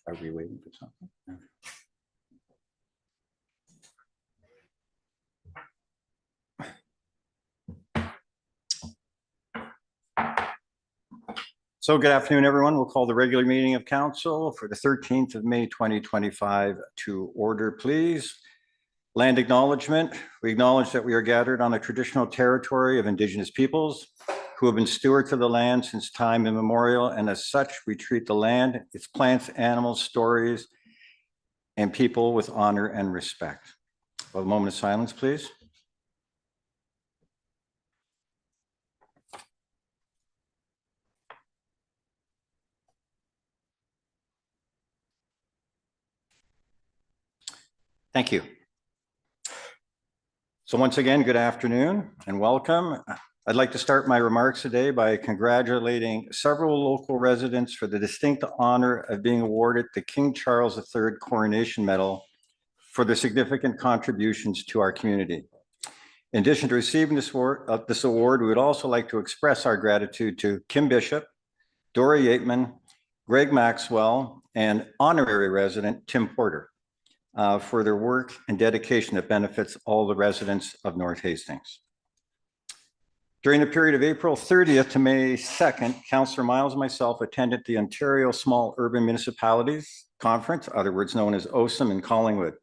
Are we waiting for something? No. So good afternoon, everyone. We'll call the regular meeting of council for the 13th of May, 2025 to order, please. Land acknowledgement. We acknowledge that we are gathered on a traditional territory of Indigenous peoples who have been stewards of the land since time immemorial, and as such, we treat the land, its plants, animals, stories, and people with honor and respect. A moment of silence, please. Thank you. So once again, good afternoon and welcome. I'd like to start my remarks today by congratulating several local residents for the distinct honor of being awarded the King Charles III Coronation Medal for their significant contributions to our community. In addition to receiving this award, we would also like to express our gratitude to Kim Bishop, Dora Yateman, Greg Maxwell, and honorary resident Tim Porter for their work and dedication that benefits all the residents of North Hastings. During the period of April 30th to May 2nd, Councillor Miles and myself attended the Ontario Small Urban Municipalities Conference, otherwise known as OSM, in Collingwood.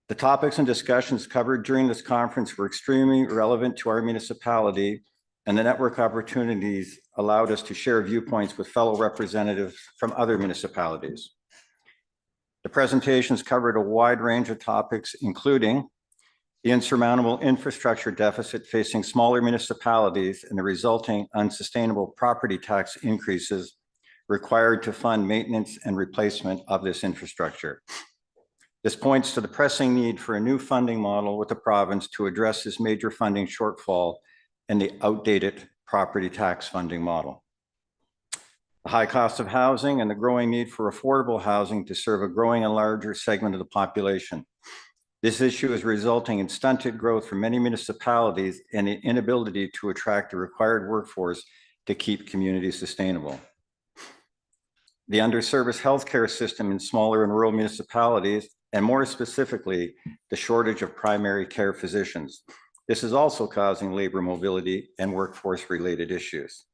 The topics and discussions covered during this conference were extremely relevant to our municipality, and the network opportunities allowed us to share viewpoints with fellow representatives from other municipalities. The presentations covered a wide range of topics, including the insurmountable infrastructure deficit facing smaller municipalities and the resulting unsustainable property tax increases required to fund maintenance and replacement of this infrastructure. This points to the pressing need for a new funding model with the province to address this major funding shortfall and the outdated property tax funding model. The high cost of housing and the growing need for affordable housing to serve a growing and larger segment of the population. This issue is resulting in stunted growth for many municipalities and the inability to attract the required workforce to keep communities sustainable. The underserviced healthcare system in smaller and rural municipalities, and more specifically, the shortage of primary care physicians. This is also causing labor mobility and workforce-related issues.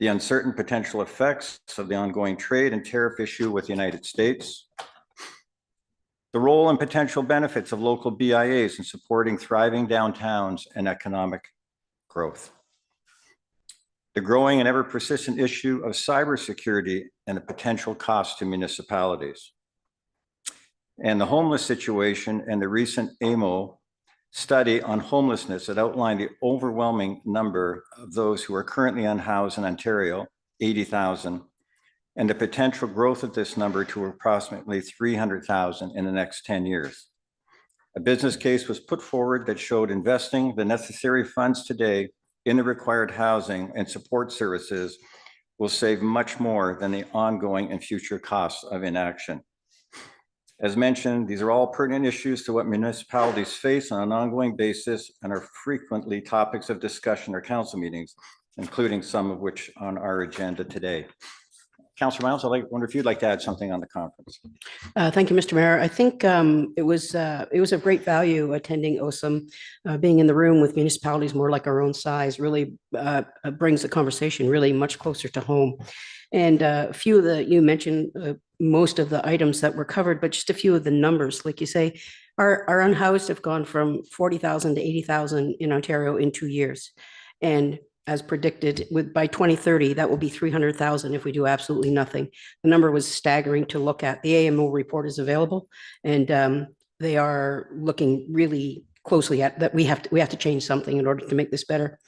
The uncertain potential effects of the ongoing trade and tariff issue with the United States. The role and potential benefits of local BIAs in supporting thriving downtowns and economic growth. The growing and ever persistent issue of cybersecurity and the potential cost to municipalities. And the homeless situation and the recent AMO study on homelessness that outlined the overwhelming number of those who are currently unhoused in Ontario, 80,000, and the potential growth of this number to approximately 300,000 in the next 10 years. A business case was put forward that showed investing the necessary funds today in the required housing and support services will save much more than the ongoing and future costs of inaction. As mentioned, these are all pertinent issues to what municipalities face on an ongoing basis and are frequently topics of discussion at council meetings, including some of which on our agenda today. Councillor Miles, I wonder if you'd like to add something on the conference. Thank you, Mr. Mayor. I think it was of great value attending OSM. Being in the room with municipalities more like our own size really brings the conversation really much closer to home. And a few of the, you mentioned most of the items that were covered, but just a few of the numbers, like you say, our unhoused have gone from 40,000 to 80,000 in Ontario in 2 years. And as predicted, by 2030, that will be 300,000 if we do absolutely nothing. The number was staggering to look at. The AMO report is available, and they are looking really closely at that. We have to change something in order to make this better.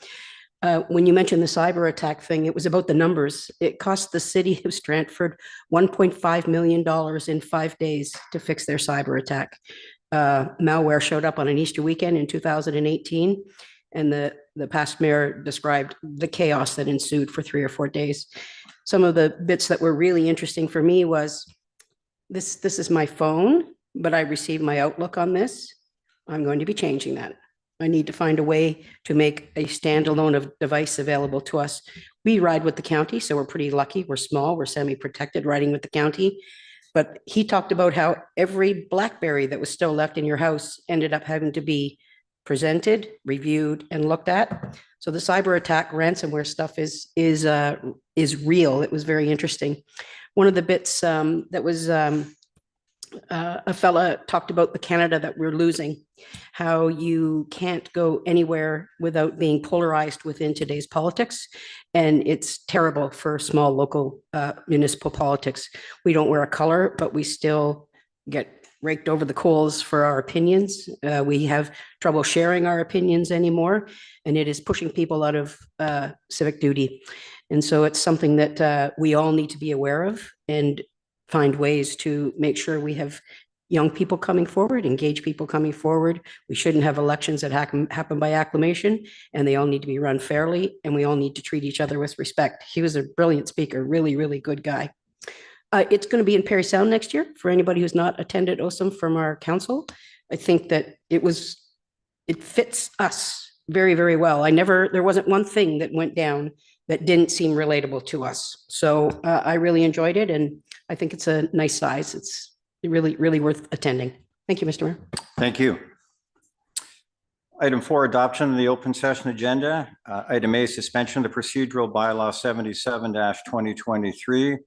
When you mentioned the cyber attack thing, it was about the numbers. It cost the city of Stratford $1.5 million in 5 days to fix their cyber attack. Malware showed up on an Easter weekend in 2018, and the past mayor described the chaos that ensued for 3 or 4 days. Some of the bits that were really interesting for me was, this is my phone, but I received my Outlook on this. I'm going to be changing that. I need to find a way to make a standalone device available to us. We ride with the county, so we're pretty lucky. We're small, we're semi-protected riding with the county. But he talked about how every BlackBerry that was still left in your house ended up having to be presented, reviewed, and looked at. So the cyber attack ransomware stuff is real. It was very interesting. One of the bits that was a fella talked about the Canada that we're losing, how you can't go anywhere without being polarized within today's politics. And it's terrible for small local municipal politics. We don't wear a color, but we still get raked over the coals for our opinions. We have trouble sharing our opinions anymore, and it is pushing people out of civic duty. And so it's something that we all need to be aware of and find ways to make sure we have young people coming forward, engage people coming forward. We shouldn't have elections that happen by acclamation, and they all need to be run fairly, and we all need to treat each other with respect. He was a brilliant speaker, really, really good guy. It's going to be in Parry Sound next year for anybody who's not attended OSOM from our council. I think that it fits us very, very well. There wasn't one thing that went down that didn't seem relatable to us. So I really enjoyed it, and I think it's a nice size. It's really, really worth attending. Thank you, Mr. Mayor. Thank you. Item 4, adoption of the open session agenda. Item A, suspension of the procedural bylaw 77-2023.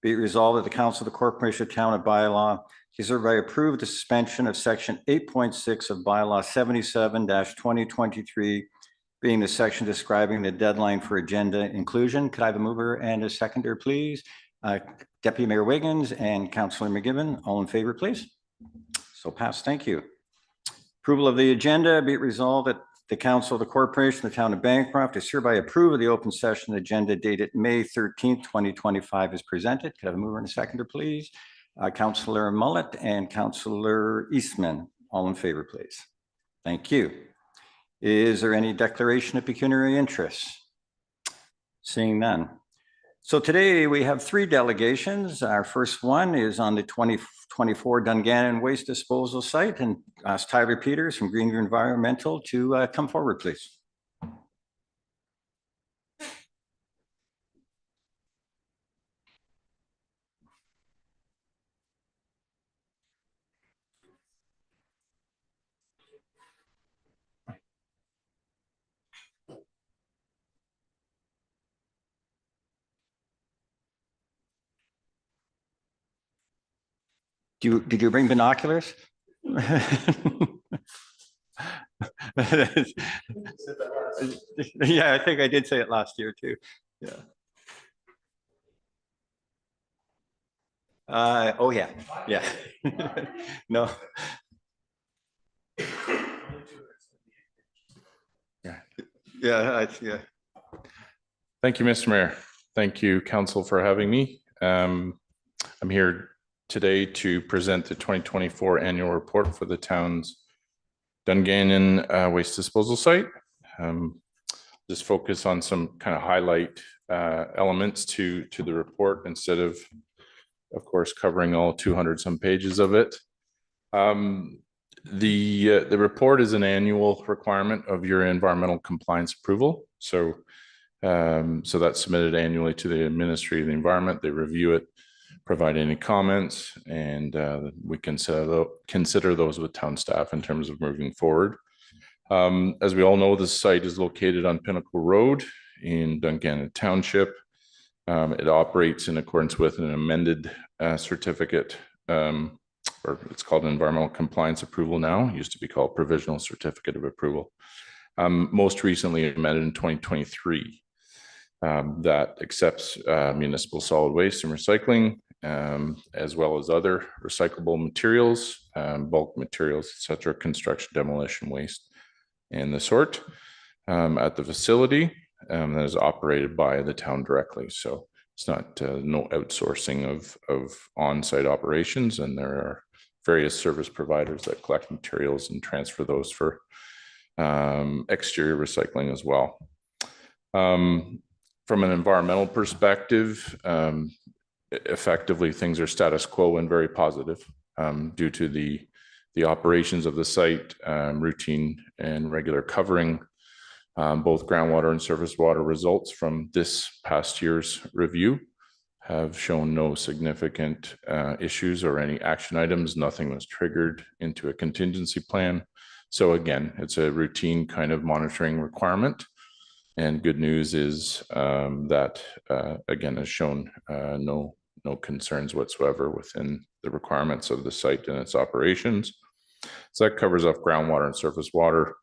Be it resolved that the Council of the Corporation of Town of Bylaw is hereby approved the suspension of section 8.6 of bylaw 77-2023, being the section describing the deadline for agenda inclusion. Could I have a mover and a seconder, please? Deputy Mayor Wiggins and Councillor McGibbon, all in favor, please. So passed. Thank you. Approval of the agenda. Be it resolved that the Council of the Corporation of the Town of Bancroft is hereby approve of the open session agenda dated May 13th, 2025 as presented. Could I have a mover and a seconder, please? Councillor Mullet and Councillor Eastman, all in favor, please. Thank you. Is there any declaration of pecuniary interest? Seeing none. So today we have 3 delegations. Our first one is on the 2024 Dungannon Waste Disposal Site, and ask Tyler Peters from Greenview Environmental to come forward, please. Did you bring binoculars? Yeah, I think I did say it last year too. Yeah. Oh yeah, yeah. No. Yeah. Yeah. Yeah. Thank you, Mr. Mayor. Thank you, Council, for having me. I'm here today to present the 2024 annual report for the town's Dungannon waste disposal site. Just focus on some kind of highlight elements to the report instead of course, covering all 200 some pages of it. The report is an annual requirement of your environmental compliance approval. So that's submitted annually to the Ministry of the Environment. They review it, provide any comments, and we consider those with town staff in terms of moving forward. As we all know, the site is located on Pinnacle Road in Dungannon Township. It operates in accordance with an amended certificate, or it's called an environmental compliance approval now. It used to be called provisional certificate of approval. Most recently amended in 2023. That accepts municipal solid waste and recycling, as well as other recyclable materials, bulk materials, etc., construction, demolition waste, and the sort at the facility that is operated by the town directly. So it's not no outsourcing of on-site operations, and there are various service providers that collect materials and transfer those for exterior recycling as well. From an environmental perspective, effectively things are status quo and very positive due to the the operations of the site, routine and regular covering, both groundwater and surface water results from this past year's review have shown no significant issues or any action items. Nothing was triggered into a contingency plan. So again, it's a routine kind of monitoring requirement. And good news is that, again, has shown no concerns whatsoever within the requirements of the site and its operations. So that covers off groundwater and surface water.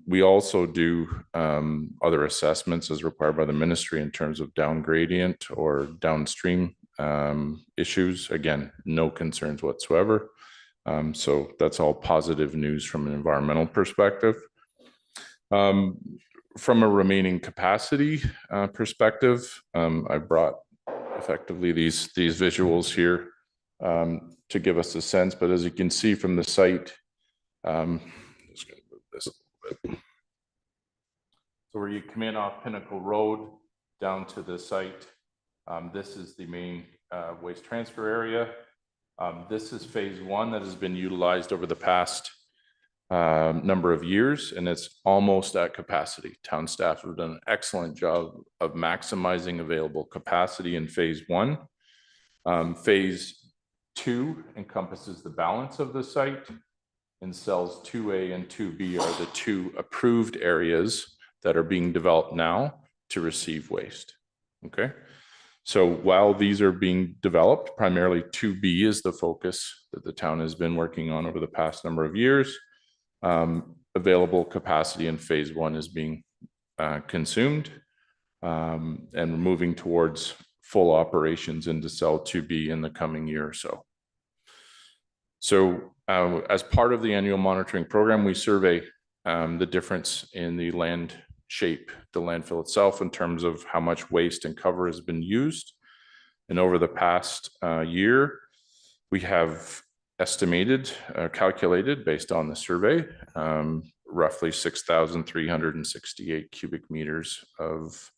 We also do other assessments as required by the ministry in terms of down gradient or downstream issues. Again, no concerns whatsoever. So that's all positive news from an environmental perspective. From a remaining capacity perspective, I brought effectively these visuals here to give us a sense. But as you can see from the site, just going to move this a little bit. So where you come in off Pinnacle Road down to the site, this is the main waste transfer area. This is phase one that has been utilized over the past number of years, and it's almost at capacity. Town staff have done an excellent job of maximizing available capacity in phase one. Phase two encompasses the balance of the site, and cells 2A and 2B are the two approved areas that are being developed now to receive waste. Okay. So while these are being developed, primarily 2B is the focus that the town has been working on over the past number of years. Available capacity in phase one is being consumed, and we're moving towards full operations into cell 2B in the coming year or so. So as part of the annual monitoring program, we survey the difference in the land shape, the landfill itself, in terms of how much waste and cover has been used. And over the past year, we have estimated, calculated based on the survey, roughly 6,368 cubic meters of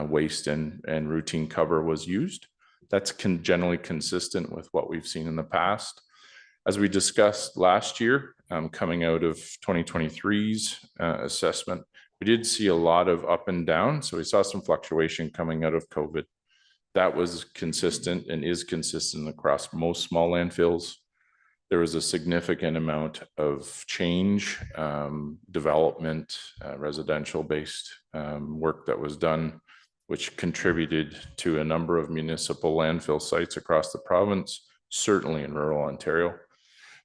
waste and routine cover was used. That's generally consistent with what we've seen in the past. As we discussed last year, coming out of 2023's assessment, we did see a lot of up and down. So we saw some fluctuation coming out of COVID. That was consistent and is consistent across most small landfills. There was a significant amount of change, development, residential-based work that was done, which contributed to a number of municipal landfill sites across the province, certainly in rural Ontario.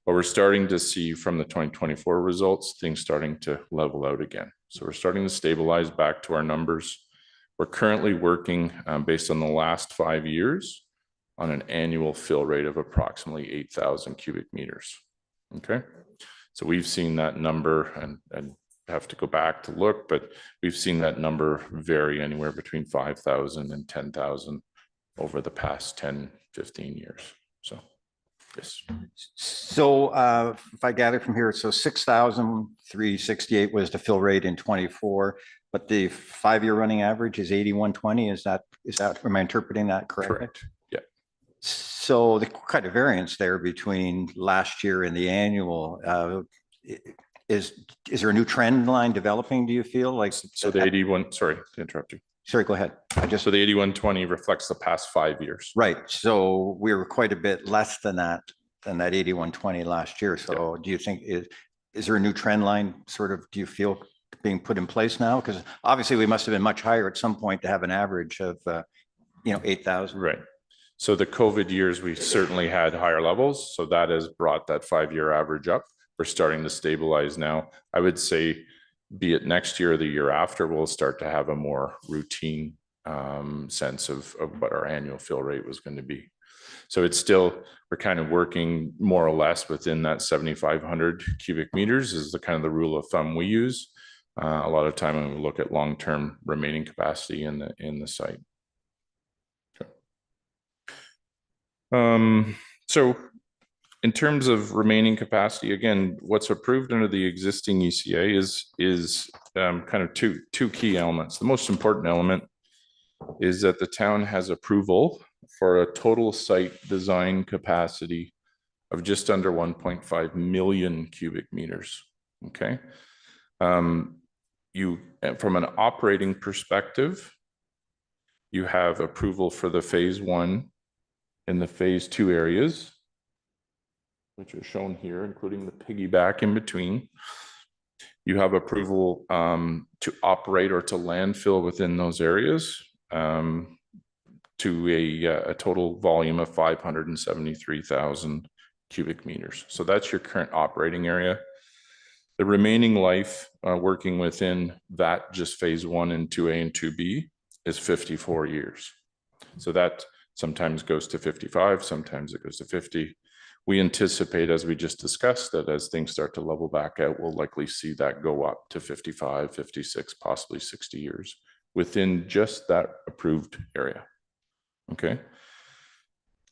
But we're starting to see from the 2024 results, things starting to level out again. So we're starting to stabilize back to our numbers. We're currently working based on the last 5 years on an annual fill rate of approximately 8,000 cubic meters. Okay. So we've seen that number, and have to go back to look, but we've seen that number vary anywhere between 5,000 and 10,000 over the past 10, 15 years. So, yes. So if I gather from here, so 6,368 was the fill rate in 24, but the 5-year running average is 8,120. Is that, am I interpreting that correctly? Correct. Yeah. So the kind of variance there between last year and the annual, is there a new trend line developing, do you feel like? So the 81, sorry to interrupt you. Sorry, go ahead. So the 8120 reflects the past 5 years. Right. So we were quite a bit less than that 8120 last year. So yeah. Do you think, is there a new trend line sort of, do you feel being put in place now? Because obviously we must have been much higher at some point to have an average of, 8,000. Right. So the COVID years, we certainly had higher levels. So that has brought that 5-year average up. We're starting to stabilize now. I would say, be it next year or the year after, we'll start to have a more routine sense of what our annual fill rate was going to be. So it's still, we're kind of working more or less within that 7,500 cubic meters is the kind of the rule of thumb we use. A lot of time when we look at long-term remaining capacity in the site. Okay. So in terms of remaining capacity, again, what's approved under the existing ECA is kind of two key elements. The most important element is that the town has approval for a total site design capacity of just under 1.5 million cubic meters. Okay. From an operating perspective, you have approval for the phase 1 and the phase 2 areas, which are shown here, including the piggyback in between. You have approval to operate or to landfill within those areas to a total volume of 573,000 cubic meters. So that's your current operating area. The remaining life working within that, just phase 1 and 2A and 2B, is 54 years. So that sometimes goes to 55, sometimes it goes to 50. We anticipate, as we just discussed, that as things start to level back out, we'll likely see that go up to 55, 56, possibly 60 years within just that approved area. Okay.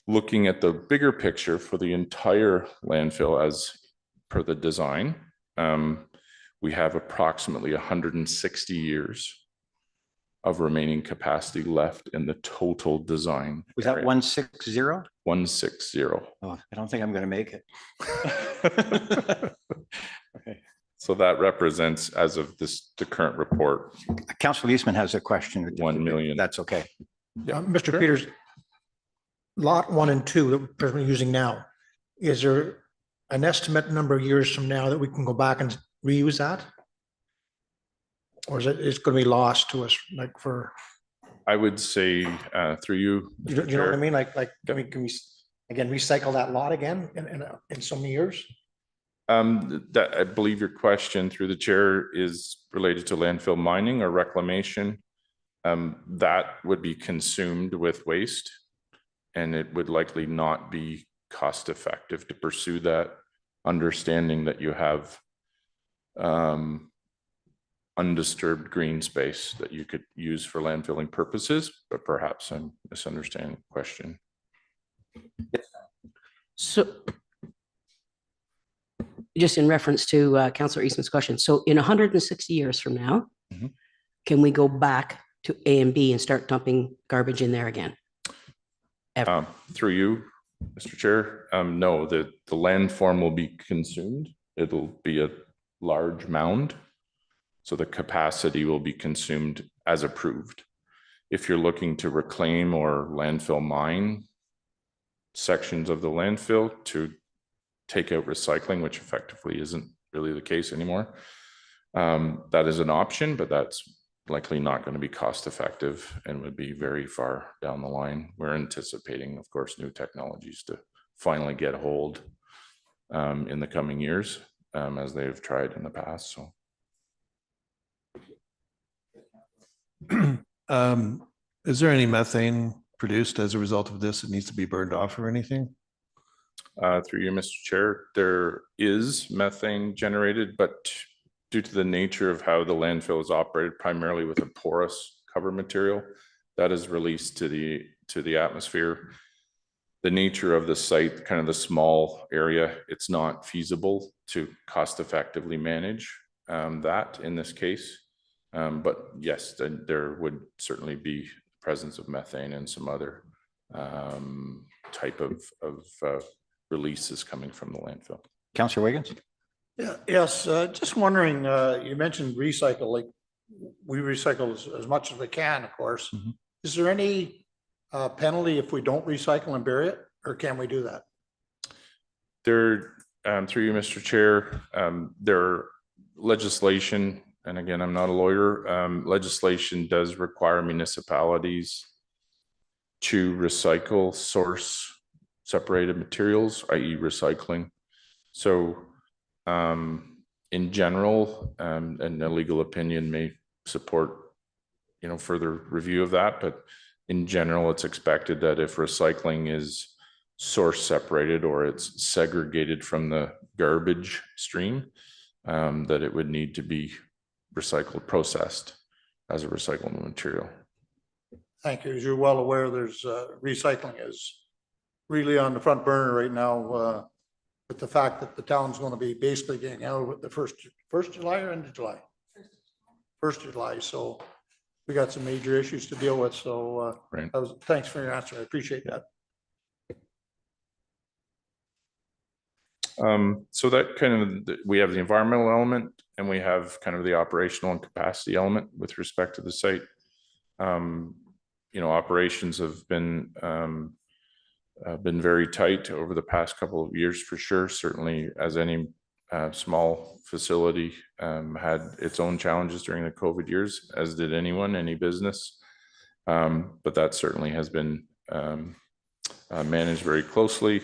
Looking at the bigger picture for the entire landfill as per the design, we have approximately 160 years of remaining capacity left in the total design. Was that 160? 160. Oh, I don't think I'm going to make it. Okay. So that represents, as of the current report, Councillor Eastman has a question. 1 million. That's okay. Yeah, Mr. sure. Peters, lot 1 and 2 that we're using now, is there an estimate number of years from now that we can go back and reuse that? Or is it's going to be lost to us, like for? I would say through you, You know what I Chair. mean? Like, can we again recycle that lot again in so many years? That I believe your question through the chair is related to landfill mining or reclamation. That would be consumed with waste, and it would likely not be cost effective to pursue that, understanding that you have undisturbed green space that you could use for landfilling purposes, but perhaps I'm misunderstanding the question. So just in reference to Councillor Eastman's question, so in 160 years from now, can we go back to A and B and start dumping garbage in there again? Through you, Mr. Chair, no, the landform will be consumed. It'll be a large mound. So the capacity will be consumed as approved. If you're looking to reclaim or landfill mine sections of the landfill to take out recycling, which effectively isn't really the case anymore, that is an option, but that's likely not going to be cost effective and would be very far down the line. We're anticipating, of course, new technologies to finally get hold in the coming years, as they've tried in the past. So. Is there any methane produced as a result of this that needs to be burned off or anything? Through you, Mr. Chair, there is methane generated, but due to the nature of how the landfill is operated, primarily with a porous cover material that is released to the atmosphere, the nature of the site, kind of the small area, it's not feasible to cost effectively manage that in this case. But yes, there would certainly be presence of methane and some other type of releases coming from the landfill. Councillor Wiggins? Yeah, yes, just wondering, you mentioned recycle, like we recycle as much as we can, of course. Is there any penalty if we don't recycle and bury it, or can we do that? There, through you, Mr. Chair, there legislation, and again, I'm not a lawyer, legislation does require municipalities to recycle source separated materials, i.e. recycling. So in general, and a legal opinion may support, further review of that, but in general, it's expected that if recycling is source separated or it's segregated from the garbage stream, that it would need to be recycled, processed as a recyclable material. Thank you. As you're well aware, there's recycling is really on the front burner right now with the fact that the town's going to be basically getting out with the first July or end of July? 1st of July. So we got some major issues to deal with. So right. thanks for your answer. I appreciate that. So that kind of, we have the environmental element and we have kind of the operational and capacity element with respect to the site. You know, operations have been very tight over the past couple of years for sure. Certainly, as any small facility had its own challenges during the COVID years, as did any business. But that certainly has been managed very closely.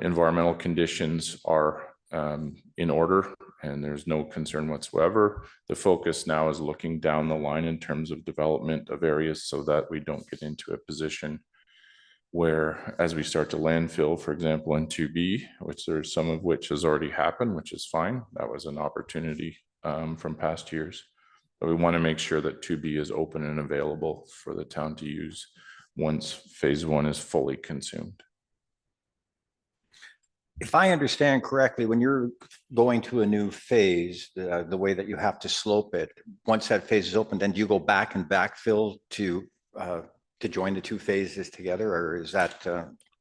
Environmental conditions are in order and there's no concern whatsoever. The focus now is looking down the line in terms of development of areas so that we don't get into a position where, as we start to landfill, for example, in 2B, which there's some of which has already happened, which is fine. That was an opportunity from past years. But we want to make sure that 2B is open and available for the town to use once phase 1 is fully consumed. If I understand correctly, when you're going to a new phase, the way that you have to slope it, once that phase is open, then do you go back and backfill to join the two phases together, or is that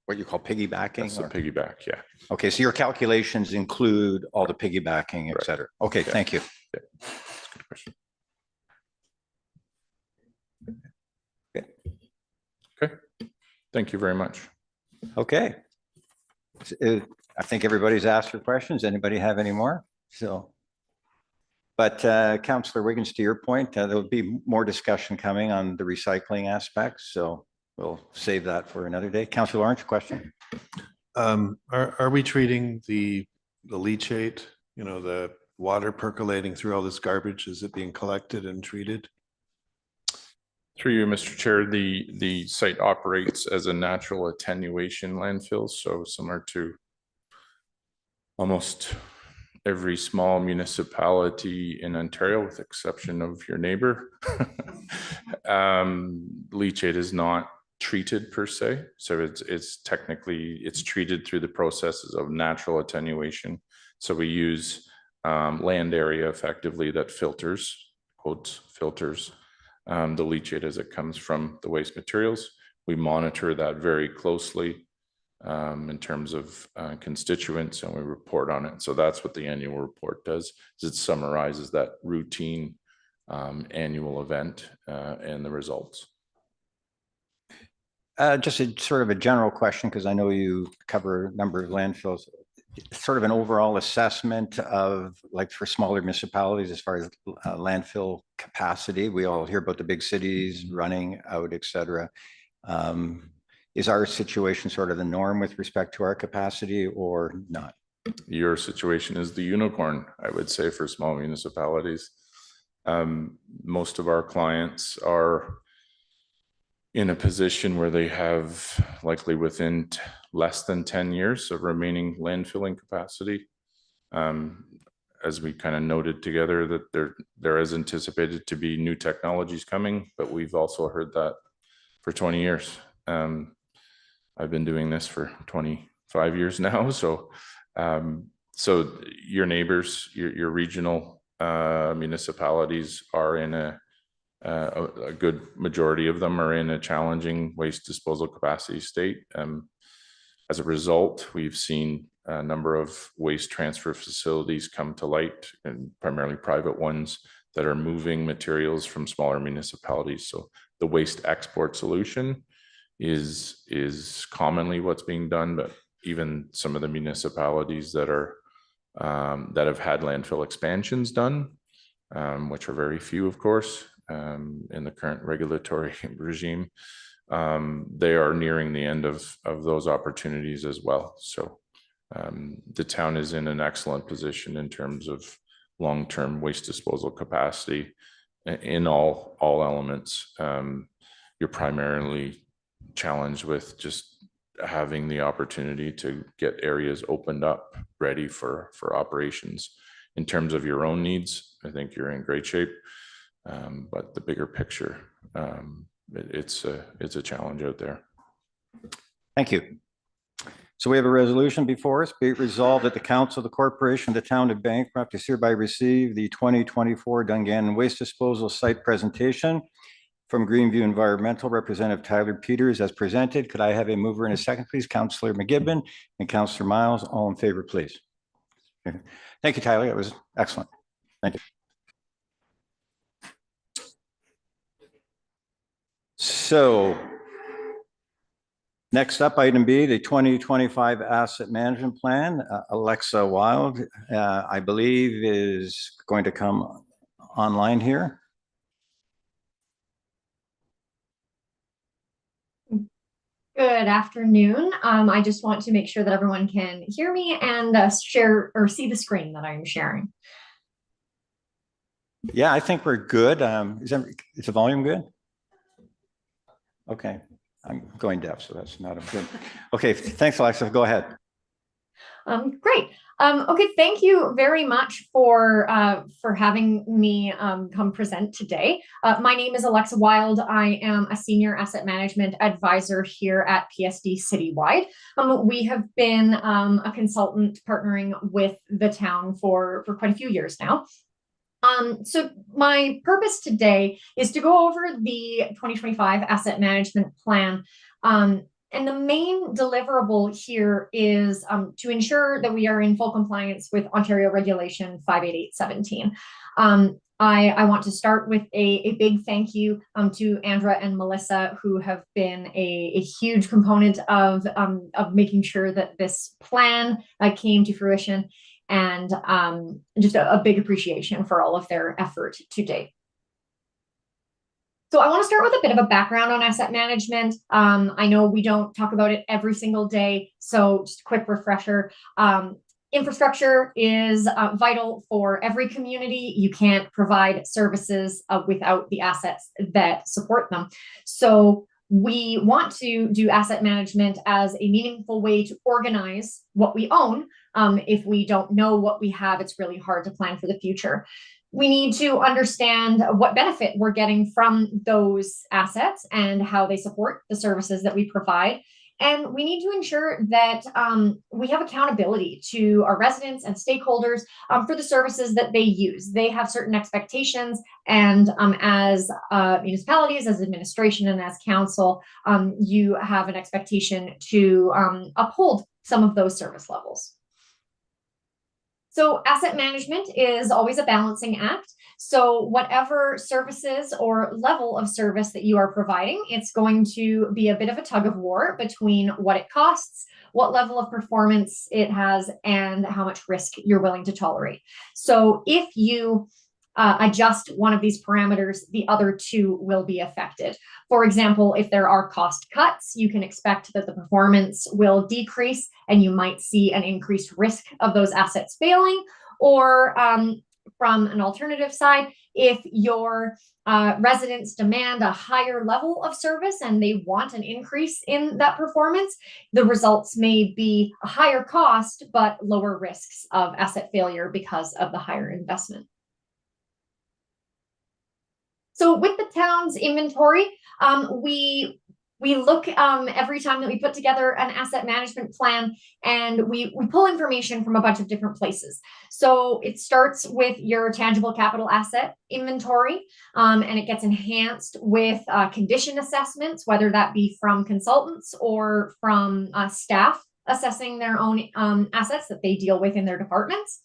what you call piggybacking? That's the piggyback, yeah. Okay, so your calculations include all the piggybacking, et cetera. Okay, Yeah. thank you. Yeah. That's a good question. Okay, thank you very much. Okay. I think everybody's asked for questions. Anybody have any more? So, but Councillor Wiggins, to your point, there will be more discussion coming on the recycling aspects. So we'll save that for another day. Councillor Orange, question? Are we treating the leachate, you know, the water percolating through all this garbage? Is it being collected and treated? Through you, Mr. Chair, the site operates as a natural attenuation landfill, so similar to almost every small municipality in Ontario, with the exception of your neighbor. Leachate is not treated per se, so it's technically treated through the processes of natural attenuation. So we use land area effectively that filters, quotes, filters the leachate as it comes from the waste materials. We monitor that very closely in terms of constituents, and we report on it. So that's what the annual report does, is it summarizes that routine annual event and the results. Just a sort of a general question, because I know you cover a number of landfills. Sort of an overall assessment of, like, for smaller municipalities as far as landfill capacity. We all hear about the big cities running out, et cetera. Is our situation sort of the norm with respect to our capacity or not? Your situation is the unicorn, I would say, for small municipalities. Most of our clients are in a position where they have likely within less than 10 years of remaining landfilling capacity. As we kind of noted together, that there is anticipated to be new technologies coming, but we've also heard that for 20 years. I've been doing this for 25 years now. So, so your neighbors, your regional municipalities are in a good majority of them are in a challenging waste disposal capacity state. As a result, we've seen a number of waste transfer facilities come to light, and primarily private ones, that are moving materials from smaller municipalities. So the waste export solution is commonly what's being done, but even some of the municipalities that are that have had landfill expansions done, which are very few, of course, in the current regulatory regime, they are nearing the end of those opportunities as well. So the town is in an excellent position in terms of long-term waste disposal capacity in all elements. You're primarily challenged with just having the opportunity to get areas opened up ready for operations. In terms of your own needs, I think you're in great shape. But the bigger picture, it's a challenge out there. Thank you. So we have a resolution before us. Be it resolved that the Council of the Corporation of the Town of Bancroft is hereby receive the 2024 Dungannon Waste Disposal Site Presentation From Greenview Environmental, Representative Tyler Peters as presented. Could I have a mover and a second, please? Councillor McGibbon and Councillor Miles, all in favor, please. Okay. Thank you, Tyler. That was excellent. Thank you. So next up, item B, the 2025 Asset Management Plan. Alexa Wild, I believe, is going to come online here. Good afternoon. I just want to make sure that everyone can hear me and share or see the screen that I'm sharing. Yeah, I think we're good. Is the volume good? Okay, I'm going deaf, so that's not a good. Okay, thanks, Alexa. Go ahead. Great. Okay, thank you very much for having me come present today. My name is Alexa Wild. I am a senior asset management advisor here at PSD Citywide. We have been a consultant partnering with the town for quite a few years now. So my purpose today is to go over the 2025 asset management plan. And the main deliverable here is to ensure that we are in full compliance with Ontario Regulation 58817. I want to start with a big thank you to Andra and Melissa, who have been a huge component of making sure that this plan came to fruition, and just a big appreciation for all of their effort to date. So I want to start with a bit of a background on asset management. I know we don't talk about it every single day, so just a quick refresher. Infrastructure is vital for every community. You can't provide services without the assets that support them. So we want to do asset management as a meaningful way to organize what we own. If we don't know what we have, it's really hard to plan for the future. We need to understand what benefit we're getting from those assets and how they support the services that we provide. And we need to ensure that we have accountability to our residents and stakeholders for the services that they use. They have certain expectations, and as municipalities, as administration, and as council, you have an expectation to uphold some of those service levels. So asset management is always a balancing act. So whatever services or level of service that you are providing, it's going to be a bit of a tug of war between what it costs, what level of performance it has, and how much risk you're willing to tolerate. So if you adjust one of these parameters, the other two will be affected. For example, if there are cost cuts, you can expect that the performance will decrease and you might see an increased risk of those assets failing. Or from an alternative side, if your residents demand a higher level of service and they want an increase in that performance, the results may be a higher cost but lower risks of asset failure because of the higher investment. So with the town's inventory, we look every time that we put together an asset management plan, and we pull information from a bunch of different places. So it starts with your tangible capital asset inventory, and it gets enhanced with condition assessments, whether that be from consultants or from staff assessing their own assets that they deal with in their departments.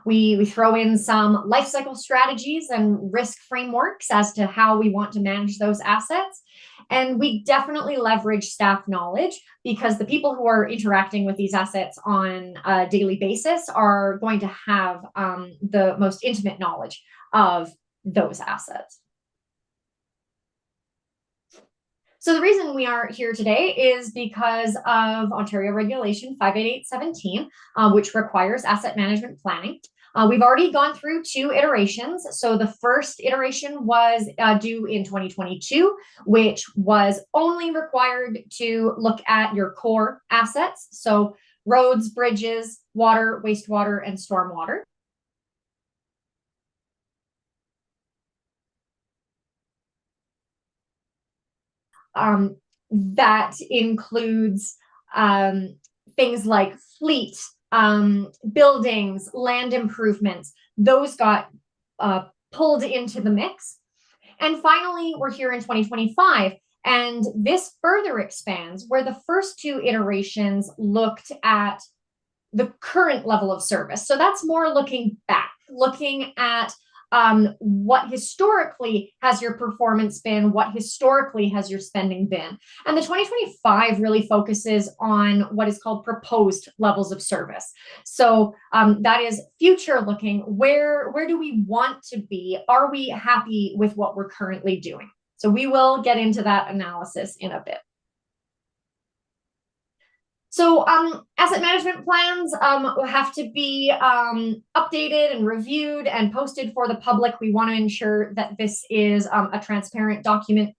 We throw in some life cycle strategies and risk frameworks as to how we want to manage those assets. And we definitely leverage staff knowledge, because the people who are interacting with these assets on a daily basis are going to have the most intimate knowledge of those assets. So the reason we are here today is because of Ontario Regulation 58817, which requires asset management planning. We've already gone through 2 iterations. So the first iteration was due in 2022, which was only required to look at your core assets. So roads, bridges, water, wastewater, and stormwater. That includes things like fleet, buildings, land improvements. Those got pulled into the mix. And finally, we're here in 2025, and this further expands where the first two iterations looked at the current level of service. So that's more looking back, looking at what historically has your performance been, what historically has your spending been. And the 2025 really focuses on what is called proposed levels of service. So that is future looking. Where do we want to be? Are we happy with what we're currently doing? So we will get into that analysis in a bit. So asset management plans will have to be updated and reviewed and posted for the public. We want to ensure that this is a transparent document.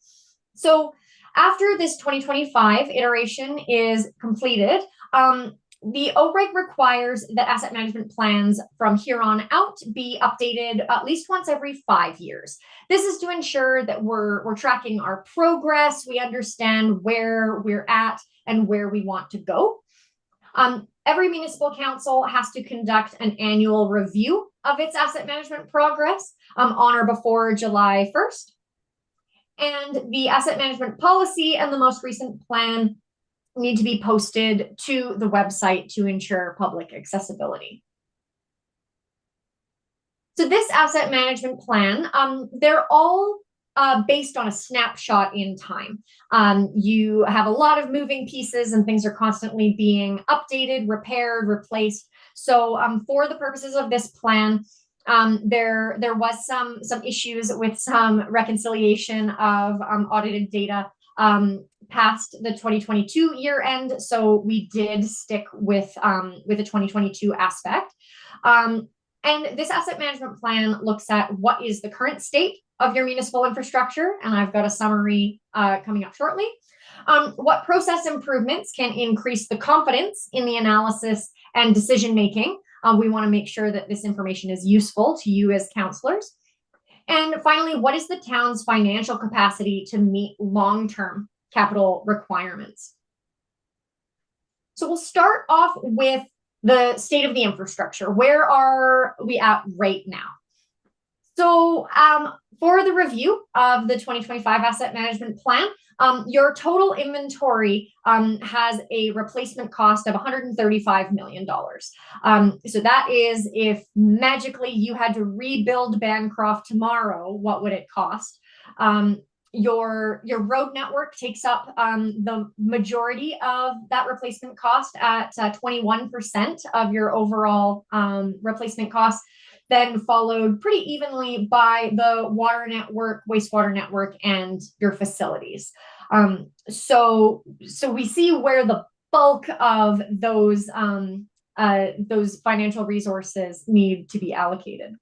So after this 2025 iteration is completed, the OREG requires that asset management plans from here on out be updated at least once every 5 years. This is to ensure that we're tracking our progress, we understand where we're at and where we want to go. Every municipal council has to conduct an annual review of its asset management progress on or before July 1st. And the asset management policy and the most recent plan need to be posted to the website to ensure public accessibility. So this asset management plan, they're all based on a snapshot in time. You have a lot of moving pieces and things are constantly being updated, repaired, replaced. So for the purposes of this plan, there was some issues with some reconciliation of audited data past the 2022 year end. So we did stick with the 2022 aspect. And this asset management plan looks at what is the current state of your municipal infrastructure. And I've got a summary coming up shortly. What process improvements can increase the confidence in the analysis and decision-making. We want to make sure that this information is useful to you as councillors. And finally, what is the town's financial capacity to meet long-term capital requirements? So we'll start off with the state of the infrastructure. Where are we at right now? So for the review of the 2025 asset management plan, your total inventory has a replacement cost of $135 million. So that is, if magically you had to rebuild Bancroft tomorrow, what would it cost? Your road network takes up the majority of that replacement cost at 21% of your overall replacement cost, then followed pretty evenly by the water network, wastewater network, and your facilities. So we see where the bulk of those financial resources need to be allocated.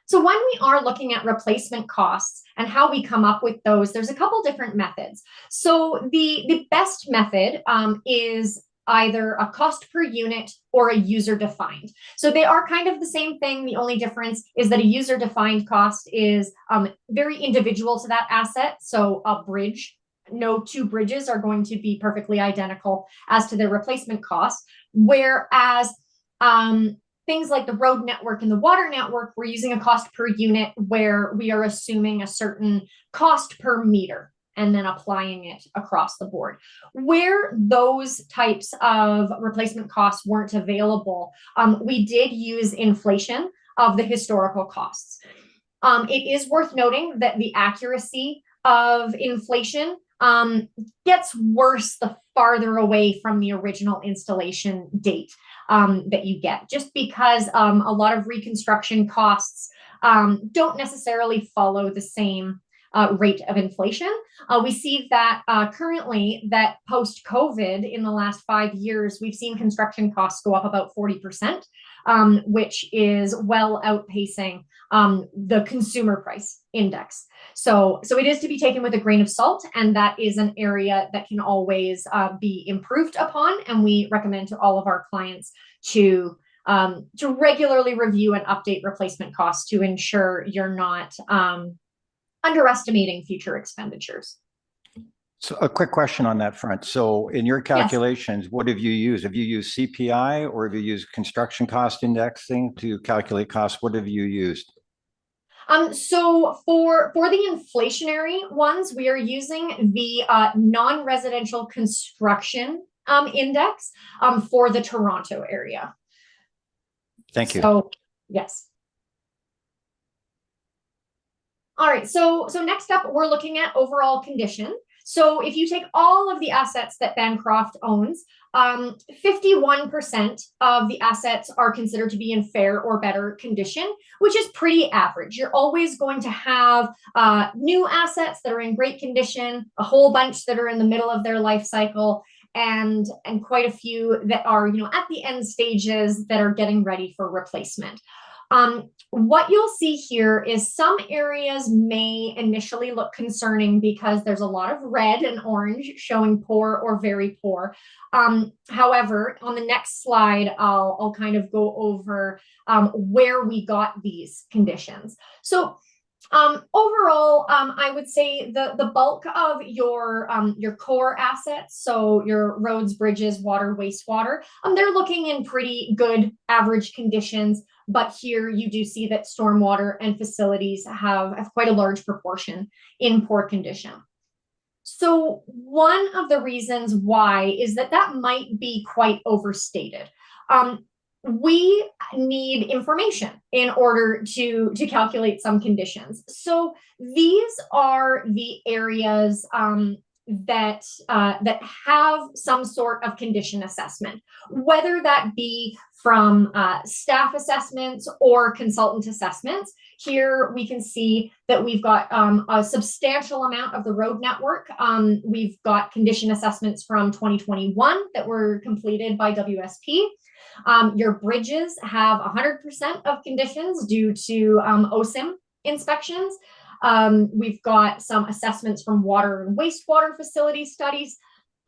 So when we are looking at replacement costs and how we come up with those, there's a couple different methods. So the best method is either a cost per unit or a user defined. So they are kind of the same thing. The only difference is that a user defined cost is very individual to that asset. So a bridge, no two bridges are going to be perfectly identical as to their replacement cost. Whereas things like the road network and the water network, we're using a cost per unit where we are assuming a certain cost per meter and then applying it across the board. Where those types of replacement costs weren't available, we did use inflation of the historical costs. It is worth noting that the accuracy of inflation gets worse the farther away from the original installation date that you get, just because a lot of reconstruction costs don't necessarily follow the same rate of inflation. We see that currently that post-COVID in the last 5 years, we've seen construction costs go up about 40%, which is well outpacing the consumer price index. So it is to be taken with a grain of salt, and that is an area that can always be improved upon. And we recommend to all of our clients to regularly review and update replacement costs to ensure you're not underestimating future expenditures. So a quick question on that front. So in your calculations, what have you used? Have you used CPI or have you used construction cost indexing to calculate costs? What have you used? So for the inflationary ones, we are using the non-residential construction index for the Toronto area. Thank you. So, yes. All right, so next up, we're looking at overall condition. So if you take all of the assets that Bancroft owns, 51% of the assets are considered to be in fair or better condition, which is pretty average. You're always going to have new assets that are in great condition, a whole bunch that are in the middle of their life cycle, and quite a few that are, at the end stages that are getting ready for replacement. What you'll see here is some areas may initially look concerning because there's a lot of red and orange showing poor or very poor. However, on the next slide, I'll kind of go over where we got these conditions. So overall, I would say the bulk of your core assets, so your roads, bridges, water, wastewater, they're looking in pretty good average conditions. But here you do see that stormwater and facilities have quite a large proportion in poor condition. So one of the reasons why is that might be quite overstated. We need information in order to calculate some conditions. So these are the areas that have some sort of condition assessment, whether that be from staff assessments or consultant assessments. Here we can see that we've got a substantial amount of the road network. We've got condition assessments from 2021 that were completed by WSP. Your bridges have 100% of conditions due to OSIM inspections. We've got some assessments from water and wastewater facility studies.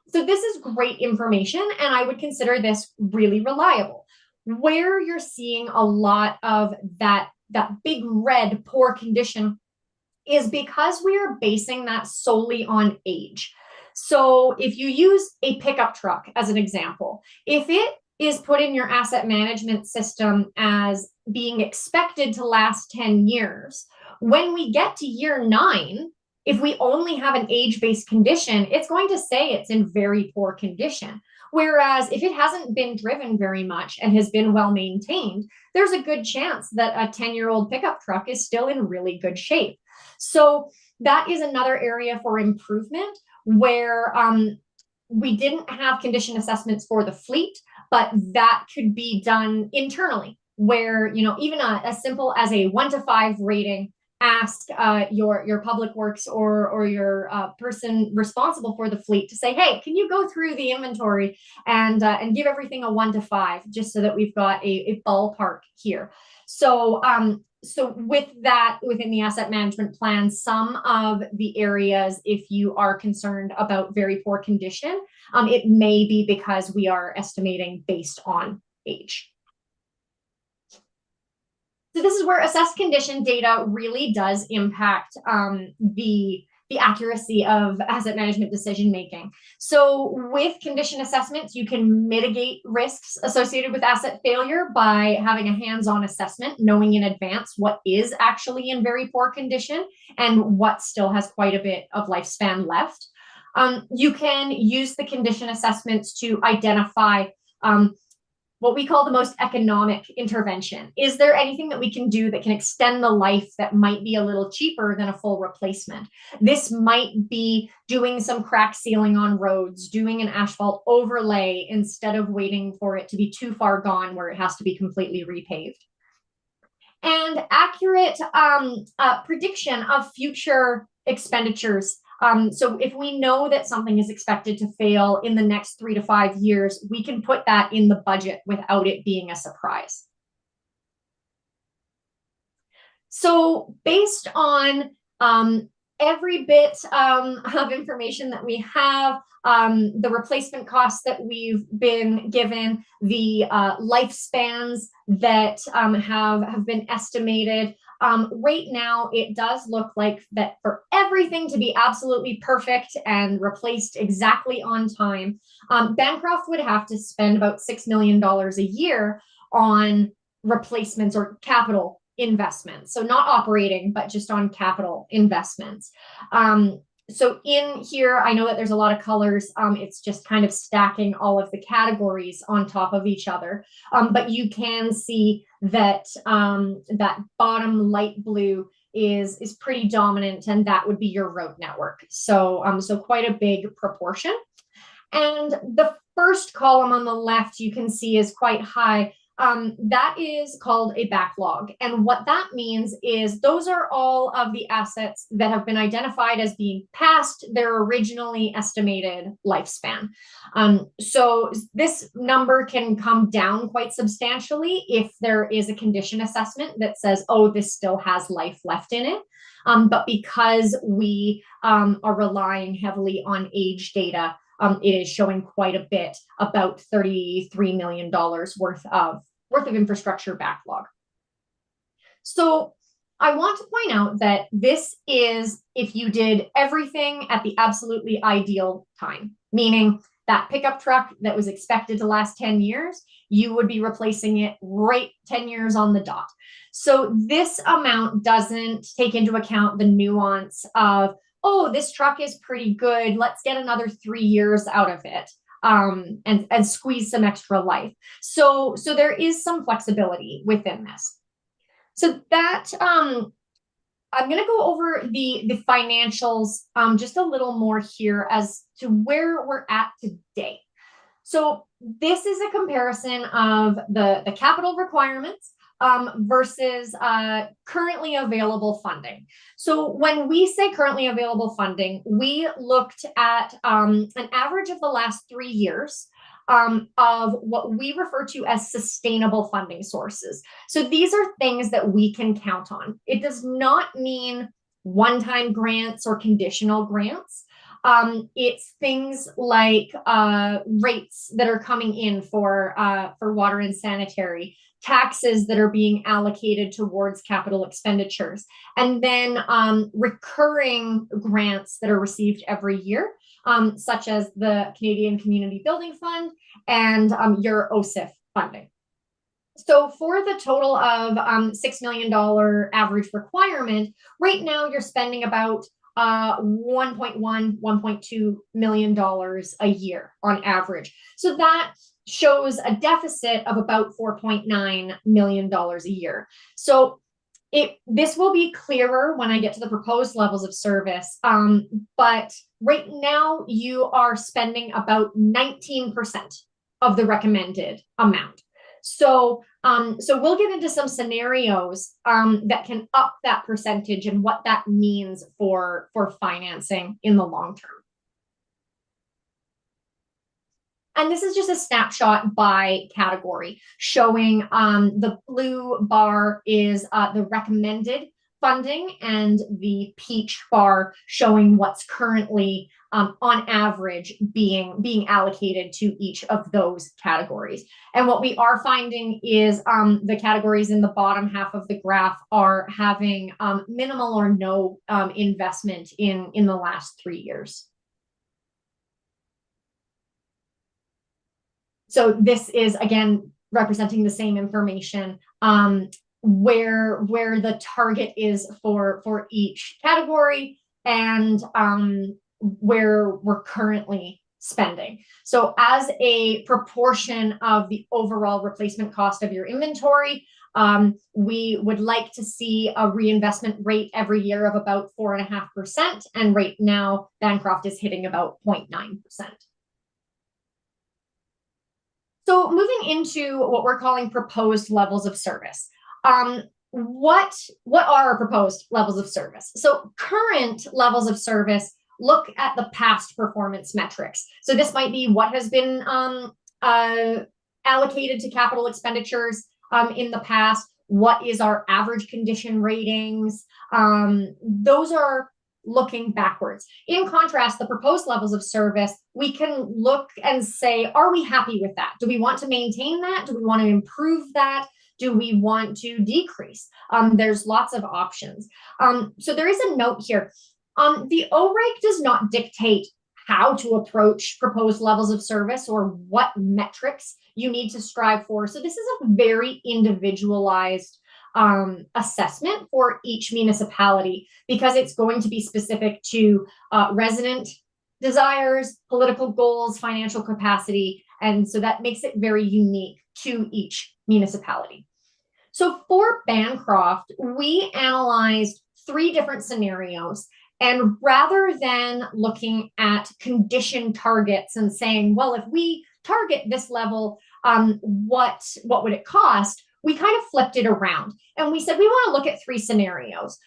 So this is great information, and I would consider this really reliable. Where you're seeing a lot of that big red poor condition is because we are basing that solely on age. So if you use a pickup truck as an example, if it is put in your asset management system as being expected to last 10 years, when we get to year 9, if we only have an age-based condition, it's going to say it's in very poor condition. Whereas if it hasn't been driven very much and has been well maintained, there's a good chance that a 10-year-old pickup truck is still in really good shape. So that is another area for improvement where we didn't have condition assessments for the fleet, but that could be done internally where, even as simple as a 1 to 5 rating, ask your public works or your person responsible for the fleet to say, hey, can you go through the inventory and give everything a 1 to 5, just so that we've got a ballpark here. So with that, within the asset management plan, some of the areas, if you are concerned about very poor condition, it may be because we are estimating based on age. So this is where assessed condition data really does impact the accuracy of asset management decision making. So with condition assessments, you can mitigate risks associated with asset failure by having a hands-on assessment, knowing in advance what is actually in very poor condition and what still has quite a bit of lifespan left. You can use the condition assessments to identify what we call the most economic intervention. Is there anything that we can do that can extend the life that might be a little cheaper than a full replacement? This might be doing some crack sealing on roads, doing an asphalt overlay instead of waiting for it to be too far gone where it has to be completely repaved. And accurate prediction of future expenditures. So if we know that something is expected to fail in the next 3 to 5 years, we can put that in the budget without it being a surprise. So based on every bit of information that we have, the replacement costs that we've been given, the lifespans that have been estimated, right now, it does look like that for everything to be absolutely perfect and replaced exactly on time, Bancroft would have to spend about $6 million a year on replacements or capital investments. So not operating, but just on capital investments. So in here, I know that there's a lot of colors. It's just kind of stacking all of the categories on top of each other. But you can see that that bottom light blue is pretty dominant, and that would be your road network. So so quite a big proportion. And the first column on the left you can see is quite high. That is called a backlog. And what that means is those are all of the assets that have been identified as being past their originally estimated lifespan. So this number can come down quite substantially if there is a condition assessment that says, oh, this still has life left in it. But because we are relying heavily on age data, it is showing quite a bit, about $33 million worth of infrastructure backlog. So I want to point out that this is if you did everything at the absolutely ideal time, meaning that pickup truck that was expected to last 10 years, you would be replacing it right 10 years on the dot. So this amount doesn't take into account the nuance of, oh, this truck is pretty good, let's get another 3 years out of it. And squeeze some extra life. So there is some flexibility within this. So that I'm going to go over the financials just a little more here as to where we're at today. So this is a comparison of the capital requirements versus currently available funding. So when we say currently available funding, we looked at an average of the last 3 years of what we refer to as sustainable funding sources. So these are things that we can count on. It does not mean one-time grants or conditional grants. It's things like rates that are coming in for water and sanitary, taxes that are being allocated towards capital expenditures, and then recurring grants that are received every year, such as the Canadian Community Building Fund and your OSIF funding. So for the total of $6 million average requirement, right now you're spending about $1.2 million a year on average. So that shows a deficit of about $4.9 million a year. So this will be clearer when I get to the proposed levels of service. But right now you are spending about 19% of the recommended amount. So we'll get into some scenarios that can up that percentage and what that means for financing in the long term. And this is just a snapshot by category showing the blue bar is the recommended funding and the peach bar showing what's currently on average being allocated to each of those categories. And what we are finding is the categories in the bottom half of the graph are having minimal or no investment in the last 3 years. So this is, again, representing the same information where the target is for each category and where we're currently spending. So as a proportion of the overall replacement cost of your inventory, we would like to see a reinvestment rate every year of about 4.5%. And right now, Bancroft is hitting about 0.9%. So moving into what we're calling proposed levels of service. What are our proposed levels of service? So current levels of service look at the past performance metrics. So this might be what has been allocated to capital expenditures in the past. What is our average condition ratings? Those are looking backwards. In contrast, the proposed levels of service, we can look and say, are we happy with that? Do we want to maintain that? Do we want to improve that? Do we want to decrease? There's lots of options. So there is a note here. The OREG does not dictate how to approach proposed levels of service or what metrics you need to strive for. So this is a very individualized assessment for each municipality, because it's going to be specific to resident desires, political goals, financial capacity. And so that makes it very unique to each municipality. So for Bancroft, we analyzed 3 different scenarios. And rather than looking at condition targets and saying, well, if we target this level, what would it cost? We kind of flipped it around. And we said, we want to look at 3 scenarios.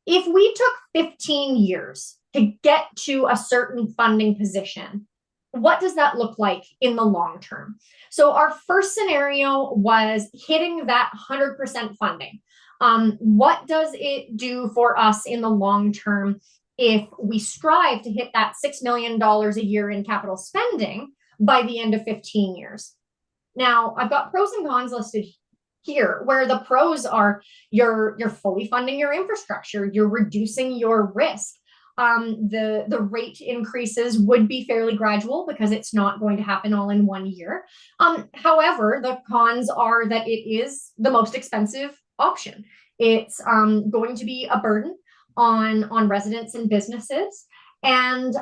If we took 15 years to get to a certain funding position, what does that look like in the long term? So our first scenario was hitting that 100% funding. What does it do for us in the long term if we strive to hit that $6 million a year in capital spending by the end of 15 years? Now, I've got pros and cons listed here, where the pros are you're fully funding your infrastructure, you're reducing your risk. The rate increases would be fairly gradual because it's not going to happen all in 1 year. However, the cons are that it is the most expensive option. It's going to be a burden on residents and businesses. And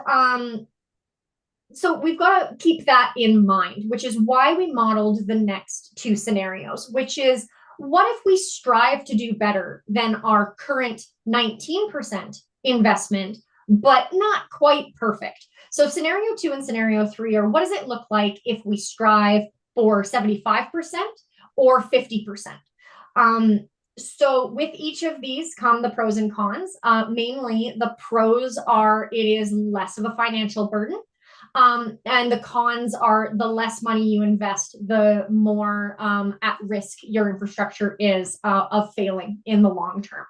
so we've got to keep that in mind, which is why we modeled the next 2 scenarios, which is, what if we strive to do better than our current 19% investment, but not quite perfect? So scenario 2 and scenario 3 are, what does it look like if we strive for 75% or 50%? So with each of these come the pros and cons. Mainly the pros are it is less of a financial burden. And the cons are the less money you invest, the more at risk your infrastructure is of failing in the long term.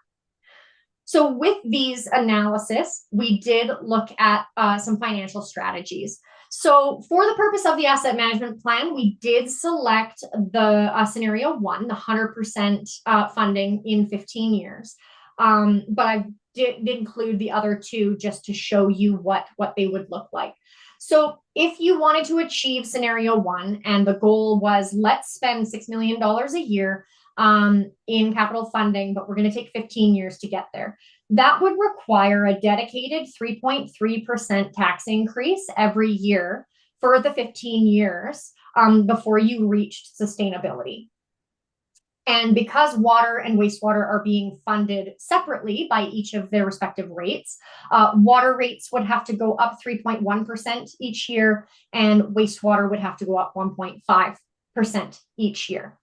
So with these analysis, we did look at some financial strategies. So for the purpose of the asset management plan, we did select the scenario 1, the 100% funding in 15 years. But I did include the other 2 just to show you what they would look like. So if you wanted to achieve scenario 1 and the goal was, let's spend $6 million a year in capital funding, but we're going to take 15 years to get there, that would require a dedicated 3.3% tax increase every year for the 15 years before you reached sustainability. And because water and wastewater are being funded separately by each of their respective rates, water rates would have to go up 3.1% each year, and wastewater would have to go up 1.5% each year.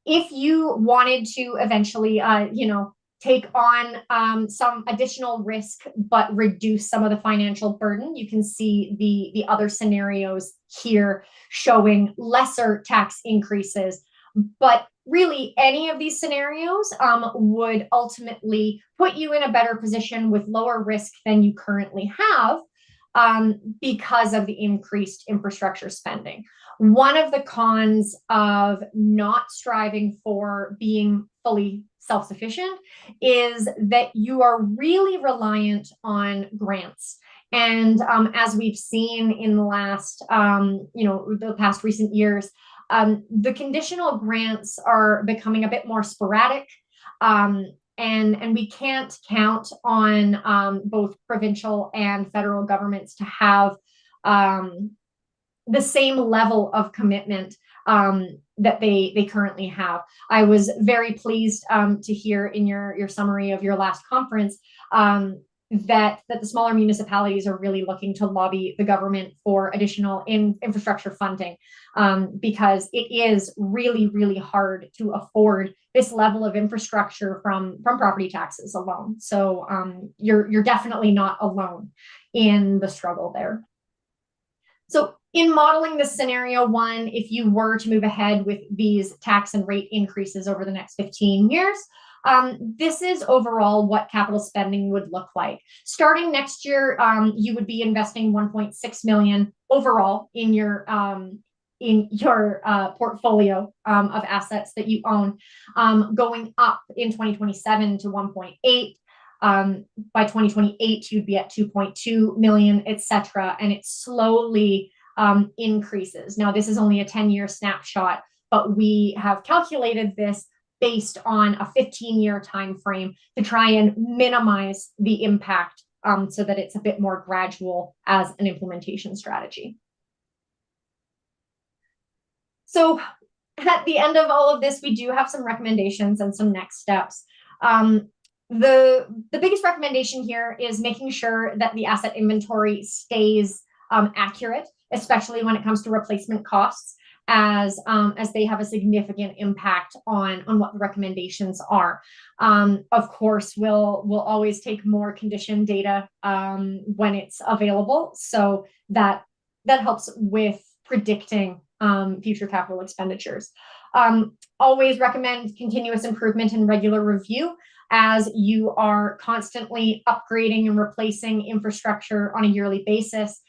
If you wanted to eventually, take on some additional risk, but reduce some of the financial burden, you can see the other scenarios here showing lesser tax increases. But really, any of these scenarios would ultimately put you in a better position with lower risk than you currently have because of the increased infrastructure spending. One of the cons of not striving for being fully self-sufficient is that you are really reliant on grants. And as we've seen in the last, the past recent years, the conditional grants are becoming a bit more sporadic, and we can't count on both provincial and federal governments to have the same level of commitment that they currently have. I was very pleased to hear in your summary of your last conference that the smaller municipalities are really looking to lobby the government for additional infrastructure funding because it is really, really hard to afford this level of infrastructure from property taxes alone. So you're definitely not alone in the struggle there. So in modeling this scenario 1, if you were to move ahead with these tax and rate increases over the next 15 years, this is overall what capital spending would look like. Starting next year, you would be investing $1.6 million overall in your portfolio of assets that you own, going up in 2027 to 1.8. By 2028, you'd be at 2.2 million, etc. And it slowly increases. Now, this is only a 10-year snapshot, but we have calculated this based on a 15-year time frame to try and minimize the impact so that it's a bit more gradual as an implementation strategy. So at the end of all of this, we do have some recommendations and some next steps. The biggest recommendation here is making sure that the asset inventory stays accurate, especially when it comes to replacement costs, as they have a significant impact on what the recommendations are. Of course, we'll always take more condition data when it's available, so that helps with predicting future capital expenditures. Always recommend continuous improvement and regular review, as you are constantly upgrading and replacing infrastructure on a yearly basis.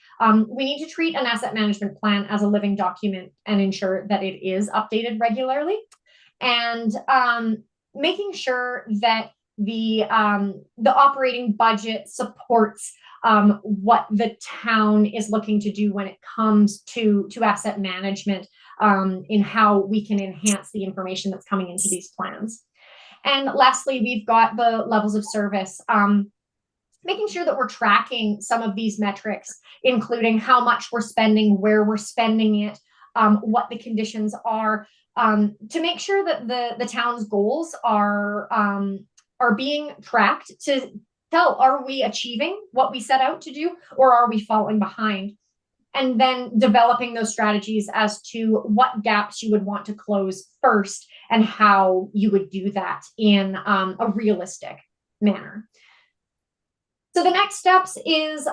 We need to treat an asset management plan as a living document and ensure that it is updated regularly, and making sure that the operating budget supports what the town is looking to do when it comes to asset management, in how we can enhance the information that's coming into these plans. And lastly, we've got the levels of service, making sure that we're tracking some of these metrics, including how much we're spending, where we're spending it, what the conditions are, to make sure that the town's goals are being tracked to tell, are we achieving what we set out to do, or are we falling behind? And then developing those strategies as to what gaps you would want to close first and how you would do that in a realistic manner. So the next steps is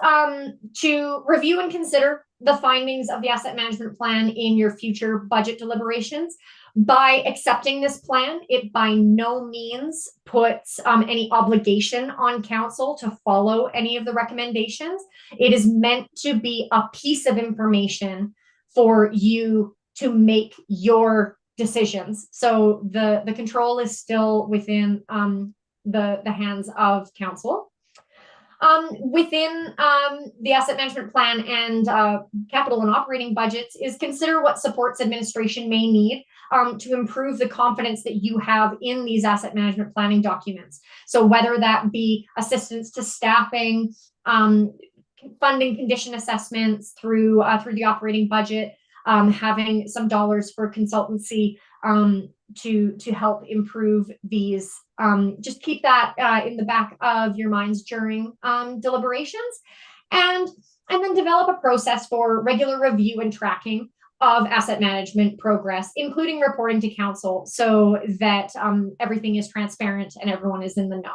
to review and consider the findings of the asset management plan in your future budget deliberations. By accepting this plan, it by no means puts any obligation on council to follow any of the recommendations. It is meant to be a piece of information for you to make your decisions. So the control is still within the hands of council. Within the asset management plan and capital and operating budgets is consider what supports administration may need to improve the confidence that you have in these asset management planning documents. So whether that be assistance to staffing, funding condition assessments through the operating budget, having some dollars for consultancy to help improve these. Just keep that in the back of your minds during deliberations, and then develop a process for regular review and tracking of asset management progress, including reporting to council, so that everything is transparent and everyone is in the know.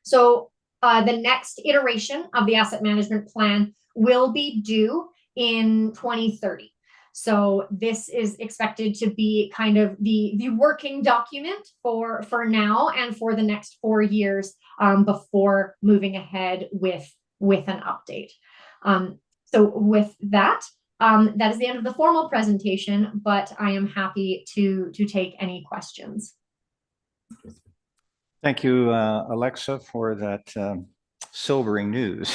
So the next iteration of the asset management plan will be due in 2030. So this is expected to be kind of the working document for now and for the next 4 years before moving ahead with an update. So with that, that is the end of the formal presentation, but I am happy to take any questions. Thank you, Alexa, for that sobering news.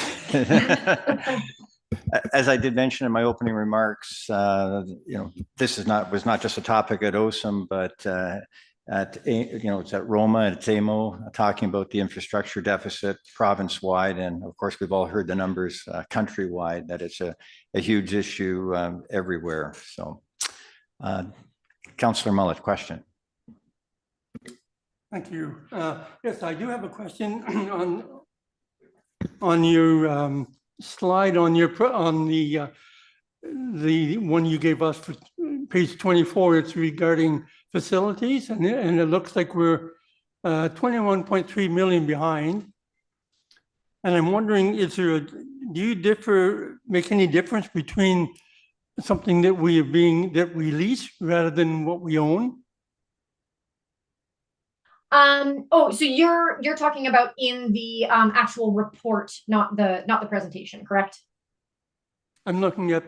As I did mention in my opening remarks, this was not just a topic at OSAM, but it's at Roma and at AMO, talking about the infrastructure deficit province-wide, and of course we've all heard the numbers countrywide, that it's a huge issue everywhere. So, Councillor Mullet, question. Thank you. Yes, I do have a question on your slide on the one you gave us for page 24. It's regarding facilities, and it looks like we're 21.3 million behind. And I'm wondering, do you make any difference between something that we lease rather than what we own? So you're talking about in the actual report, not the presentation, correct? I'm looking at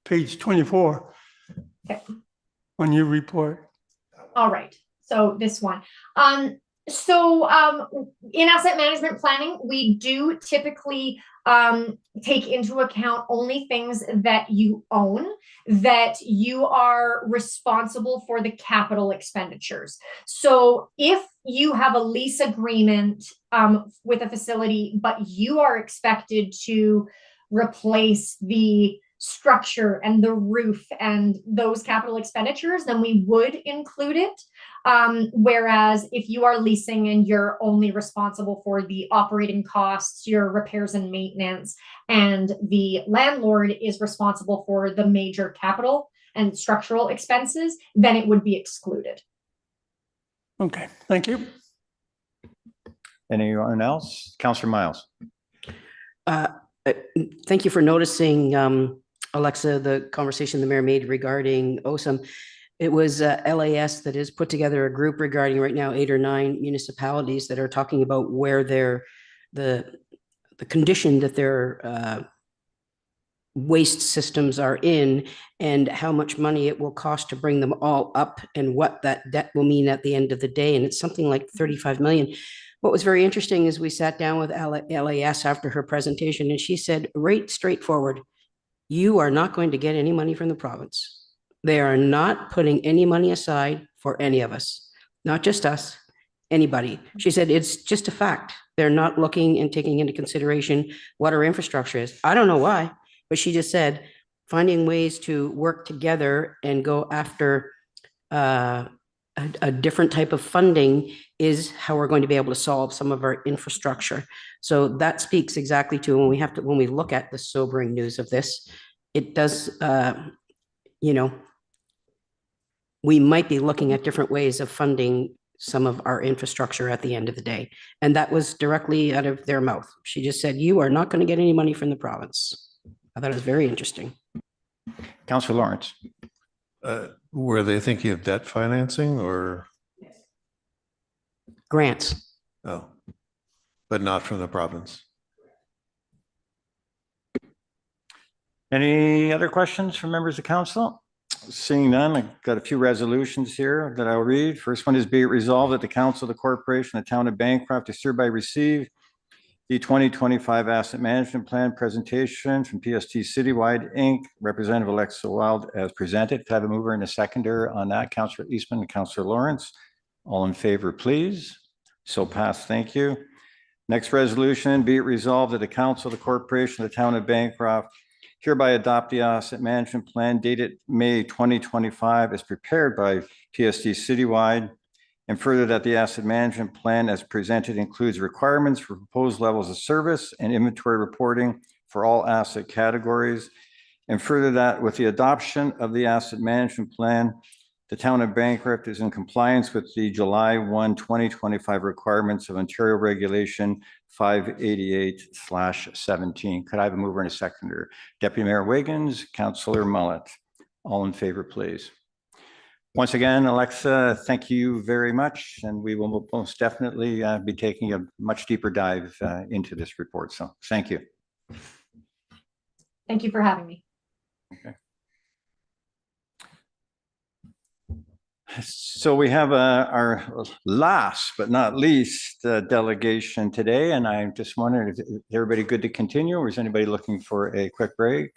page 24. Okay. On your report. All right. So this one. So in asset management planning, we do typically take into account only things that you own, that you are responsible for the capital expenditures. So if you have a lease agreement with a facility, but you are expected to replace the structure and the roof and those capital expenditures, then we would include it. Whereas if you are leasing and you're only responsible for the operating costs, your repairs and maintenance, and the landlord is responsible for the major capital and structural expenses, then it would be excluded. Okay, thank you. Anyone else? Councillor Miles. Thank you for noticing, Alexa, the conversation the mayor made regarding OSAM. It was LAS that has put together a group regarding right now 8 or 9 municipalities that are talking about where the condition that their waste systems are in and how much money it will cost to bring them all up and what that debt will mean at the end of the day. And it's something like 35 million. What was very interesting is we sat down with LAS after her presentation and she said, right straightforward, you are not going to get any money from the province. They are not putting any money aside for any of us, not just us, anybody. She said, it's just a fact. They're not looking and taking into consideration what our infrastructure is. I don't know why, but she just said, finding ways to work together and go after a different type of funding is how we're going to be able to solve some of our infrastructure. So that speaks exactly to when we look at the sobering news of this, it does, we might be looking at different ways of funding some of our infrastructure at the end of the day. And that was directly out of their mouth. She just said, you are not going to get any money from the province. I thought it was very interesting. Councillor Lawrence. Were they thinking of debt financing or? Grants. Oh, but not from the province. Any other questions from members of council? Seeing none, I've got a few resolutions here that I'll read. First one is, be it resolved that the council of the corporation, the town of Bancroft, is hereby receive the 2025 asset management plan presentation from PST Citywide Inc., Representative Alexa Wild, as presented. Can I have a mover and a seconder on that? Councillor Eastman and Councillor Lawrence. All in favor, please. So passed. Thank you. Next resolution, be it resolved that the council of the corporation of the town of Bancroft hereby adopt the asset management plan dated May 2025 as prepared by PST Citywide, and further that the asset management plan as presented includes requirements for proposed levels of service and inventory reporting for all asset categories, and further that with the adoption of the asset management plan, the town of Bancroft is in compliance with the July 1, 2025 requirements of Ontario Regulation 588/17. Could I have a mover and a seconder? Deputy Mayor Wiggins, Councillor Mullet. All in favor, please. Once again, Alexa, thank you very much. And we will most definitely be taking a much deeper dive into this report. So thank you. Thank you for having me. Okay. So we have our last but not least delegation today, and I just wondered, is everybody good to continue, or is anybody looking for a quick break?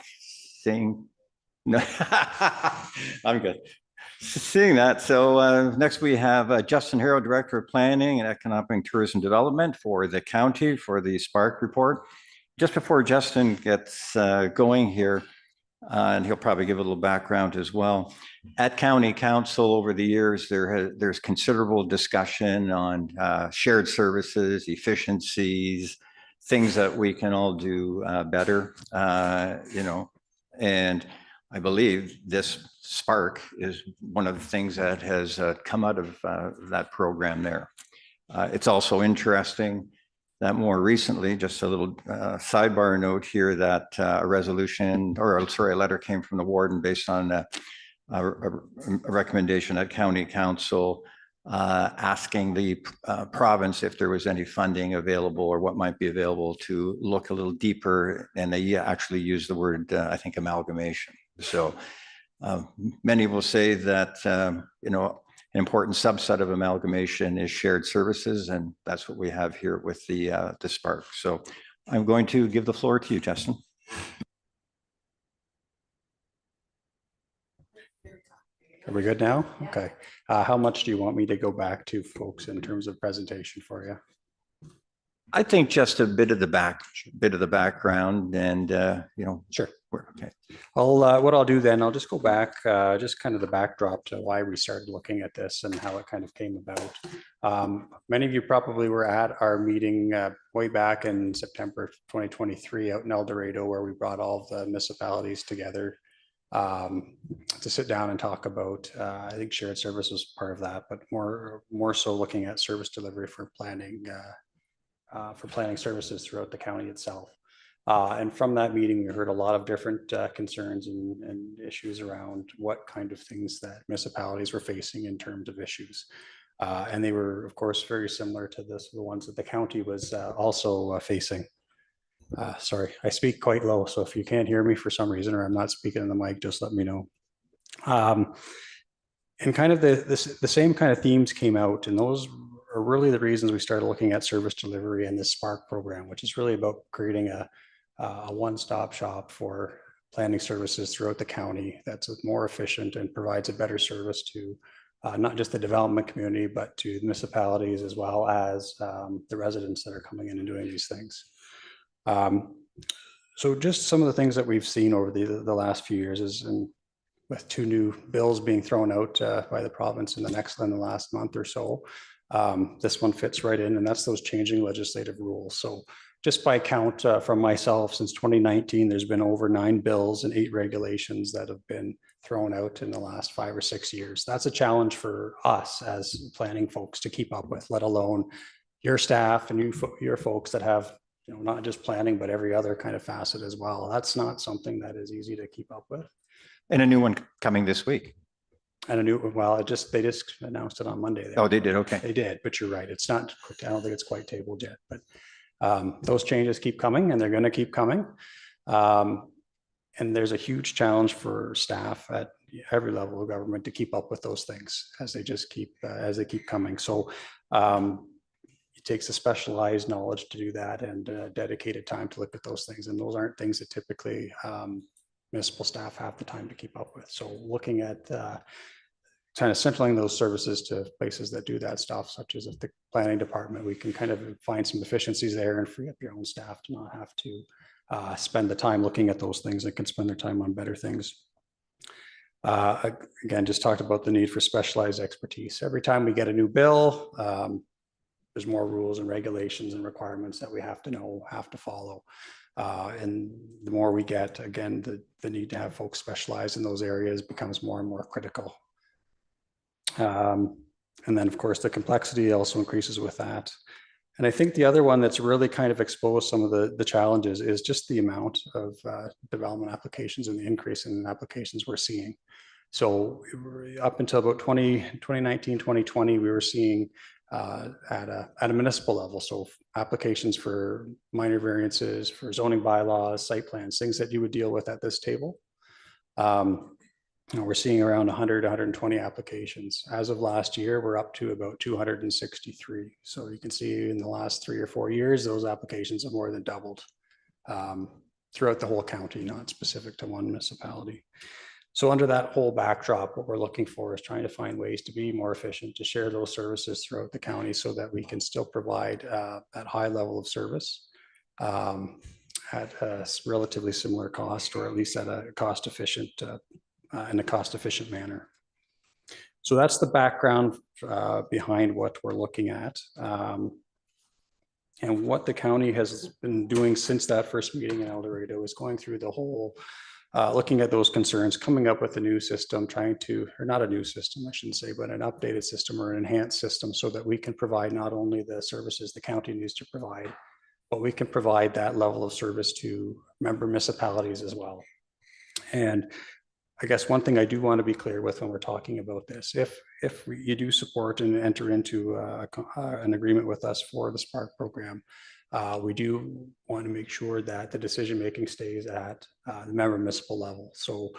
Saying no, I'm good. Seeing that, so next we have Justin Harrow, Director of Planning and Economic and Tourism Development for the county for the Spark report. Just before Justin gets going here, and he'll probably give a little background as well. At County Council over the years, there's considerable discussion on shared services, efficiencies, things that we can all do better, and I believe this Spark is one of the things that has come out of that program there. It's also interesting that more recently, just a little sidebar note here, that a letter came from the warden based on a recommendation at County Council asking the province if there was any funding available or what might be available to look a little deeper, and they actually use the word, I think, amalgamation. So many will say that, an important subset of amalgamation is shared services, and that's what we have here with the Spark. So I'm going to give the floor to you, Justin. Are we good now? Okay. How much do you want me to go back to, folks, in terms of presentation for you? I think just a bit of the background, and Sure. Okay. What I'll do then, I'll just go back, just kind of the backdrop to why we started looking at this and how it kind of came about. Many of you probably were at our meeting way back in September 2023 out in El Dorado, where we brought all of the municipalities together to sit down and talk about, I think shared service was part of that, but more so looking at service delivery for planning services throughout the county itself. And from that meeting, we heard a lot of different concerns and issues around what kind of things that municipalities were facing in terms of issues. And they were, of course, very similar to the ones that the county was also facing. Sorry, I speak quite low, so if you can't hear me for some reason or I'm not speaking in the mic, just let me know. And kind of the same kind of themes came out, and those are really the reasons we started looking at service delivery and this Spark program, which is really about creating a one-stop shop for planning services throughout the county that's more efficient and provides a better service to not just the development community, but to the municipalities as well as the residents that are coming in and doing these things. So just some of the things that we've seen over the last few years is, with 2 new bills being thrown out by the province in the last month or so, this one fits right in, and that's those changing legislative rules. So just by count from myself, since 2019, there's been over 9 bills and 8 regulations that have been thrown out in the last 5 or 6 years. That's a challenge for us as planning folks to keep up with, let alone your staff and your folks that have, not just planning, but every other kind of facet as well. That's not something that is easy to keep up with. And a new one coming this week. And they just announced it on Monday. Oh, they did. Okay. They did, but you're right. It's not, I don't think it's quite tabled yet, but those changes keep coming, and they're going to keep coming. And there's a huge challenge for staff at every level of government to keep up with those things as they keep coming. So it takes a specialized knowledge to do that, and dedicated time to look at those things. And those aren't things that typically municipal staff have the time to keep up with. So looking at kind of centralizing those services to places that do that stuff, such as the planning department, we can kind of find some efficiencies there and free up your own staff to not have to spend the time looking at those things and can spend their time on better things. Again, just talked about the need for specialized expertise. Every time we get a new bill, there's more rules and regulations and requirements that we have to follow. And the more we get, again, the need to have folks specialize in those areas becomes more and more critical. And then, of course, the complexity also increases with that. And I think the other one that's really kind of exposed some of the challenges is just the amount of development applications and the increase in applications we're seeing. So up until about 2019, 2020, we were seeing at a municipal level. So applications for minor variances, for zoning bylaws, site plans, things that you would deal with at this table. We're seeing around 100, 120 applications. As of last year, we're up to about 263. So you can see in the last 3 or 4 years, those applications have more than doubled throughout the whole county, not specific to one municipality. So under that whole backdrop, what we're looking for is trying to find ways to be more efficient, to share those services throughout the county so that we can still provide that high level of service at a relatively similar cost, or at least at a cost efficient in a cost efficient manner. So that's the background behind what we're looking at. And what the county has been doing since that first meeting in El Dorado is going through the whole, looking at those concerns, coming up with a new system, or not a new system, I shouldn't say, but an updated system or an enhanced system so that we can provide not only the services the county needs to provide, but we can provide that level of service to member municipalities as well. And I guess one thing I do want to be clear with when we're talking about this, if you do support and enter into an agreement with us for the Spark program, we do want to make sure that the decision-making stays at the member municipal level. So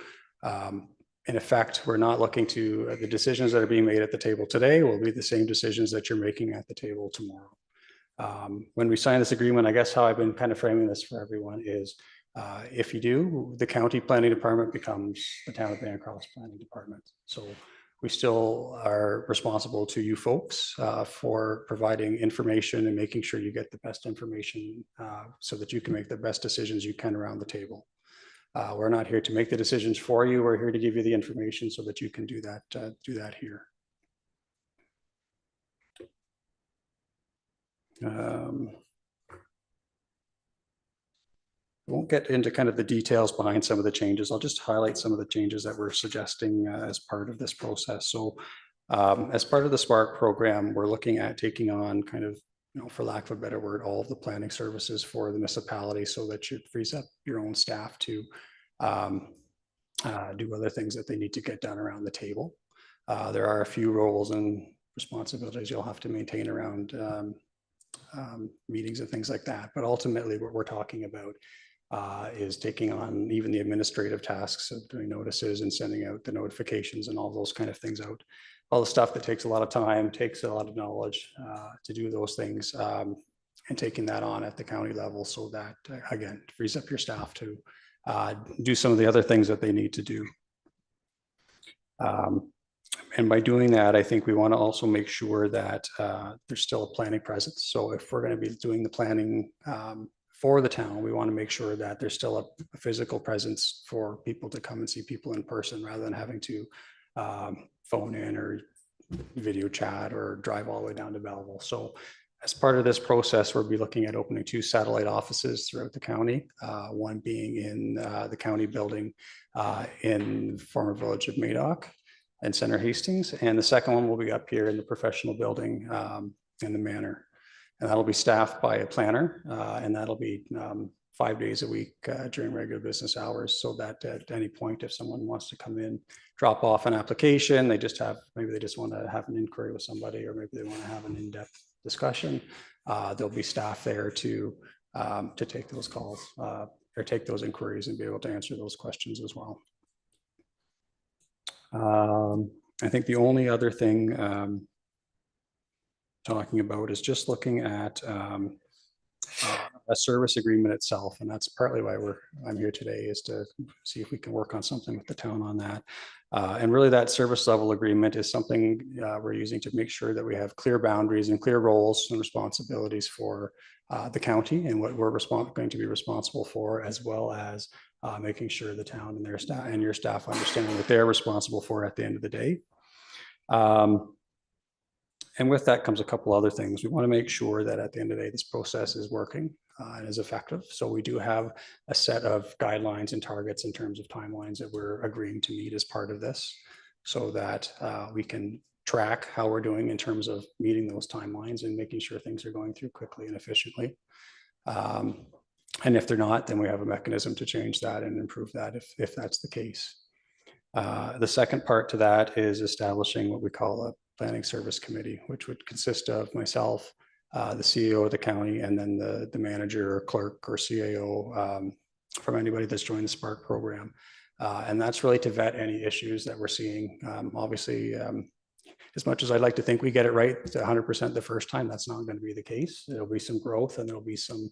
in effect, we're not looking to, the decisions that are being made at the table today will be the same decisions that you're making at the table tomorrow. When we sign this agreement, I guess how I've been kind of framing this for everyone is, if you do, the county planning department becomes the town of Bancroft's planning department. So we still are responsible to you folks for providing information and making sure you get the best information so that you can make the best decisions you can around the table. We're not here to make the decisions for you. We're here to give you the information so that you can do that here. Won't get into kind of the details behind some of the changes. I'll just highlight some of the changes that we're suggesting as part of this process. So as part of the Spark program, we're looking at taking on kind of, you know, for lack of a better word, all of the planning services for the municipality so that it frees up your own staff to do other things that they need to get done around the table. There are a few roles and responsibilities you'll have to maintain around meetings and things like that. But ultimately what we're talking about is taking on even the administrative tasks of doing notices and sending out the notifications and all those kind of things out. All the stuff that takes a lot of time, takes a lot of knowledge to do those things, and taking that on at the county level so that, again, frees up your staff to do some of the other things that they need to do. And by doing that, I think we want to also make sure that there's still a planning presence. So if we're going to be doing the planning for the town, we want to make sure that there's still a physical presence for people to come and see people in person rather than having to phone in or video chat or drive all the way down to Belleville. So as part of this process, we'll be looking at opening 2 satellite offices throughout the county, one being in the county building in the former village of Madoc and Center Hastings. And the second one will be up here in the professional building in the Manor. And that'll be staffed by a planner, and that'll be 5 days a week during regular business hours, so that at any point, if someone wants to come in, drop off an application, maybe they just want to have an inquiry with somebody, or maybe they want to have an in-depth discussion, there'll be staff there to take those calls or take those inquiries and be able to answer those questions as well. I think the only other thing talking about is just looking at a service agreement itself, and that's partly why I'm here today, is to see if we can work on something with the town on that. And really that service level agreement is something we're using to make sure that we have clear boundaries and clear roles and responsibilities for the county and what we're going to be responsible for, as well as making sure the town and their staff and your staff understand what they're responsible for at the end of the day. And with that comes a couple other things. We want to make sure that at the end of the day, this process is working and is effective. So we do have a set of guidelines and targets in terms of timelines that we're agreeing to meet as part of this, so that we can track how we're doing in terms of meeting those timelines and making sure things are going through quickly and efficiently. And if they're not, then we have a mechanism to change that and improve that if that's the case. The second part to that is establishing what we call a planning service committee, which would consist of myself, the CEO of the county, and then the manager or clerk or CAO from anybody that's joined the Spark program. And that's really to vet any issues that we're seeing. Obviously, as much as I'd like to think we get it right 100% the first time, that's not going to be the case. There'll be some growth and there'll be some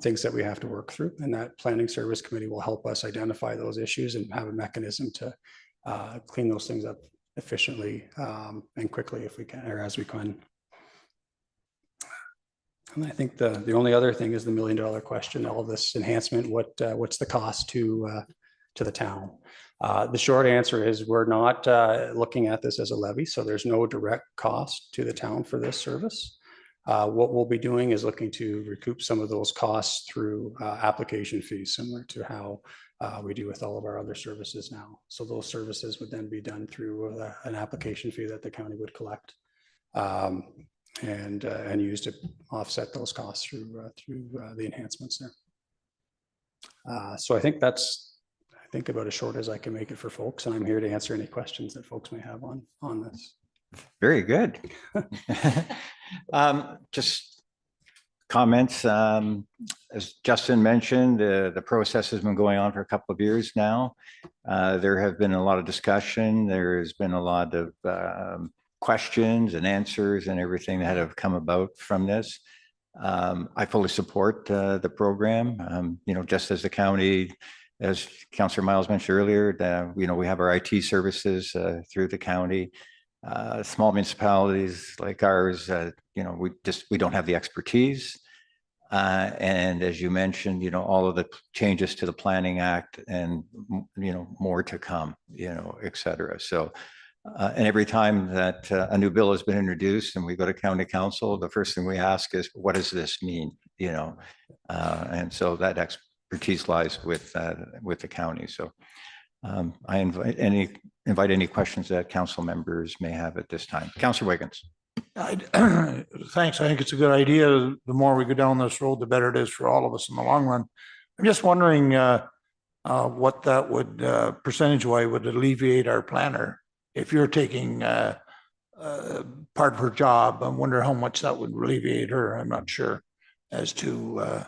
things that we have to work through. And that planning service committee will help us identify those issues and have a mechanism to clean those things up efficiently and quickly if we can, or as we can. And I think the only other thing is the $1 million question. All of this enhancement, what's the cost to the town? The short answer is we're not looking at this as a levy, so there's no direct cost to the town for this service. What we'll be doing is looking to recoup some of those costs through application fees, similar to how we do with all of our other services now. So those services would then be done through an application fee that the county would collect and use to offset those costs through the enhancements there. So I think that's about as short as I can make it for folks, and I'm here to answer any questions that folks may have on this. Very good. Just comments. As Justin mentioned, the process has been going on for a couple of years now. There have been a lot of discussion. There has been a lot of questions and answers and everything that have come about from this. I fully support the program. Just as the county, as Councillor Miles mentioned earlier, we have our IT services through the county. Small municipalities like ours, we don't have the expertise. And as you mentioned, all of the changes to the Planning Act and, more to come, et cetera. So, and every time that a new bill has been introduced and we go to county council, the first thing we ask is, what does this mean? And so that expertise lies with the county. So I invite any questions that council members may have at this time. Councillor Wiggins. Thanks. I think it's a good idea. The more we go down this road, the better it is for all of us in the long run. I'm just wondering what that would percentage-wise would alleviate our planner. If you're taking part of her job, I wonder how much that would alleviate her. I'm not sure as to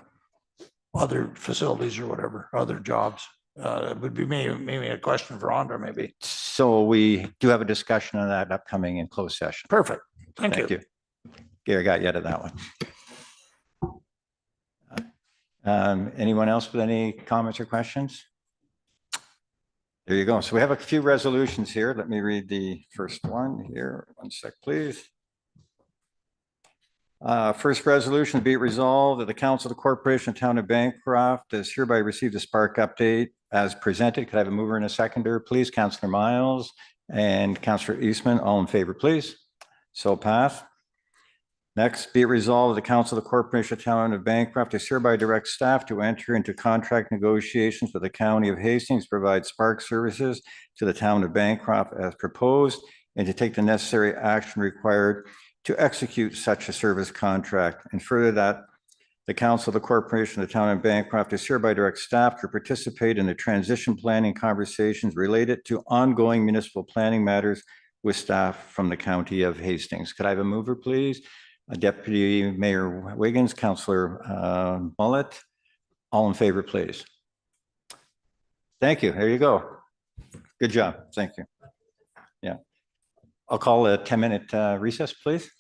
other facilities or whatever, other jobs. It would be maybe a question for Andra, maybe. So we do have a discussion on that upcoming in closed session. Perfect. Thank you. Gary got you out of that one. Anyone else with any comments or questions? There you go. So we have a few resolutions here. Let me read the first one here. One sec, please. First resolution, be it resolved that the Council of the Corporation of Town of Bancroft has hereby received a Spark update as presented. Could I have a mover and a seconder, please? Councillor Miles and Councillor Eastman, all in favor, please. So pass. Next, be it resolved that the Council of the Corporation of Town of Bancroft is hereby direct staff to enter into contract negotiations with the County of Hastings to provide Spark services to the Town of Bancroft as proposed, and to take the necessary action required to execute such a service contract. And further, that the Council of the Corporation of the Town of Bancroft is hereby direct staff to participate in the transition planning conversations related to ongoing municipal planning matters with staff from the County of Hastings. Could I have a mover, please? Deputy Mayor Wiggins, Councillor Mullet, all in favor, please. Thank you. There you go. Good job. Thank you. Yeah. I'll call a 10-minute recess, please.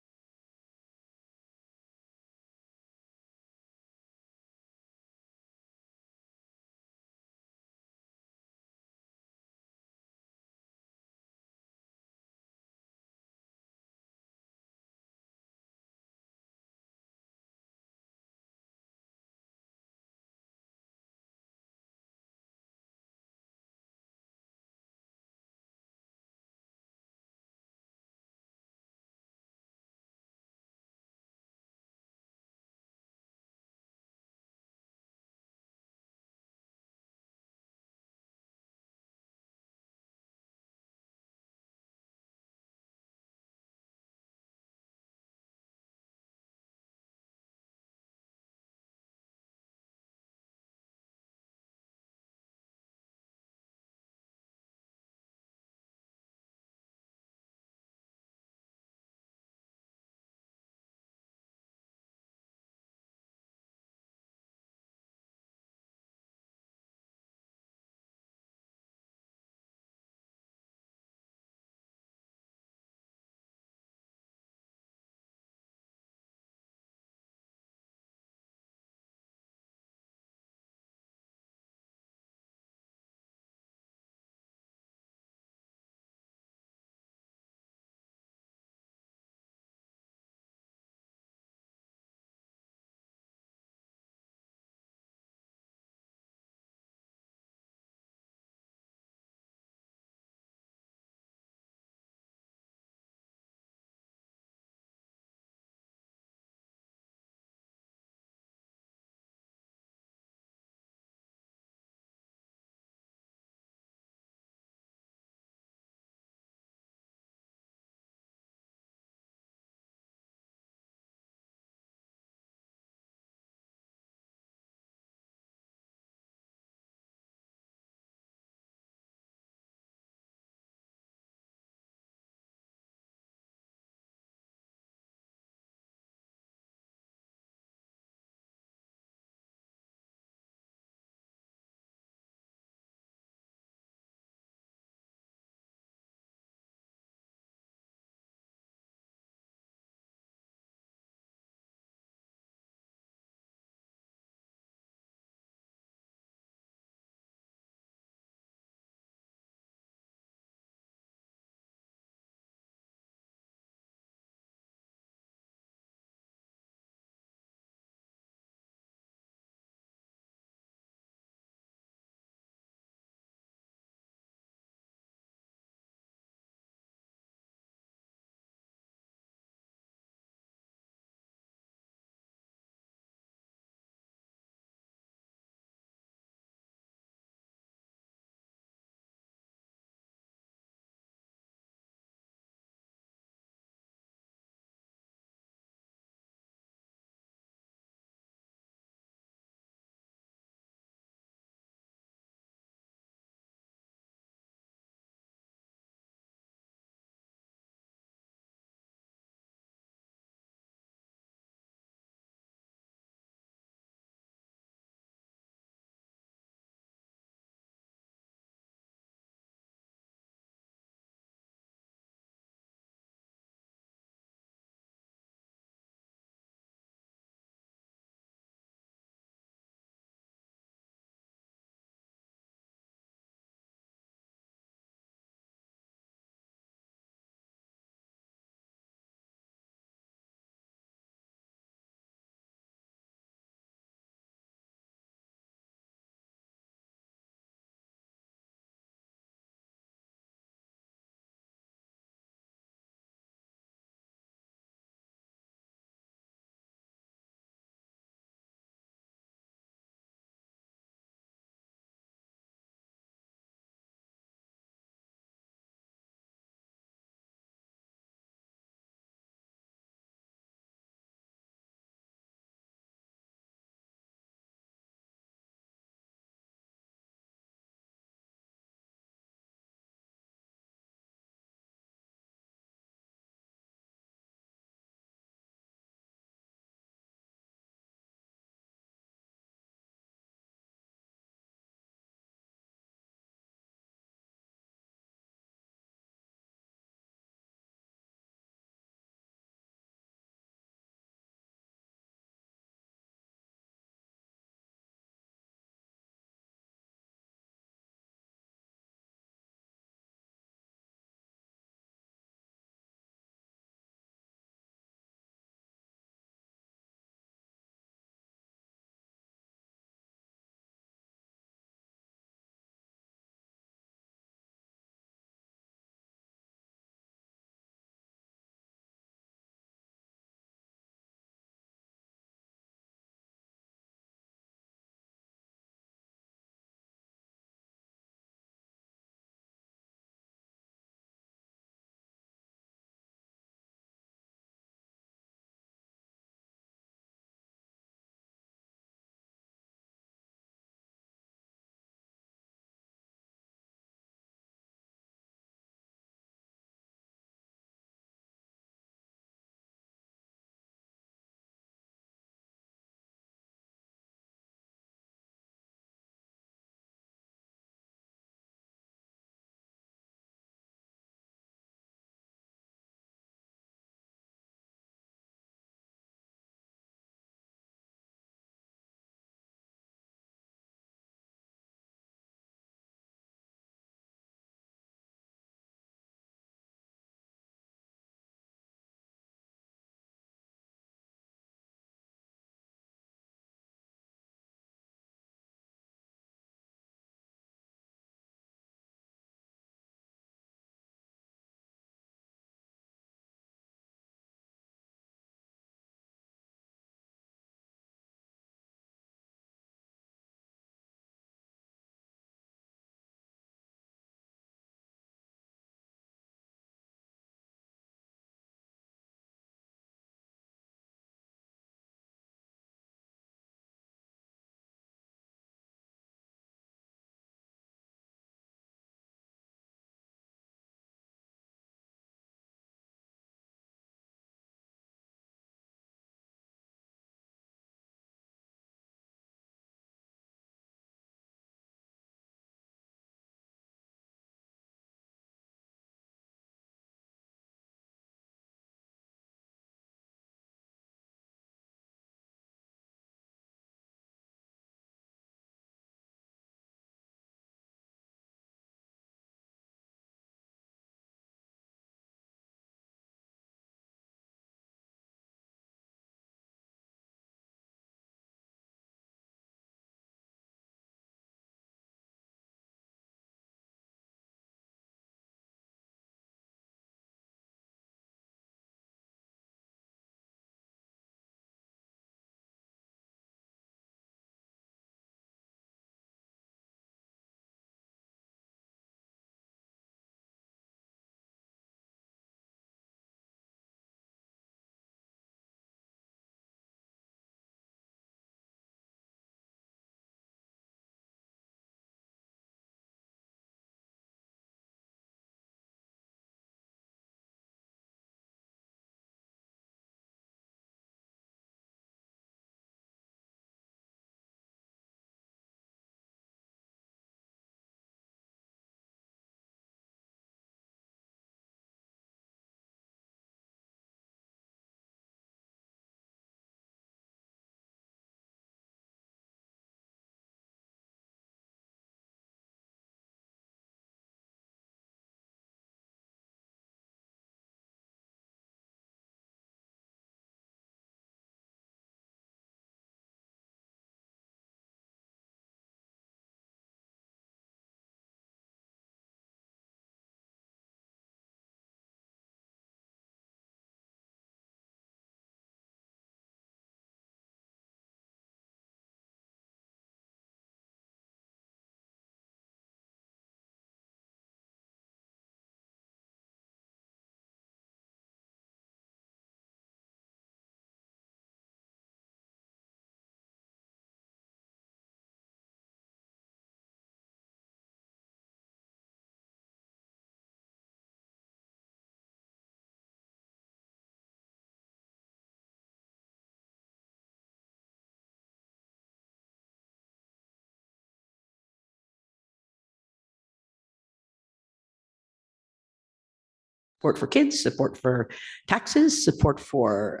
support for kids, support for taxes, support for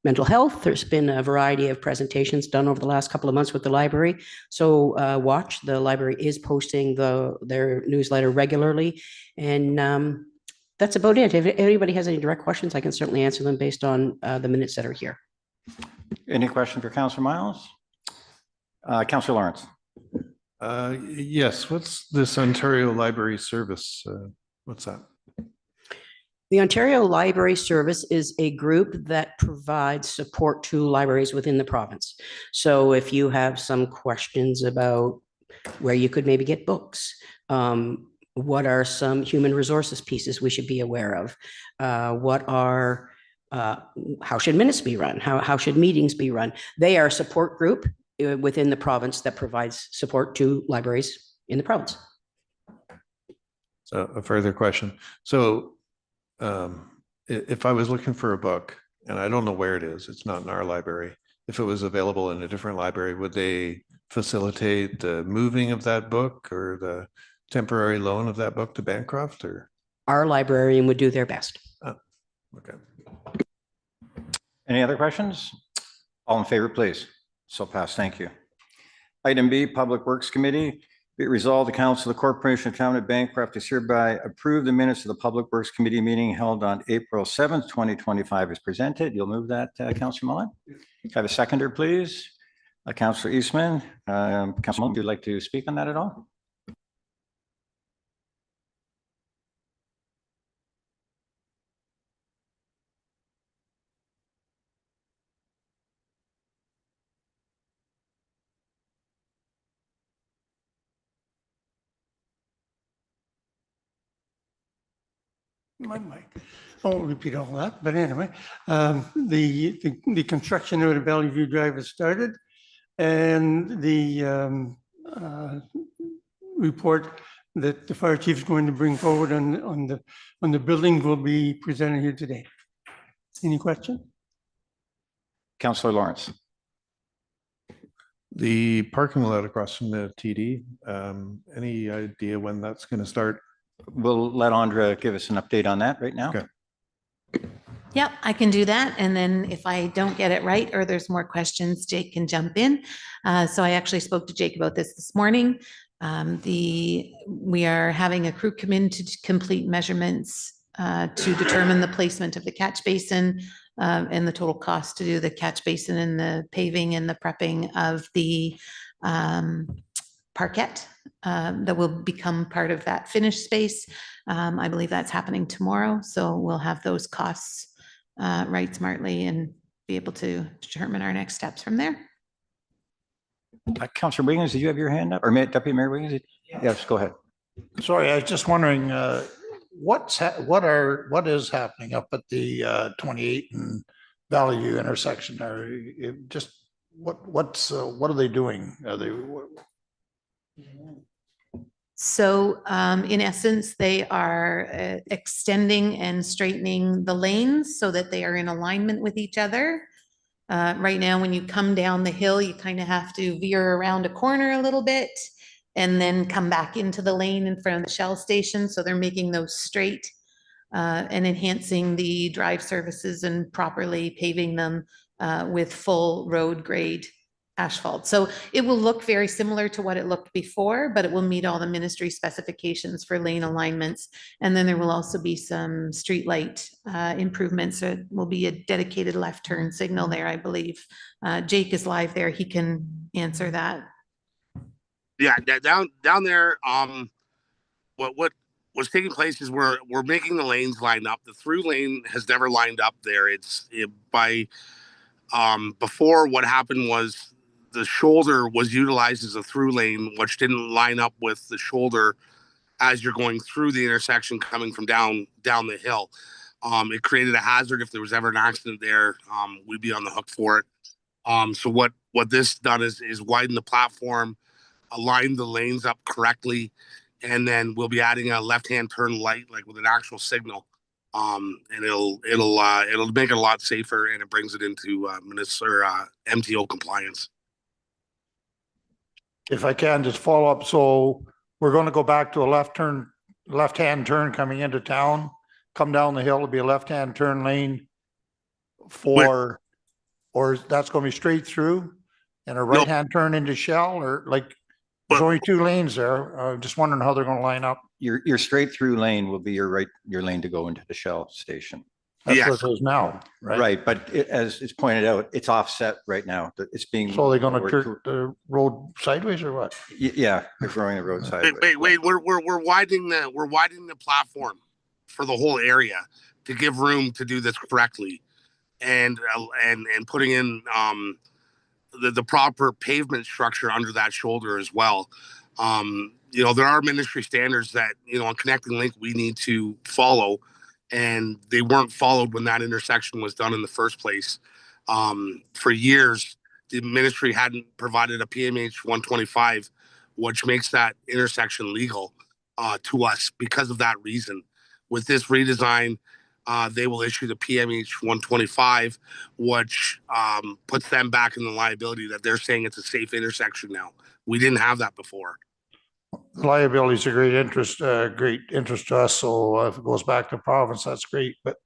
mental health. There's been a variety of presentations done over the last couple of months with the library. So watch, the library is posting their newsletter regularly. And that's about it. If anybody has any direct questions, I can certainly answer them based on the minutes that are here. Any question for Councillor Miles? Councillor Lawrence. Yes, what's this Ontario Library Service? What's that? The Ontario Library Service is a group that provides support to libraries within the province. So if you have some questions about where you could maybe get books, what are some human resources pieces we should be aware of? How should minutes be run? How should meetings be run? They are a support group within the province that provides support to libraries in the province. So a further question. So if I was looking for a book and I don't know where it is, it's not in our library. If it was available in a different library, would they facilitate the moving of that book or the temporary loan of that book to Bancroft, or? Our librarian would do their best. Oh, okay. Any other questions? All in favor, please. So passed. Thank you. Item B, Public Works Committee. Be it resolved, the Council of the Corporation of Town of Bancroft is hereby approve the minutes of the Public Works Committee meeting held on April 7th, 2025 as presented. You'll move that, Councillor Mullen? Have a seconder, please. Councillor Eastman. Councillor Mullen, would you like to speak on that at all? My mic. I won't repeat all that, but anyway, the construction out of Valley View Drive has started, and the report that the fire chief is going to bring forward on the building will be presented here today. Any question? Councillor Lawrence. The parking lot across from the TD, any idea when that's going to start? We'll let Andra give us an update on that right now. Okay. Yep, I can do that. And then if I don't get it right or there's more questions, Jake can jump in. So I actually spoke to Jake about this morning. We are having a crew come in to complete measurements to determine the placement of the catch basin and the total cost to do the catch basin and the paving and the prepping of the parquet that will become part of that finished space. I believe that's happening tomorrow. So we'll have those costs right smartly and be able to determine our next steps from there. Councillor Wiggins, did you have your hand up? Or Deputy Mayor Wiggins? Yes, go ahead. Sorry, I was just wondering, what is happening up at the 28 and Valley View intersection? What are they doing? Are they? So in essence, they are extending and straightening the lanes so that they are in alignment with each other. Right now, when you come down the hill, you kind of have to veer around a corner a little bit and then come back into the lane in front of the Shell station. So they're making those straight and enhancing the drive surfaces and properly paving them with full road grade asphalt. So it will look very similar to what it looked before, but it will meet all the ministry specifications for lane alignments. And then there will also be some street light improvements. So it will be a dedicated left turn signal there, I believe. Jake is live there. He can answer that. Yeah, down there, what's taking place is we're making the lanes line up. The through lane has never lined up there. Before, what happened was the shoulder was utilized as a through lane, which didn't line up with the shoulder as you're going through the intersection coming from down the hill. It created a hazard. If there was ever an accident there, we'd be on the hook for it. So what this done is widen the platform, align the lanes up correctly, and then we'll be adding a left-hand turn light, like with an actual signal. And it'll make it a lot safer, and it brings it into MTO compliance. If I can just follow up, so we're going to go back to a left-hand turn coming into town, come down the hill, it'll be a left-hand turn lane for, or that's gonna be straight through and a right-hand turn into Shell, or like, there's only 2 lanes there. Just wondering how they're gonna line up. Your straight through lane will be your lane to go into the Shell station. That's Yes. what it is now, right? Right, but as it's pointed out, it's offset right now. It's being. So they're gonna lowered turn to- the road sideways or what? Yeah, they're growing the road sideways. Wait, we're widening the platform for the whole area to give room to do this correctly, and putting in the proper pavement structure under that shoulder as well. You know, there are ministry standards that, you know, on connecting link we need to follow, and they weren't followed when that intersection was done in the first place. For years, the ministry hadn't provided a PMH 125, which makes that intersection legal to us because of that reason. With this redesign, they will issue the PMH 125, which puts them back in the liability that they're saying it's a safe intersection now. We didn't have that before. Liability is a great interest to us. So if it goes back to province, that's great. But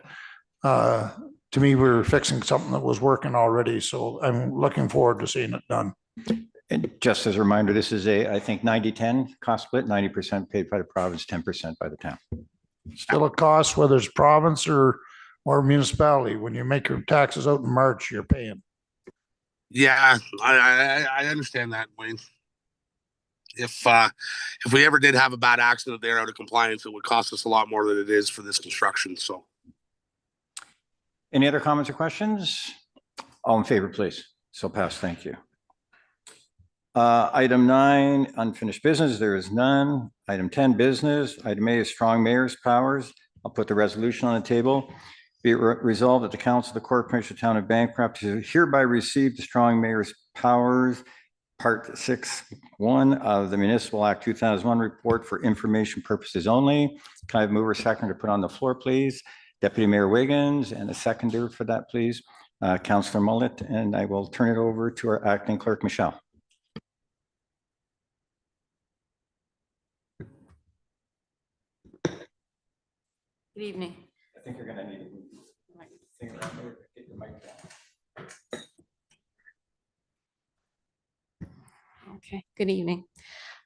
to me, we were fixing something that was working already. So I'm looking forward to seeing it done. And just as a reminder, this is I think 90-10 cost split, 90% paid by the province, 10% by the town. Still a cost, whether it's province or municipality. When you make your taxes out in March, you're paying. Yeah, I understand that, Wayne. If we ever did have a bad accident there out of compliance, it would cost us a lot more than it is for this construction. So, Any other comments or questions? All in favor, please. So pass. Thank you. Item 9, unfinished business. There is none. Item 10, business. Item A is strong mayor's powers. I'll put the resolution on the table. Be it resolved that the Council of the Corporation of Town of Bancroft hereby receive the strong mayor's powers, Part 6.1 of the Municipal Act 2001 report for information purposes only. Can I have mover second to put on the floor, please? Deputy Mayor Wiggins, and a seconder for that, please. Councillor Mullet, and I will turn it over to our acting clerk, Michelle. Good evening. I think you're going to need to move the thing around there. Get your mic down. Okay, good evening.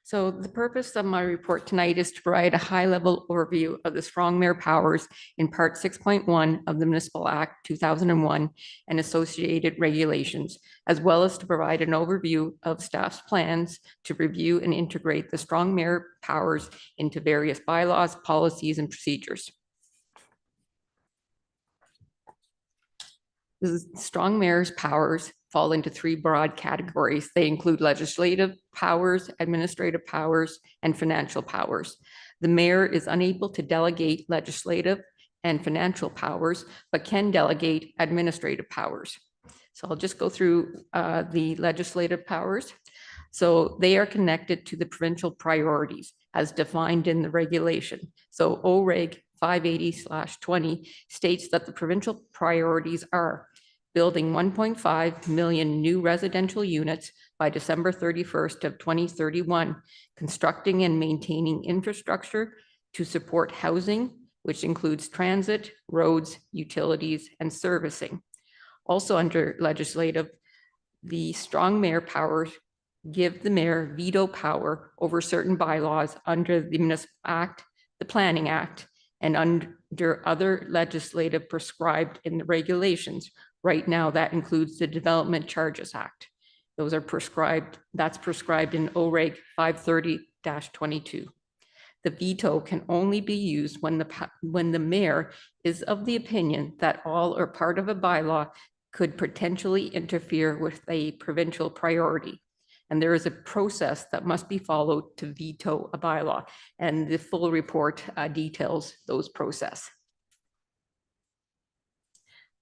So the purpose of my report tonight is to provide a high-level overview of the strong mayor powers in Part 6.1 of the Municipal Act 2001 and associated regulations, as well as to provide an overview of staff's plans to review and integrate the strong mayor powers into various bylaws, policies, and procedures. The strong mayor's powers fall into 3 broad categories. They include legislative powers, administrative powers, and financial powers. The mayor is unable to delegate legislative and financial powers, but can delegate administrative powers. So I'll just go through the legislative powers. So they are connected to the provincial priorities as defined in the regulation. So OREG 580/20 states that the provincial priorities are building 1.5 million new residential units by December 31st of 2031, constructing and maintaining infrastructure to support housing, which includes transit, roads, utilities, and servicing. Also under legislative, the strong mayor powers give the mayor veto power over certain bylaws under the Municipal Act, the Planning Act, and under other legislative prescribed in the regulations. Right now, that includes the Development Charges Act. Those are prescribed, that's prescribed in OREG 530-22. The veto can only be used when the mayor is of the opinion that all or part of a bylaw could potentially interfere with a provincial priority. And there is a process that must be followed to veto a bylaw. And the full report details those process.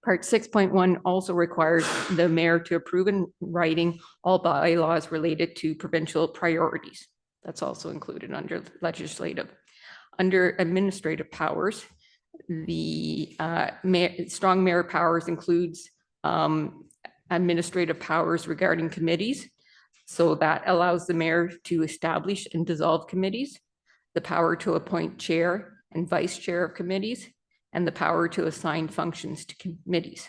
Part 6.1 also requires the mayor to approve in writing all bylaws related to provincial priorities. That's also included under legislative. Under administrative powers, the strong mayor powers includes administrative powers regarding committees. So that allows the mayor to establish and dissolve committees, the power to appoint chair and vice chair of committees, and the power to assign functions to committees.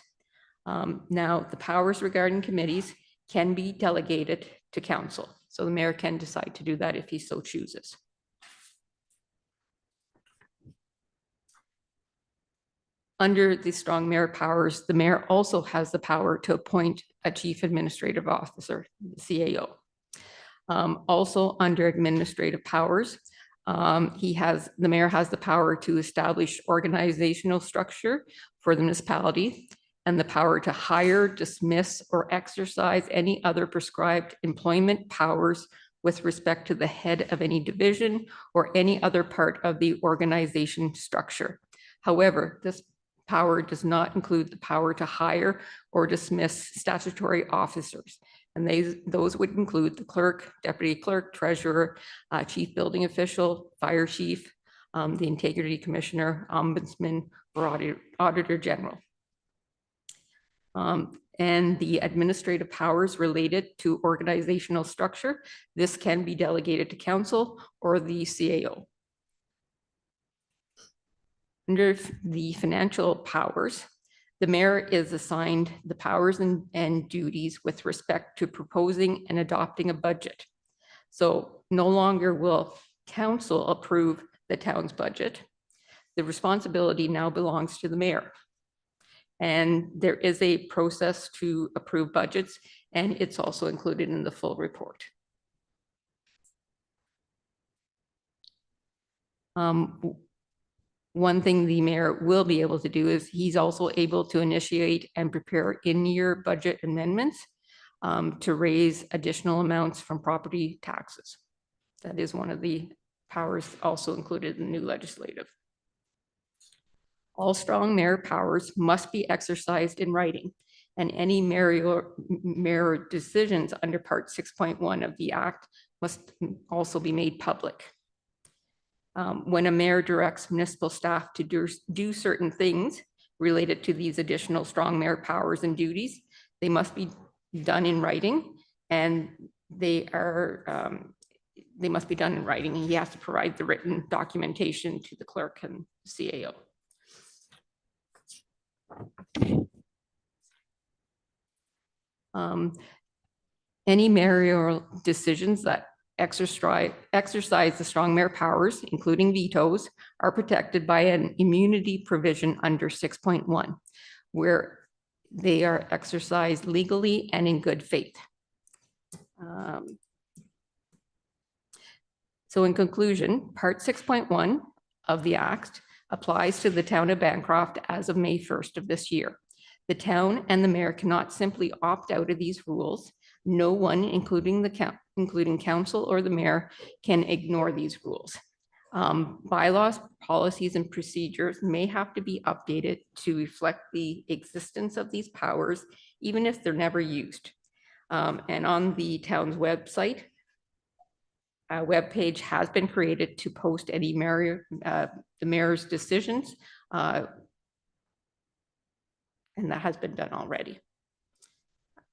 Now, the powers regarding committees can be delegated to council. So the mayor can decide to do that if he so chooses. Under the strong mayor powers, the mayor also has the power to appoint a chief administrative officer, the CAO. Also under administrative powers, the mayor has the power to establish organizational structure for the municipality and the power to hire, dismiss, or exercise any other prescribed employment powers with respect to the head of any division or any other part of the organization structure. However, this power does not include the power to hire or dismiss statutory officers. And those would include the clerk, deputy clerk, treasurer, chief building official, fire chief, the integrity commissioner, ombudsman, or auditor general. And the administrative powers related to organizational structure, this can be delegated to council or the CAO. Under the financial powers, the mayor is assigned the powers and duties with respect to proposing and adopting a budget. So no longer will council approve the town's budget. The responsibility now belongs to the mayor. And there is a process to approve budgets, and it's also included in the full report. One thing the mayor will be able to do is he's also able to initiate and prepare in-year budget amendments to raise additional amounts from property taxes. That is one of the powers also included in the new legislative. All strong mayor powers must be exercised in writing, and any mayor decisions under Part 6.1 of the Act must also be made public. When a mayor directs municipal staff to do certain things related to these additional strong mayor powers and duties, they must be done in writing, and they must be done in writing, and he has to provide the written documentation to the clerk and CAO. Any mayoral decisions that exercise the strong mayor powers, including vetoes, are protected by an immunity provision under 6.1, where they are exercised legally and in good faith. So in conclusion, Part 6.1 of the Act applies to the town of Bancroft as of May 1st of this year. The town and the mayor cannot simply opt out of these rules. No one, including council or the mayor, can ignore these rules. Bylaws, policies, and procedures may have to be updated to reflect the existence of these powers, even if they're never used. And on the town's website, a webpage has been created to post any the mayor's decisions, and that has been done already.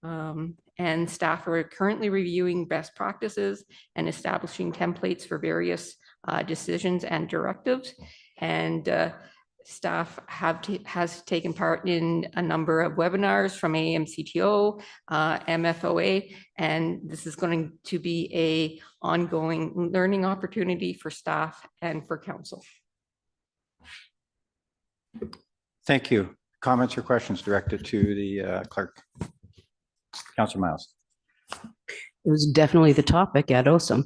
And staff are currently reviewing best practices and establishing templates for various decisions and directives. And staff has taken part in a number of webinars from AMCTO, MFOA, and this is going to be an ongoing learning opportunity for staff and for council. Thank you. Comments or questions directed to the clerk? Councillor Miles. It was definitely the topic at OSOM.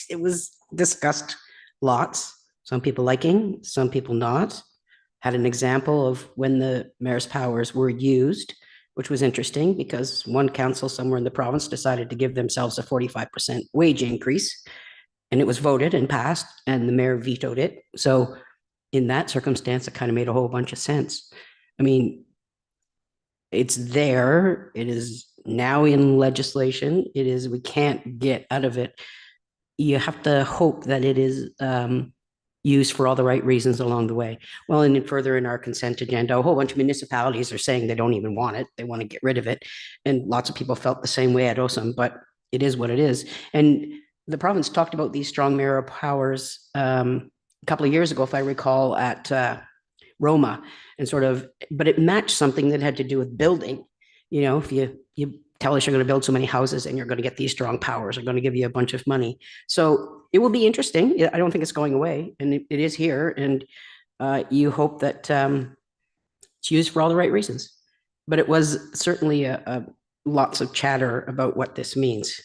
It was discussed lots, some people liking, some people not. Had an example of when the mayor's powers were used, which was interesting because one council somewhere in the province decided to give themselves a 45% wage increase, and it was voted and passed, and the mayor vetoed it. So in that circumstance, it kind of made a whole bunch of sense. I mean, it's there. It is now in legislation. It is, we can't get out of it. You have to hope that it is used for all the right reasons along the way. Well, and then further in our consent agenda, a whole bunch of municipalities are saying they don't even want it. They want to get rid of it. And lots of people felt the same way at OSOM, but it is what it is. And the province talked about these strong mayoral powers a couple of years ago, if I recall, at Roma and sort of, but it matched something that had to do with building. You know, if you tell us you're going to build so many houses and you're going to get these strong powers, are going to give you a bunch of money. So it will be interesting. I don't think it's going away, and it is here. And you hope that it's used for all the right reasons. But it was certainly lots of chatter about what this means.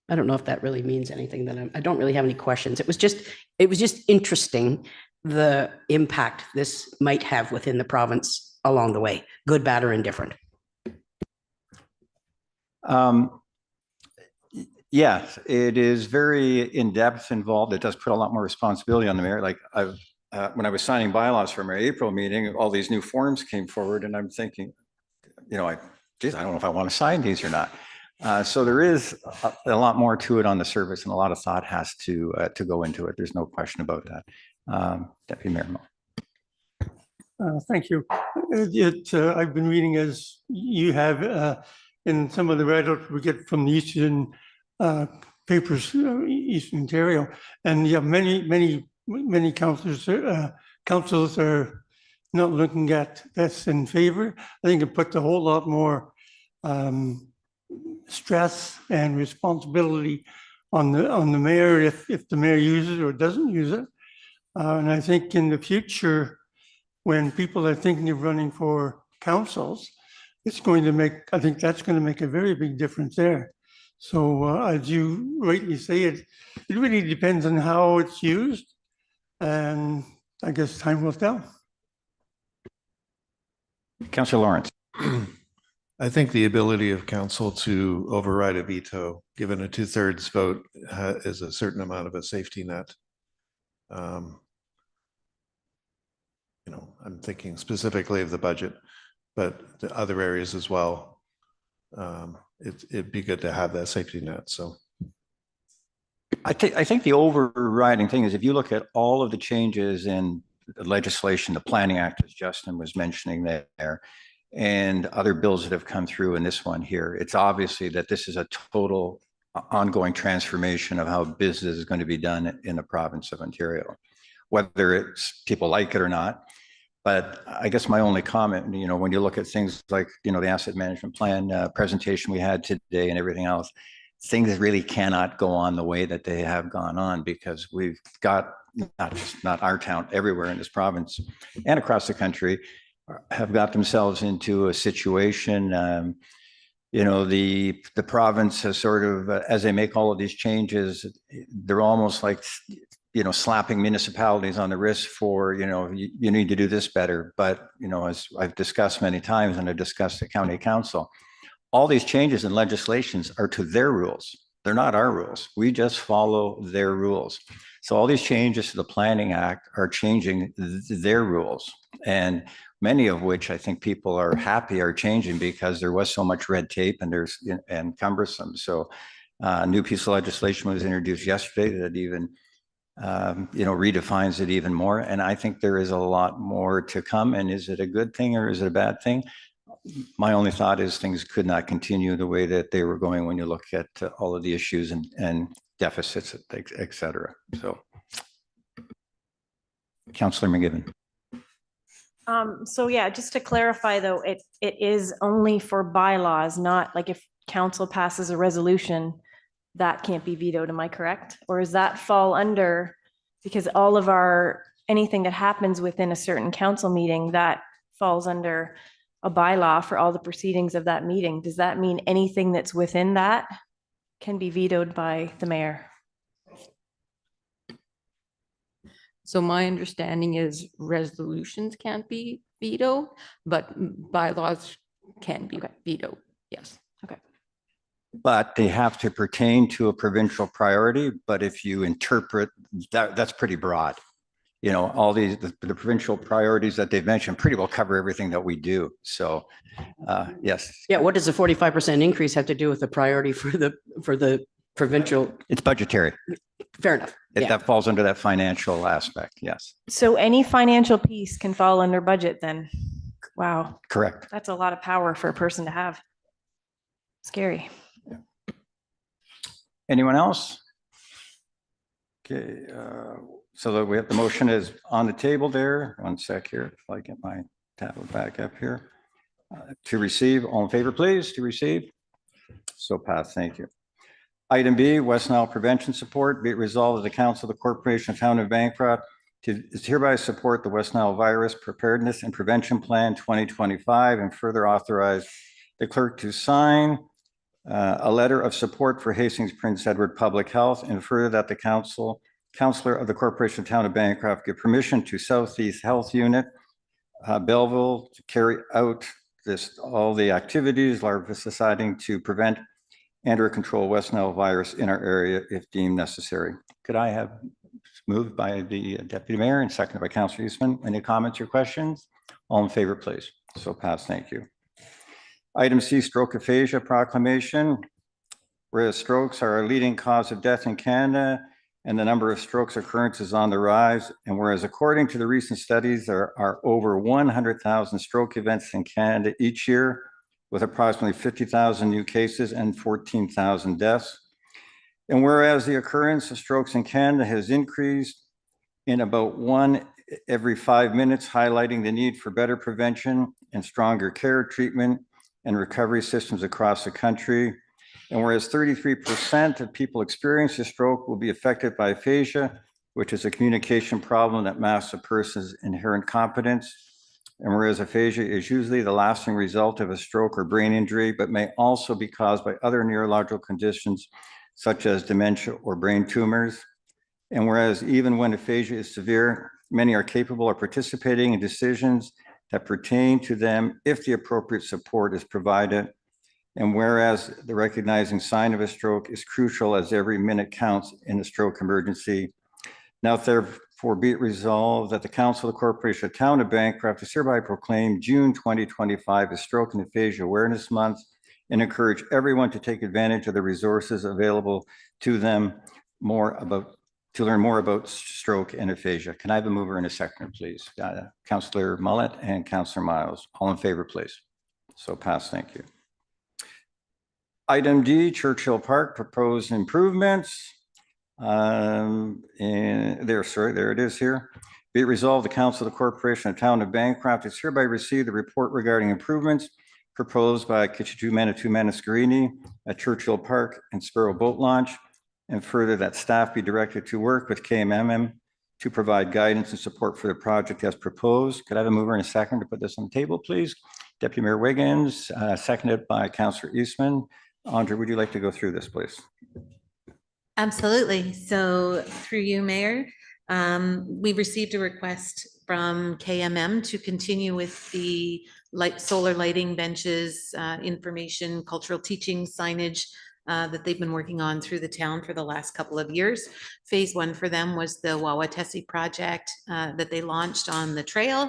I don't know if that really means anything. That I don't really have any questions. It was just interesting, the impact this might have within the province along the way, good, bad, or indifferent. Yes, it is very in-depth, involved. It does put a lot more responsibility on the mayor. Like when I was signing bylaws for my April meeting, all these new forms came forward, and I'm thinking, you know, geez, I don't know if I want to sign these or not. So there is a lot more to it on the surface, and a lot of thought has to go into it. There's no question about that. Deputy Mayor Mo. Thank you. I've been reading, as you have, in some of the write-ups we get from the Eastern papers, Eastern Ontario, and yeah, many councils are not looking at this in favor. I think it puts a whole lot more stress and responsibility on the mayor if the mayor uses it or doesn't use it. And I think in the future, when people are thinking of running for councils, it's going to make, I think that's going to make a very big difference there. So as you rightly say, it really depends on how it's used. And I guess time will tell. Councillor Lawrence. I think the ability of council to override a veto, given a 2/3 vote, is a certain amount of a safety net. You know, I'm thinking specifically of the budget, but the other areas as well. It'd be good to have that safety net. So I think the overriding thing is, if you look at all of the changes in the legislation, the Planning Act, as Justin was mentioning there, and other bills that have come through in this one here, it's obviously that this is a total ongoing transformation of how business is going to be done in the province of Ontario, whether it's people like it or not. But I guess my only comment, you know, when you look at things like, you know, the asset management plan presentation we had today and everything else, things really cannot go on the way that they have gone on, because we've got not our town, everywhere in this province and across the country have got themselves into a situation. You know, the province has sort of, as they make all of these changes, they're almost like, you know, slapping municipalities on the wrist for, you know, you need to do this better. But, you know, as I've discussed many times, and I've discussed at county council, all these changes in legislations are to their rules. They're not our rules. We just follow their rules. So all these changes to the Planning Act are changing their rules, and many of which I think people are happy are changing, because there was so much red tape and cumbersome. So a new piece of legislation was introduced yesterday that even you know, redefines it even more. And I think there is a lot more to come. And is it a good thing or is it a bad thing? My only thought is things could not continue the way that they were going when you look at all of the issues and deficits, et cetera. So, Councillor McGibbon. So yeah, just to clarify though, it is only for bylaws, not like if council passes a resolution that can't be vetoed. Am I correct? Or does that fall under, because all of anything that happens within a certain council meeting that falls under a bylaw for all the proceedings of that meeting? Does that mean anything that's within that can be vetoed by the mayor? So my understanding is resolutions can't be vetoed, but bylaws can be vetoed. Yes. Okay. But they have to pertain to a provincial priority. But if you interpret that, that's pretty broad. You know, all the provincial priorities that they've mentioned pretty well cover everything that we do. So, yes. Yeah. What does the 45% increase have to do with the priority for the provincial? It's budgetary. Fair enough. Yeah. That falls under that financial aspect. Yes. So any financial piece can fall under budget then? Wow. Correct. That's a lot of power for a person to have. Scary. Anyone else? Okay, so that we have the motion is on the table there. One sec here, if I get my tablet back up here. To receive, all in favor, please, to receive. So passed, thank you. Item B, West Nile Prevention Support. Be it resolved that the Council of the Corporation of Town of Bancroft is hereby support the West Nile Virus Preparedness and Prevention Plan 2025 and further authorize the clerk to sign a letter of support for Hastings Prince Edward Public Health, and further that the counselor of the Corporation of Town of Bancroft give permission to Southeast Health Unit, Belleville, to carry out all the activities larvae deciding to prevent and or control West Nile virus in our area if deemed necessary. Could I have moved by the Deputy Mayor and seconded by Councillor Eastman? Any comments or questions? All in favor, please. So passed, thank you. Item C, stroke aphasia proclamation. Whereas strokes are a leading cause of death in Canada and the number of strokes occurrences is on the rise, and whereas according to the recent studies, there are over 100,000 stroke events in Canada each year, with approximately 50,000 new cases and 14,000 deaths. And whereas the occurrence of strokes in Canada has increased in about 1 every 5 minutes, highlighting the need for better prevention and stronger care, treatment, and recovery systems across the country. And whereas 33% of people experiencing a stroke will be affected by aphasia, which is a communication problem that masks a person's inherent competence. And whereas aphasia is usually the lasting result of a stroke or brain injury, but may also be caused by other neurological conditions such as dementia or brain tumors. And whereas even when aphasia is severe, many are capable of participating in decisions that pertain to them if the appropriate support is provided. And whereas the recognizing sign of a stroke is crucial as every minute counts in a stroke emergency. Now therefore be it resolved that the Council of the Corporation of Town of Bancroft is hereby proclaim June 2025 as Stroke and Aphasia Awareness Month and encourage everyone to take advantage of the resources available to them to learn more about stroke and aphasia. Can I have a mover and a seconder, please? Councillor Mullett and Councillor Miles. All in favor, please. So passed, thank you. Item D, Churchill Park, proposed improvements. There it is here. Be it resolved, the Council of the Corporation of Town of Bancroft is hereby received the report regarding improvements proposed by Kitchitu Manitou Manascarini at Churchill Park and Sparrow Boat Launch, and further that staff be directed to work with KMMM to provide guidance and support for the project as proposed. Could I have a mover and a second to put this on the table, please? Deputy Mayor Wiggins, seconded by Councillor Eastman. Andrea, would you like to go through this, please? Absolutely. So through you, Mayor, we received a request from KMM to continue with the solar lighting benches, information, cultural teaching, signage that they've been working on through the town for the last couple of years. Phase 1 for them was the Wawatessi project that they launched on the trail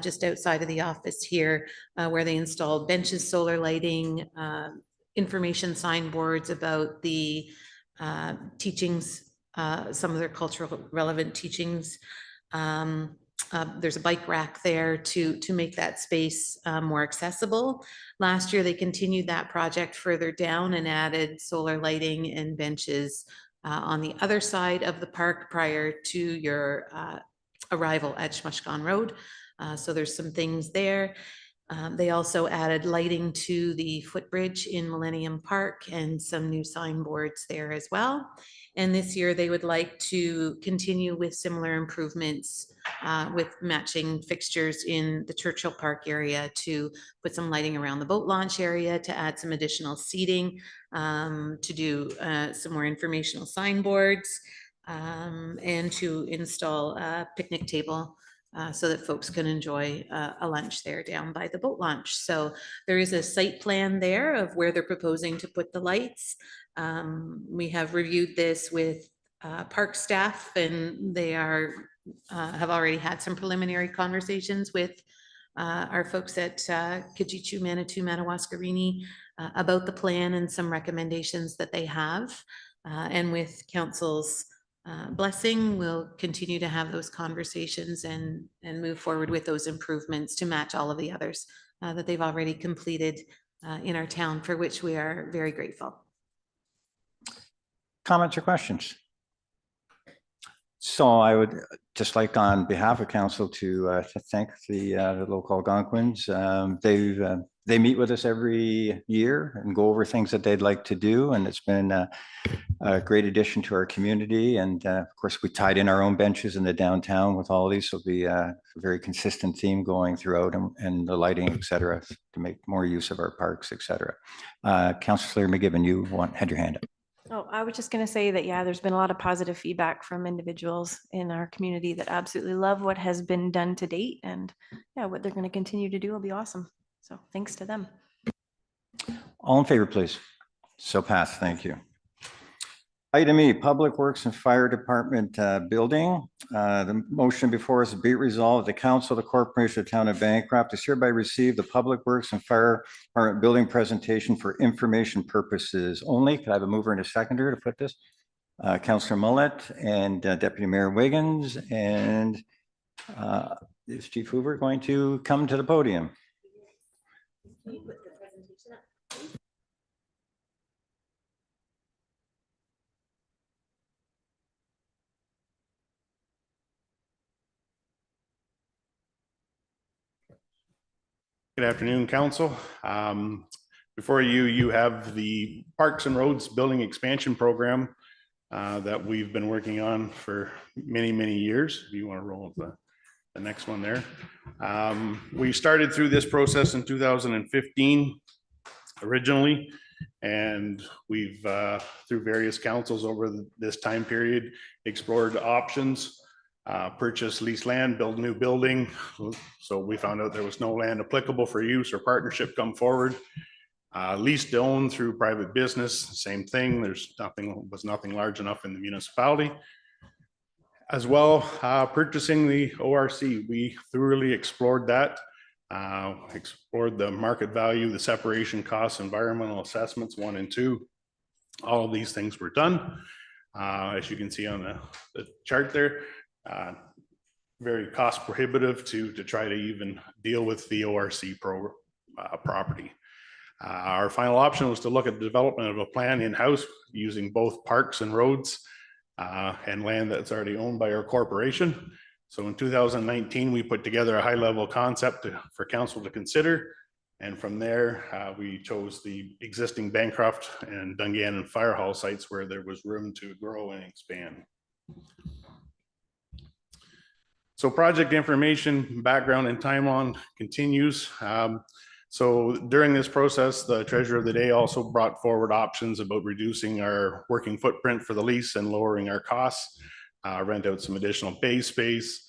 just outside of the office here, where they installed benches, solar lighting, information signboards about the teachings, some of their cultural relevant teachings. There's a bike rack there to make that space more accessible. Last year, they continued that project further down and added solar lighting and benches on the other side of the park prior to your arrival at Shmushkan Road. So there's some things there. They also added lighting to the footbridge in Millennium Park and some new signboards there as well. And this year they would like to continue with similar improvements with matching fixtures in the Churchill Park area to put some lighting around the boat launch area, to add some additional seating, to do some more informational signboards, and to install a picnic table so that folks can enjoy a lunch there down by the boat launch. So there is a site plan there of where they're proposing to put the lights. We have reviewed this with park staff, and they have already had some preliminary conversations with our folks at Kitchitu Manitou Manawascarini about the plan and some recommendations that they have. And with council's blessing, we'll continue to have those conversations and move forward with those improvements to match all of the others that they've already completed in our town, for which we are very grateful. Comments or questions? So I would just like on behalf of council to thank the local Algonquins. They meet with us every year and go over things that they'd like to do. And it's been a great addition to our community. And of course, we tied in our own benches in the downtown with all these. So it'll be a very consistent theme going throughout and the lighting, et cetera, to make more use of our parks, et cetera. Councillor McGibbon, you had your hand up. Oh, I was just going to say that, yeah, there's been a lot of positive feedback from individuals in our community that absolutely love what has been done to date. And yeah, what they're going to continue to do will be awesome. So thanks to them. All in favor, please. So passed. Thank you. Item E, Public Works and Fire Department building. The motion before us be it resolved, the Council of the Corporation of the Town of Bancroft is hereby receive the Public Works and Fire Department building presentation for information purposes only. Could I have a mover and a seconder to put this? Councillor Mullet and Deputy Mayor Wiggins, and is Chief Hoover going to come to the podium? Good afternoon, Council. Before you have the Parks and Roads Building Expansion Program that we've been working on for many, many years. If you want to roll the next one there. We started through this process in 2015 originally, and we've, through various councils over this time period, explored options. Purchase lease land, build a new building. So we found out there was no land applicable for use or partnership come forward. Lease to own through private business, same thing. Was nothing large enough in the municipality. As well, purchasing the ORC, we thoroughly explored that. Explored the market value, the separation costs, environmental assessments 1 and 2. All of these things were done. As you can see on the chart there. Very cost prohibitive to try to even deal with the ORC property. Our final option was to look at the development of a plan in-house using both parks and roads and land that's already owned by our corporation. So in 2019, we put together a high-level concept for council to consider. And from there, we chose the existing Bancroft and Dungannon fire hall sites where there was room to grow and expand. So project information, background and timeline continues. So during this process, the treasurer of the day also brought forward options about reducing our working footprint for the lease and lowering our costs, rent out some additional bay space.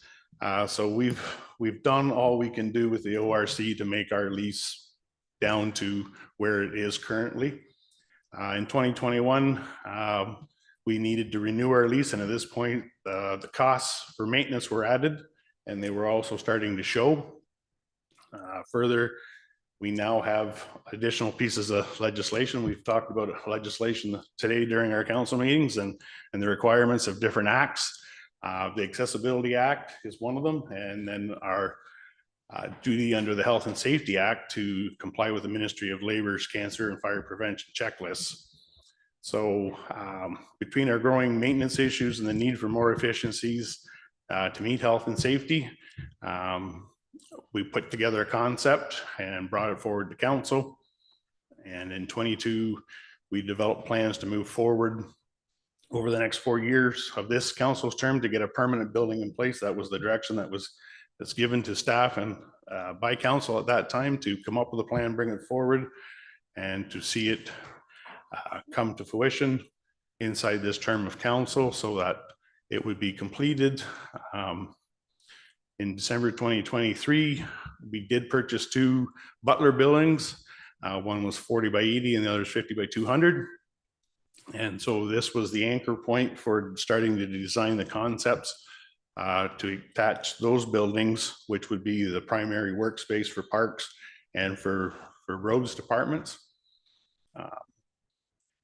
So we've done all we can do with the ORC to make our lease down to where it is currently. In 2021, we needed to renew our lease, and at this point, the costs for maintenance were added, and they were also starting to show. Further, we now have additional pieces of legislation. We've talked about legislation today during our council meetings and the requirements of different acts. The Accessibility Act is one of them, and then our duty under the Health and Safety Act to comply with the Ministry of Labor's cancer and fire prevention checklists. So between our growing maintenance issues and the need for more efficiencies to meet health and safety, we put together a concept and brought it forward to council. And in 22, we developed plans to move forward over the next 4 years of this council's term to get a permanent building in place. That was the direction that's given to staff and by council at that time to come up with a plan, bring it forward, and to see it come to fruition inside this term of council so that it would be completed. In December 2023, we did purchase 2 Butler buildings. One was 40 by 80 and the other is 50 by 200. And so this was the anchor point for starting to design the concepts to attach those buildings, which would be the primary workspace for parks and for roads departments.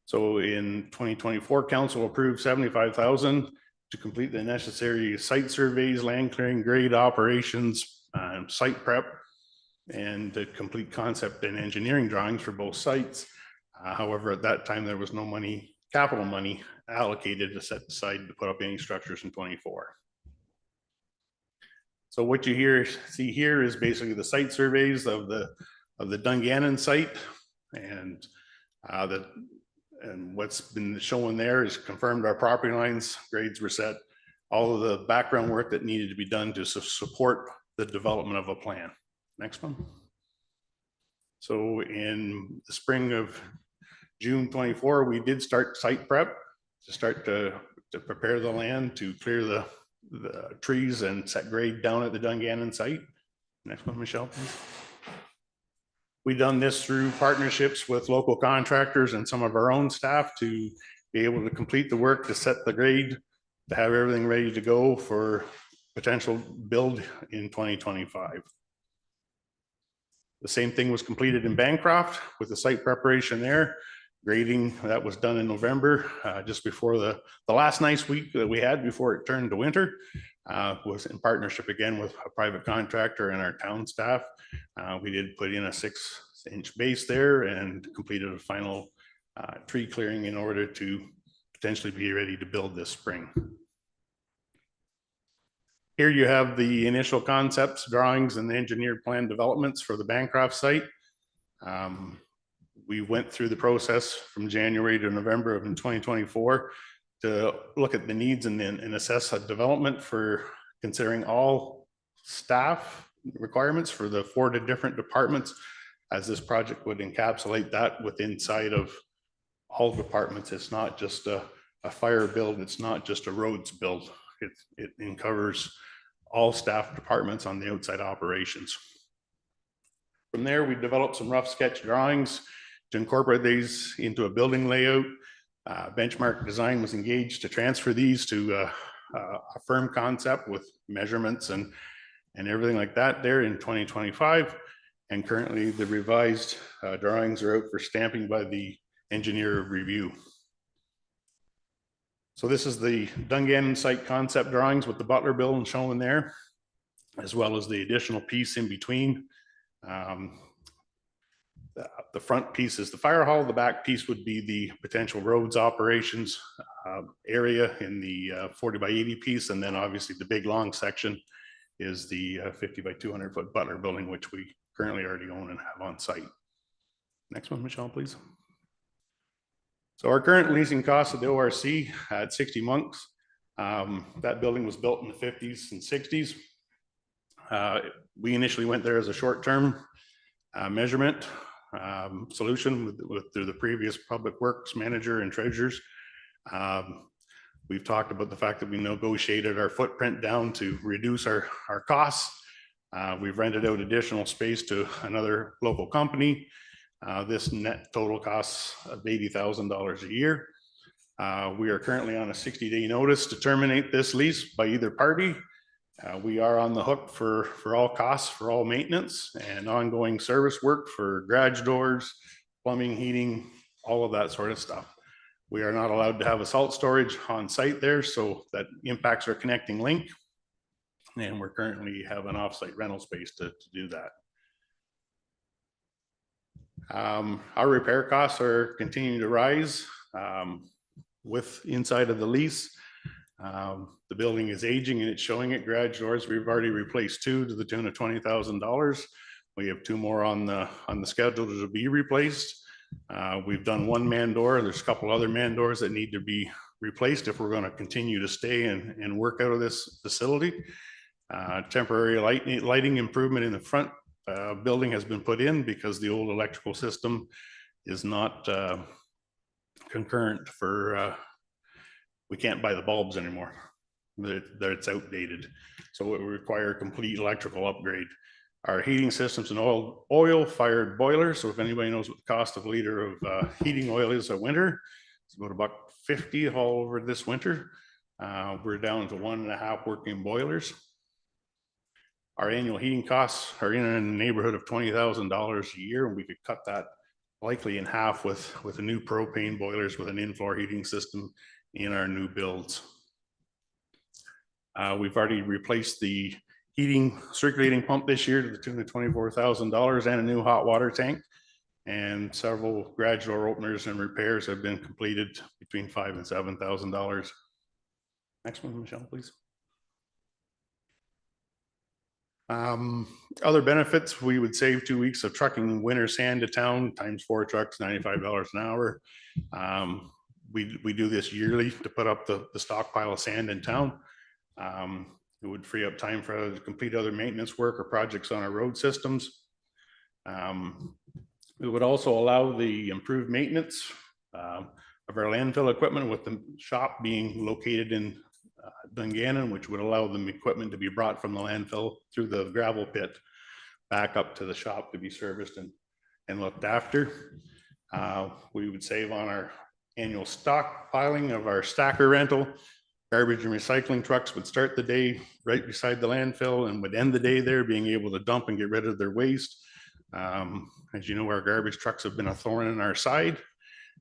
So in 2024, council approved $75,000 to complete the necessary site surveys, land clearing, grade operations, site prep, and the complete concept and engineering drawings for both sites. However, at that time, there was no money capital money allocated to set aside to put up any structures in 24. So what you see here is basically the site surveys of the Dungannon site, and what's been shown there is confirmed our property lines, grades were set, all of the background work that needed to be done to support the development of a plan. Next one. So in the spring of June 24, we did start site prep to start to prepare the land to clear the trees and set grade down at the Dungannon site. Next one, Michelle, please. We've done this through partnerships with local contractors and some of our own staff to be able to complete the work, to set the grade, to have everything ready to go for potential build in 2025. The same thing was completed in Bancroft with the site preparation there. Grading that was done in November, just before the last nice week that we had before it turned to winter. Was in partnership again with a private contractor and our town staff. We did put in a 6-inch base there and completed a final tree clearing in order to potentially be ready to build this spring. Here you have the initial concepts, drawings, and the engineered plan developments for the Bancroft site. We went through the process from January to November of 2024 to look at the needs and assess a development for considering all staff requirements for the 4 different departments, as this project would encapsulate that within inside of all departments. It's not just a fire build, it's not just a roads build. It covers all staff departments on the outside operations. From there, we developed some rough sketch drawings to incorporate these into a building layout. Benchmark Design was engaged to transfer these to a firm concept with measurements and everything like that there in 2025. And currently the revised drawings are out for stamping by the engineer review. So this is the Dungannon site concept drawings with the Butler building shown there, as well as the additional piece in between. The front piece is the fire hall. The back piece would be the potential roads operations area in the 40 by 80 piece. And then obviously the big long section is the 50 by 200 foot Butler building, which we currently already own and have on site. Next one, Michelle, please. So our current leasing cost of the ORC at 60 Monks. That building was built in the 50s and 60s. We initially went there as a short-term measurement solution through the previous public works manager and treasurers. We've talked about the fact that we negotiated our footprint down to reduce our costs. We've rented out additional space to another local company. This net total costs of $80,000 a year. We are currently on a 60-day notice to terminate this lease by either party. We are on the hook for all costs, for all maintenance and ongoing service work for garage doors, plumbing, heating, all of that sort of stuff. We are not allowed to have a salt storage on site there, so that impacts our connecting link. And we're currently have an offsite rental space to do that. Our repair costs are continuing to rise with inside of the lease. The building is aging and it's showing it. Garage doors, we've already replaced 2 to the tune of $20,000. We have 2 more on the schedule to be replaced. We've done 1 man door. There's a couple other man doors that need to be replaced if we're going to continue to stay and work out of this facility. Temporary lighting improvement in the front building has been put in because the old electrical system is not concurrent for we can't buy the bulbs anymore. It's outdated. So it will require a complete electrical upgrade. Our heating systems and oil fired boilers. So if anybody knows what the cost of a liter of heating oil is a winter, it's about $1.50 all over this winter. We're down to 1.5 working boilers. Our annual heating costs are in the neighborhood of $20,000 a year, and we could cut that likely in half with the new propane boilers with an in-floor heating system in our new builds. We've already replaced the heating circulating pump this year to the tune of $24,000 and a new hot water tank. and several gradual openers and repairs have been completed between $5,000 and $7,000. Next one, Michelle, please. Other benefits, we would save 2 weeks of trucking winter sand to town, times 4 trucks, $95 an hour. We do this yearly to put up the stockpile of sand in town. It would free up time for us to complete other maintenance work or projects on our road systems. It would also allow the improved maintenance of our landfill equipment, with the shop being located in Dungannon, which would allow the equipment to be brought from the landfill through the gravel pit back up to the shop to be serviced and looked after. We would save on our annual stockpiling of our stacker rental. Garbage and recycling trucks would start the day right beside the landfill and would end the day there, being able to dump and get rid of their waste. As you know, our garbage trucks have been a thorn in our side,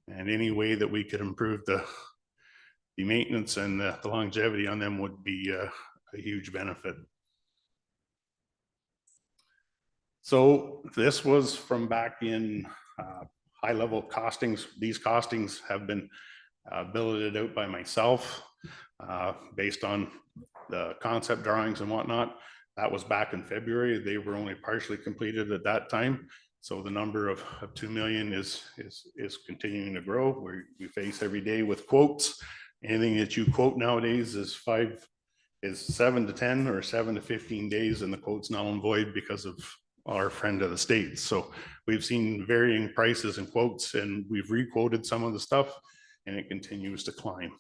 and any way that we could improve the maintenance and the longevity on them would be a huge benefit. So this was from back in high level costings. These costings have been billeted out by myself based on the concept drawings and whatnot. That was back in February. They were only partially completed at that time. So the number of 2 million is continuing to grow. We face every day with quotes. Anything that you quote nowadays is 7 to 10 or 7 to 15 days, and the quote's null and void because of our friend of the state. So we've seen varying prices and quotes, and we've requoted some of the stuff, and it continues to climb.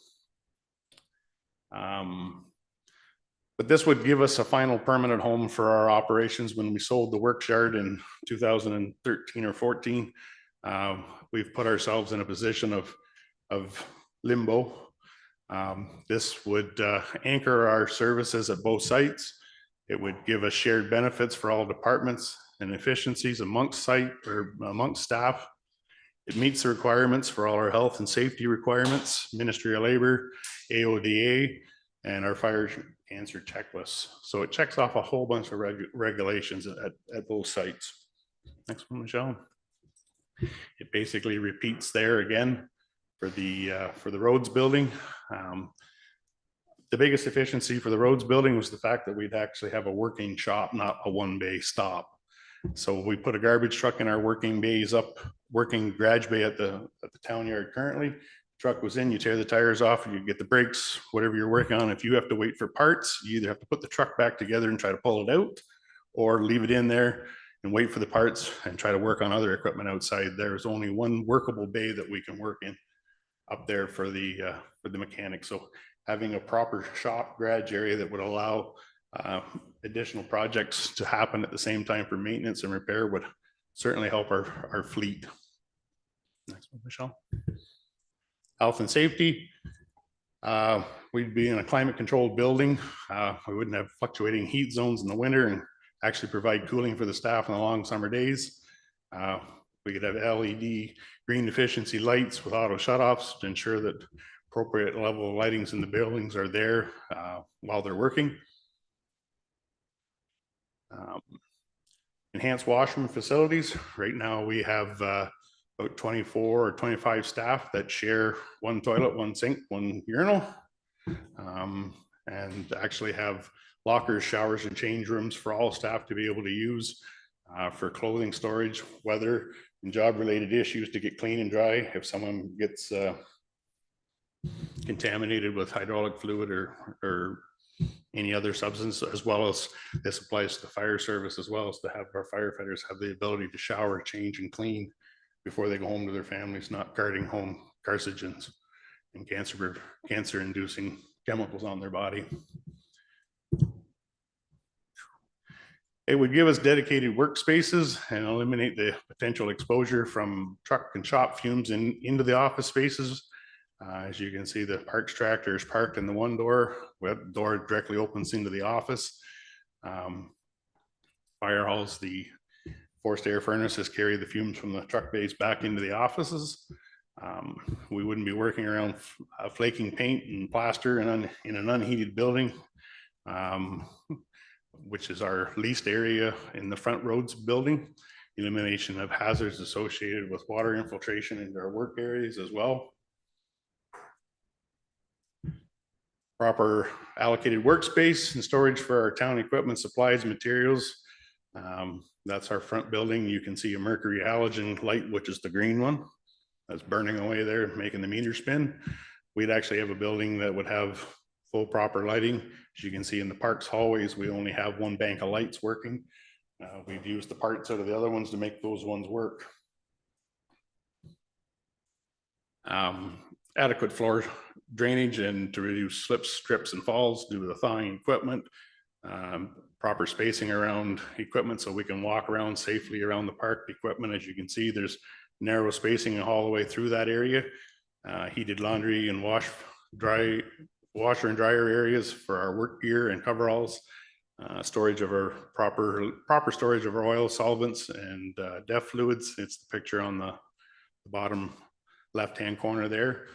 But this would give us a final permanent home for our operations. When we sold the works yard in 2013 or 14, we've put ourselves in a position of limbo. This would anchor our services at both sites. It would give us shared benefits for all departments and efficiencies amongst staff. It meets the requirements for all our health and safety requirements, Ministry of Labor, AODA, and our fire cancer checklists. So it checks off a whole bunch of regulations at both sites. Next one, Michelle. It basically repeats there again for the roads building. The biggest efficiency for the roads building was the fact that we'd actually have a working shop, not a one-bay stop. So we put a garbage truck in our working bays working garage bay at the town yard currently. Truck was in, you tear the tires off, you get the brakes, whatever you're working on. If you have to wait for parts, you either have to put the truck back together and try to pull it out, or leave it in there and wait for the parts and try to work on other equipment outside. There's only one workable bay that we can work in up there for the mechanics. So having a proper shop garage area that would allow additional projects to happen at the same time for maintenance and repair would certainly help our fleet. Next one, Michelle. Health and safety. We'd be in a climate controlled building. We wouldn't have fluctuating heat zones in the winter and actually provide cooling for the staff on the long summer days. We could have LED green efficiency lights with auto shutoffs to ensure that appropriate level of lightings in the buildings are there while they're working. Enhanced washroom facilities. Right now we have about 24 or 25 staff that share one toilet, one sink, one urinal, and actually have lockers, showers, and change rooms for all staff to be able to use for clothing storage, weather, and job-related issues to get clean and dry. If someone gets contaminated with hydraulic fluid or any other substance, as well as this applies to the fire service, as well as to have our firefighters have the ability to shower, change, and clean before they go home to their families, not carrying home carcinogens and cancer-inducing chemicals on their body. It would give us dedicated workspaces and eliminate the potential exposure from truck and shop fumes into the office spaces. As you can see, the parks tractor is parked in the one door. The door directly opens into the office. Fire halls, the forced air furnaces carry the fumes from the truck bays back into the offices. We wouldn't be working around flaking paint and plaster in an unheated building, which is our leased area in the front roads building. elimination of hazards associated with water infiltration into our work areas as well. Proper allocated workspace and storage for our town equipment, supplies, materials. That's our front building. You can see a mercury halogen light, which is the green one that's burning away there, making the meter spin. We'd actually have a building that would have full proper lighting. As you can see in the parks hallways, we only have one bank of lights working. We've used the parts out of the other ones to make those ones work. Adequate floor drainage and to reduce slips, trips, and falls due to the thawing equipment. Proper spacing around equipment so we can walk around safely around the park equipment. As you can see, there's narrow spacing all the way through that area. Heated laundry and washer and dryer areas for our work gear and coveralls. Storage of our proper storage of our oil, solvents, and DEF fluids. It's the picture on the bottom left-hand corner there.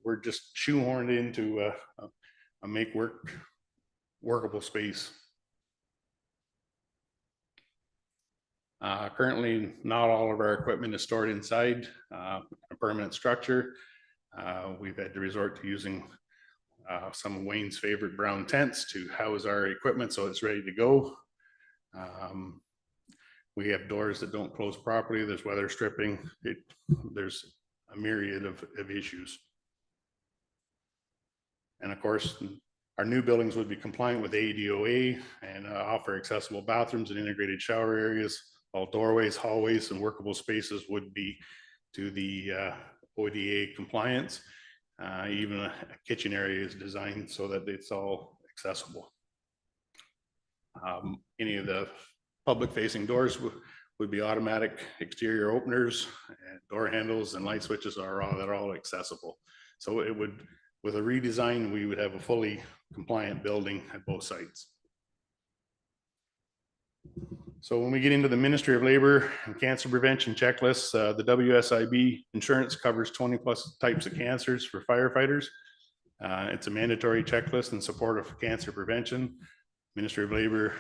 We're just shoehorned into a workable space. Currently, not all of our equipment is stored inside a permanent structure. We've had to resort to using some of Wayne's favorite brown tents to house our equipment so it's ready to go. We have doors that don't close properly. There's weather stripping. There's a myriad of issues. And of course, our new buildings would be compliant with ADOA and offer accessible bathrooms and integrated shower areas. All doorways, hallways, and workable spaces would be to the ODA compliance. Even a kitchen area is designed so that it's all accessible. Any of the public facing doors would be automatic exterior openers, and door handles and light switches are all accessible. So it would, with a redesign, we would have a fully compliant building at both sites. So when we get into the Ministry of Labor and Cancer Prevention checklists, the WSIB insurance covers 20+ types of cancers for firefighters. It's a mandatory checklist in support of cancer prevention. Ministry of Labor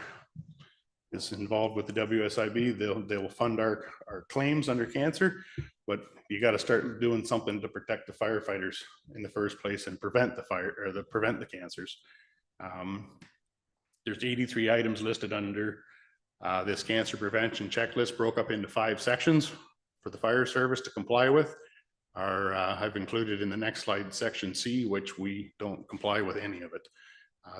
is involved with the WSIB. They will fund our claims under cancer, but you got to start doing something to protect the firefighters in the first place and prevent the fire or prevent the cancers. There's 83 items listed under this cancer prevention checklist, broke up into 5 sections for the fire service to comply with. I've included in the next slide section C, which we don't comply with any of it.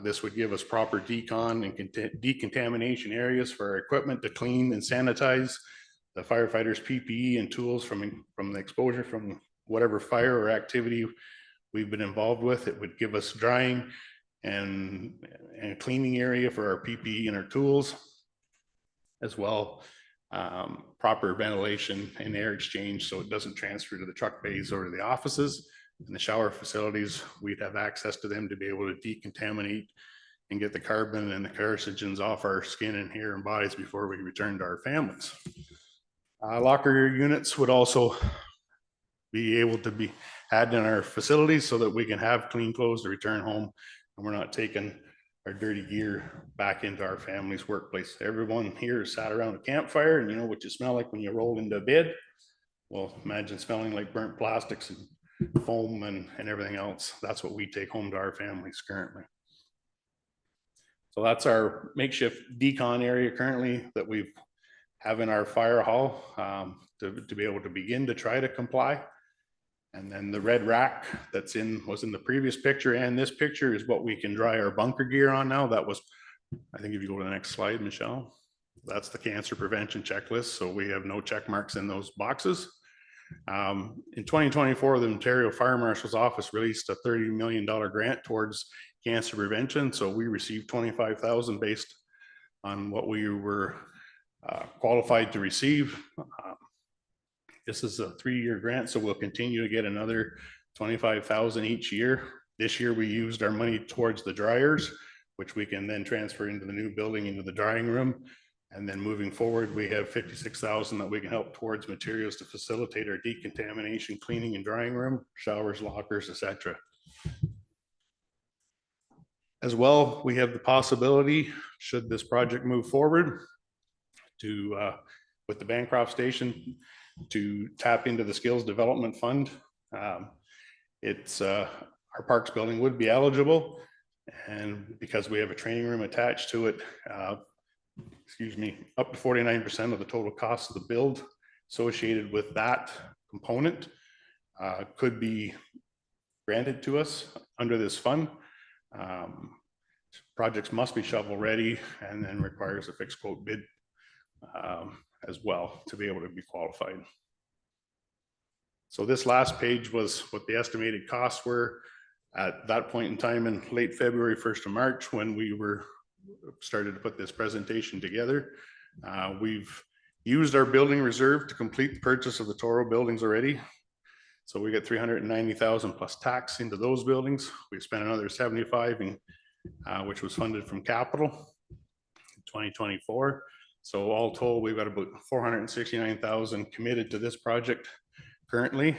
This would give us proper decon and decontamination areas for our equipment to clean and sanitize the firefighters' PPE and tools from the exposure from whatever fire or activity we've been involved with. It would give us drying and cleaning area for our PPE and our tools, as well proper ventilation and air exchange so it doesn't transfer to the truck bays or to the offices. In the shower facilities, we'd have access to them to be able to decontaminate and get the carbon and the carcinogens off our skin and hair and bodies before we return to our families. Locker units would also be able to be had in our facilities so that we can have clean clothes to return home and we're not taking our dirty gear back into our family's workplace. Everyone here sat around a campfire and you know what you smell like when you roll into bed. Well, imagine smelling like burnt plastics and foam and everything else. That's what we take home to our families currently. So that's our makeshift decon area currently that we have in our fire hall to be able to begin to try to comply. And then the red rack was in the previous picture and this picture is what we can dry our bunker gear on now. That was, I think if you go to the next slide, Michelle, that's the cancer prevention checklist. So we have no check marks in those boxes. In 2024, the Ontario Fire Marshal's Office released a $30 million grant towards cancer prevention. So we received $25,000 based on what we were qualified to receive. This is a 3-year grant, so we'll continue to get another $25,000 each year. This year we used our money towards the dryers, which we can then transfer into the new building, into the drying room. And then moving forward, we have $56,000 that we can help towards materials to facilitate our decontamination, cleaning and drying room, showers, lockers, etc. As well, we have the possibility, should this project move forward, to with the Bancroft station to tap into the Skills Development Fund. It's our Parks building would be eligible, and because we have a training room attached to it, excuse me, up to 49% of the total cost of the build associated with that component could be granted to us under this fund. Projects must be shovel ready and then requires a fixed quote bid as well to be able to be qualified. So this last page was what the estimated costs were at that point in time in late February, 1st of March, when we were started to put this presentation together. We've used our building reserve to complete the purchase of the Toro buildings already. So we got 390,000 plus tax into those buildings. We spent another 75, which was funded from capital in 2024. So all told, we've got about 469,000 committed to this project currently.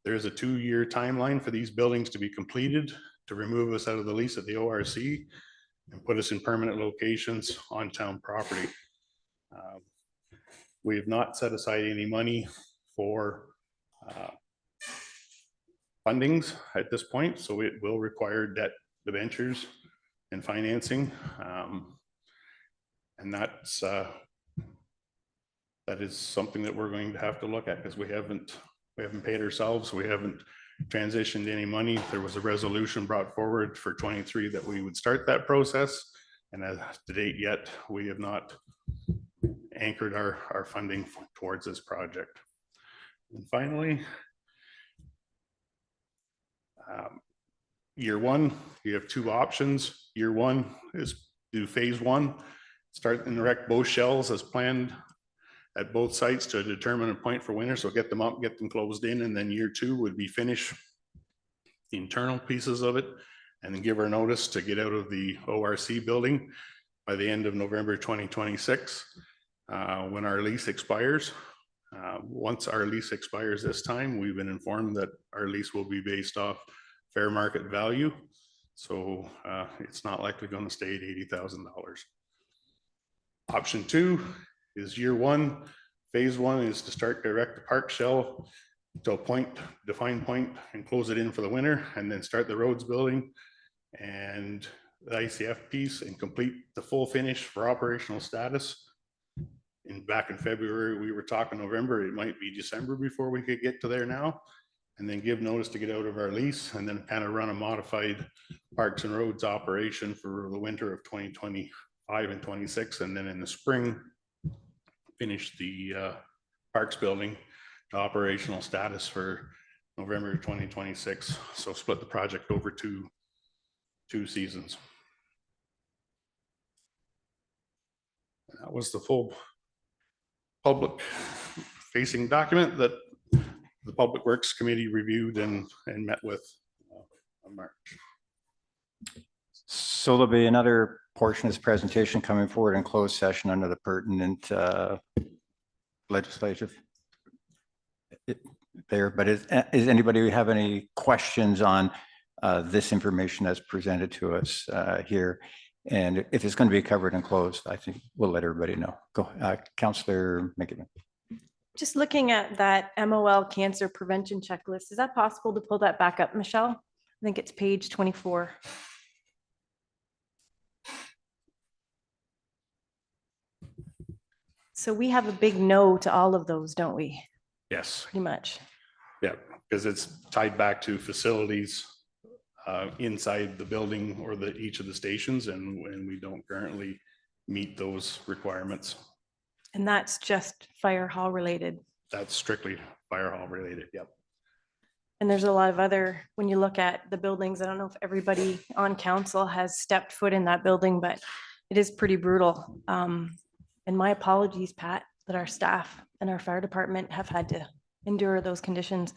There's a 2-year timeline for these buildings to be completed to remove us out of the lease at the ORC and put us in permanent locations on town property. We have not set aside any money for fundings at this point, so it will require debt debentures and financing, and that is something that we're going to have to look at, because we haven't paid ourselves, we haven't transitioned any money. There was a resolution brought forward for 23 that we would start that process, and as to date yet, we have not anchored our funding towards this project. And finally, year one, you have 2 options. Year one is do phase 1, start and erect both shells as planned at both sites to determine a point for winter. So get them up, get them closed in, and then year 2 would be finish the internal pieces of it and then give our notice to get out of the ORC building by the end of November 2026, when our lease expires. Once our lease expires this time, we've been informed that our lease will be based off fair market value. So it's not likely going to stay at $80,000. Option 2 is year 1. Phase 1 is to start direct the park shell to a point, defined point, and close it in for the winter, and then start the roads building and the ICF piece and complete the full finish for operational status. Back in February, we were talking November, it might be December before we could get to there now, and then give notice to get out of our lease, and then kind of run a modified parks and roads operation for the winter of 2025 and 26, and then in the spring, finish the parks building to operational status for November 2026. So split the project over two seasons. And that was the full public facing document that the Public Works Committee reviewed and met with in March. So there'll be another portion of this presentation coming forward in closed session under the pertinent legislative there. But is anybody have any questions on this information that's presented to us here? And if it's going to be covered and closed, I think we'll let everybody know. Go, Councillor McGibbon. Just looking at that MOL cancer prevention checklist, is that possible to pull that back up, Michelle? I think it's page 24. So we have a big no to all of those, don't we? Yes. Pretty much. Yeah, because it's tied back to facilities inside the building or each of the stations, and we don't currently meet those requirements. And that's just fire hall related. That's strictly fire hall related. Yep. And there's a lot of other, when you look at the buildings, I don't know if everybody on council has stepped foot in that building, but it is pretty brutal. And my apologies, Pat, that our staff and our fire department have had to endure those conditions.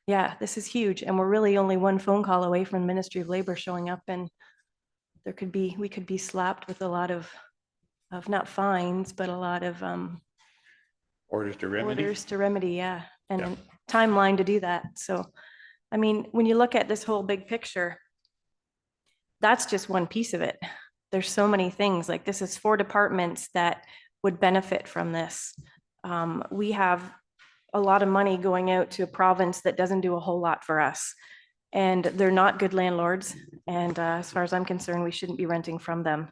Yeah, this is huge. And we're really only one phone call away from the Ministry of Labor showing up, and we could be slapped with a lot of not fines, but a lot of orders to remedy. Yeah. And a timeline to do that. So, I mean, when you look at this whole big picture, that's just one piece of it. there's so many things, like this is 4 departments that would benefit from this. We have a lot of money going out to a province that doesn't do a whole lot for us. And they're not good landlords. And as far as I'm concerned, we shouldn't be renting from them.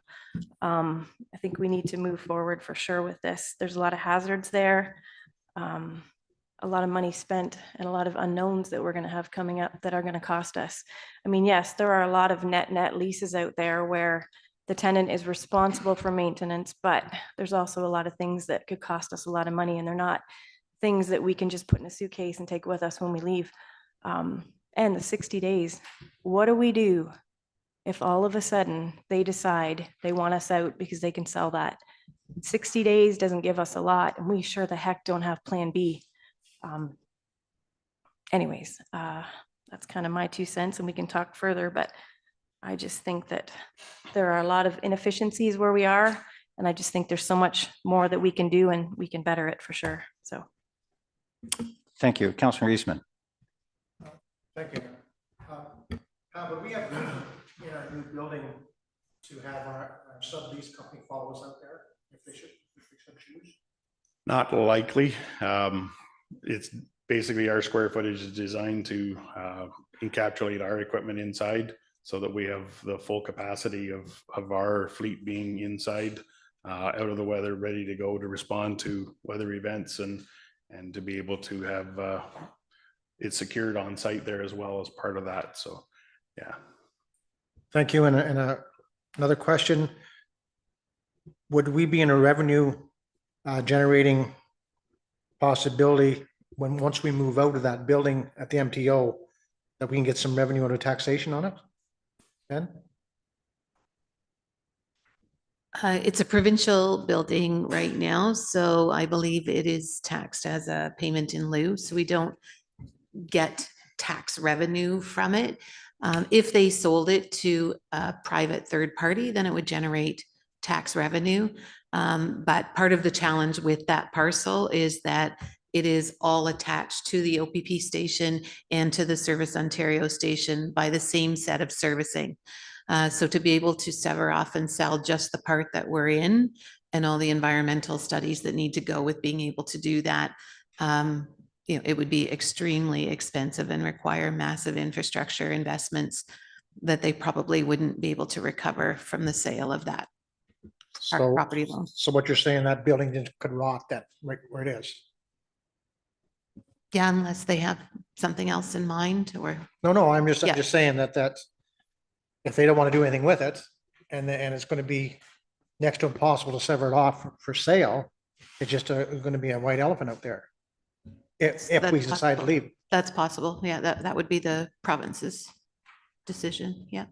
I think we need to move forward for sure with this. There's a lot of hazards there. A lot of money spent and a lot of unknowns that we're going to have coming up that are going to cost us. I mean, yes, there are a lot of net leases out there where the tenant is responsible for maintenance, but there's also a lot of things that could cost us a lot of money, and they're not things that we can just put in a suitcase and take with us when we leave. And the 60 days, what do we do if all of a sudden they decide they want us out because they can sell that? 60 days doesn't give us a lot, and we sure the heck don't have plan B. Anyways, that's kind of my 2 cents, and we can talk further, but I just think that there are a lot of inefficiencies where we are, and I just think there's so much more that we can do, and we can better it for sure. So. Thank you. Councillor Eastman. Thank you. Would we have in our new building to have our sublease company follow us out there if they should choose? Not likely. It's basically our square footage is designed to encapsulate our equipment inside so that we have the full capacity of our fleet being inside, out of the weather, ready to go to respond to weather events and to be able to have it secured on site there as well as part of that. So, yeah. Thank you. And another question. Would we be in a revenue generating possibility once we move out of that building at the MTO that we can get some revenue out of taxation on it? Ben? It's a provincial building right now, so I believe it is taxed as a payment in lieu. So we don't get tax revenue from it. If they sold it to a private third party, then it would generate tax revenue. But part of the challenge with that parcel is that it is all attached to the OPP station and to the Service Ontario station by the same set of servicing. So to be able to sever off and sell just the part that we're in and all the environmental studies that need to go with being able to do that, it would be extremely expensive and require massive infrastructure investments that they probably wouldn't be able to recover from the sale of that property loan. So what you're saying, that building just could rot that right where it is? Yeah, unless they have something else in mind or. No, I'm just saying that if they don't want to do anything with it and it's going to be next to impossible to sever it off for sale, it's just going to be a white elephant out there. If we decide to leave. That's possible. Yeah, that would be the province's decision. Yeah.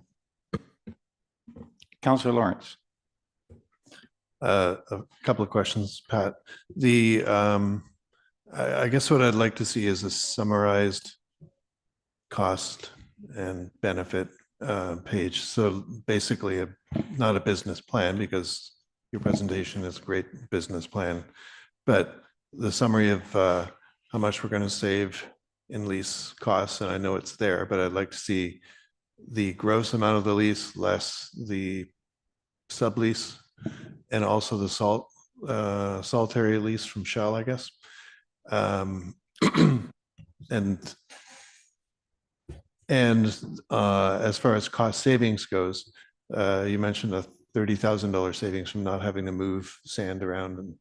Councillor Lawrence. A couple of questions, Pat. I guess what I'd like to see is a summarized cost and benefit page. So basically not a business plan, because your presentation is a great business plan, but the summary of how much we're going to save in lease costs. And I know it's there, but I'd like to see the gross amount of the lease less the sublease and also the solitary lease from Shell, I guess. And as far as cost savings goes, you mentioned a $30,000 savings from not having to move sand around.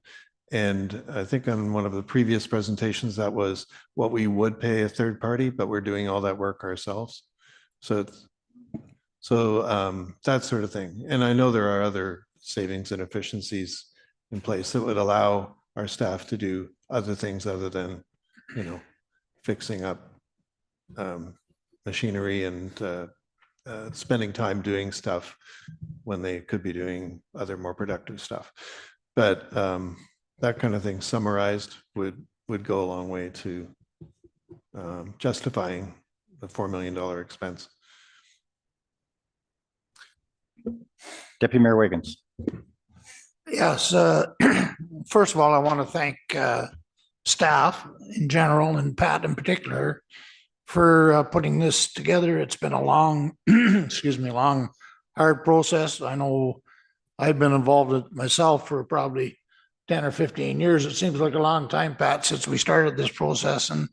And I think on one of the previous presentations, that was what we would pay a third party, but we're doing all that work ourselves. So that sort of thing. And I know there are other savings and efficiencies in place that would allow our staff to do other things other than, fixing up machinery and spending time doing stuff when they could be doing other more productive stuff. But that kind of thing summarized would go a long way to justifying the $4 million expense. Deputy Mayor Wiggins. Yes. First of all, I want to thank staff in general and Pat in particular for putting this together. It's been a long, hard process. I know I've been involved with myself for probably 10 or 15 years. It seems like a long time, Pat, since we started this process, and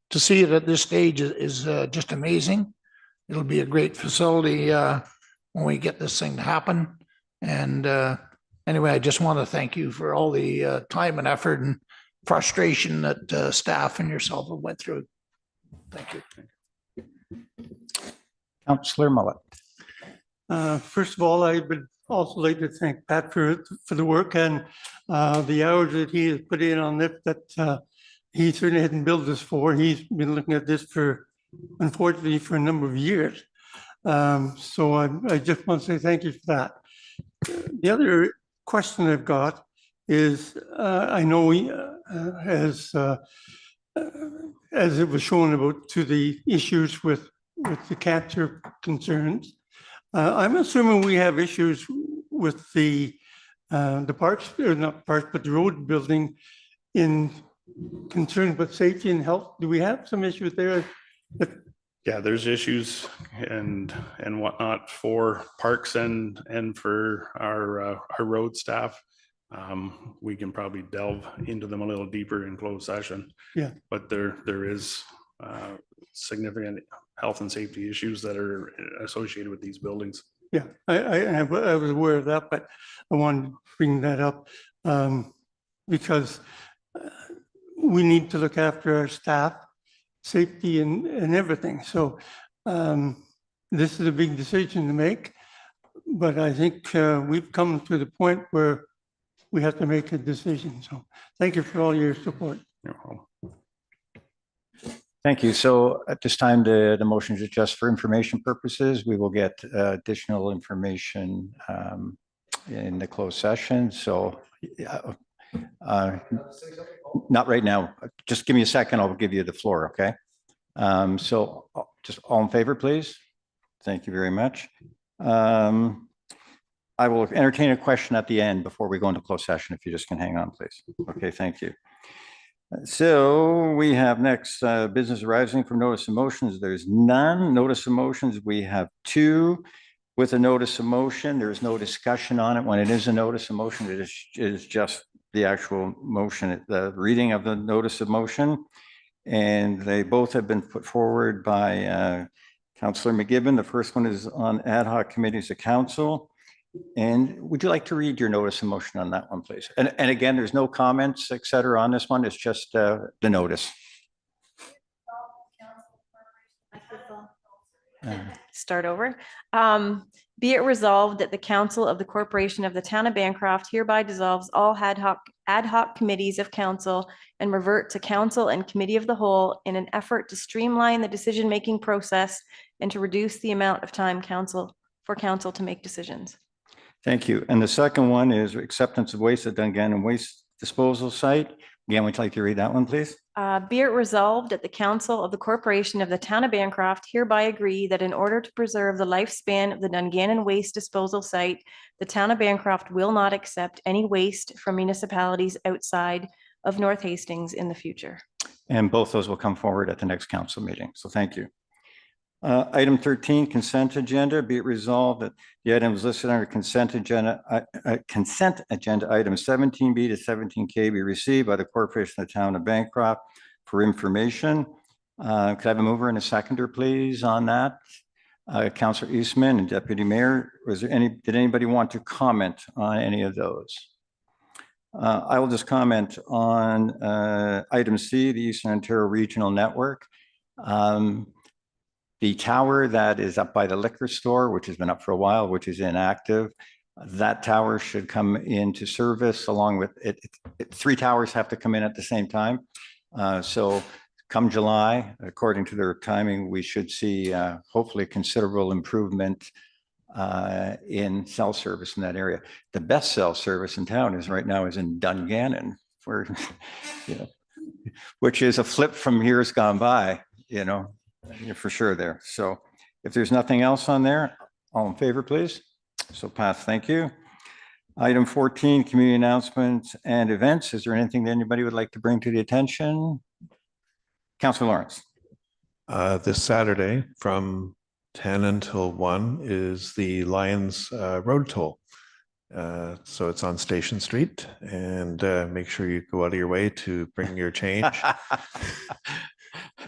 to see it at this stage is just amazing. It'll be a great facility when we get this thing to happen. And anyway, I just want to thank you for all the time and effort and frustration that staff and yourself have went through. Thank you. Councillor Mullet. First of all, I would also like to thank Pat for the work and the hours that he has put in on this, that he certainly hadn't built this for. He's been looking at this for, unfortunately, for a number of years. So I just want to say thank you for that. The other question I've got is, I know we, as it was shown about to the issues with the cancer concerns, I'm assuming we have issues with the parks, or not parks, but the road building in concern with safety and health. Do we have some issues there? Yeah, there's issues and whatnot for parks and for our road staff. We can probably delve into them a little deeper in closed session. Yeah. But there is significant health and safety issues that are associated with these buildings. Yeah, I was aware of that, but I wanted to bring that up because we need to look after our staff, safety and everything. So this is a big decision to make, but I think we've come to the point where we have to make a decision. So thank you for all your support. Thank you. So at this time, the motion is just for information purposes. We will get additional information in the closed session. So not right now. Just give me a second. I'll give you the floor. Okay. So just all in favor, please. Thank you very much. I will entertain a question at the end before we go into closed session. If you just can hang on, please. Okay. Thank you. So we have next business arising from notice of motions. There's none. Notice of motions. We have two with a notice of motion. There is no discussion on it. When it is a notice of motion, it is just the actual motion, the reading of the notice of motion. And they both have been put forward by Councillor McGibbon. The first one is on ad hoc committees of council. And would you like to read your notice of motion on that one, please? And again, there's no comments, et cetera, on this one. It's just the notice. Start over. Be it resolved that the Council of the Corporation of the Town of Bancroft hereby dissolves all ad hoc committees of council and revert to council and committee of the whole in an effort to streamline the decision-making process and to reduce the amount of time for council to make decisions. Thank you. And the second one is acceptance of waste at Dungannon Waste Disposal Site. Again, would you like to read that one, please? Be it resolved that the Council of the Corporation of the Town of Bancroft hereby agree that in order to preserve the lifespan of the Dungannon Waste Disposal Site, the Town of Bancroft will not accept any waste from municipalities outside of North Hastings in the future. And both those will come forward at the next council meeting. So thank you. Item 13, consent agenda. Be it resolved that the items listed under consent agenda items 17B to 17K be received by the Corporation of the Town of Bancroft for information. Could I have a mover and a seconder, please, on that? Councillor Eastman and Deputy Mayor, did anybody want to comment on any of those? I will just comment on item C, the Eastern Ontario Regional Network. The tower that is up by the liquor store, which has been up for a while, which is inactive, that tower should come into service along with it. Three towers have to come in at the same time. So come July, according to their timing, we should see hopefully considerable improvement in cell service in that area. The best cell service in town is right now is in Dungannon, where, which is a flip from years gone by, for sure there. So if there's nothing else on there, all in favor, please. So pass, thank you. Item 14, community announcements and events. Is there anything that anybody would like to bring to the attention? Councillor Lawrence. This Saturday from 10 until 1 is the Lions Road Toll. So it's on Station Street, and make sure you go out of your way to bring your change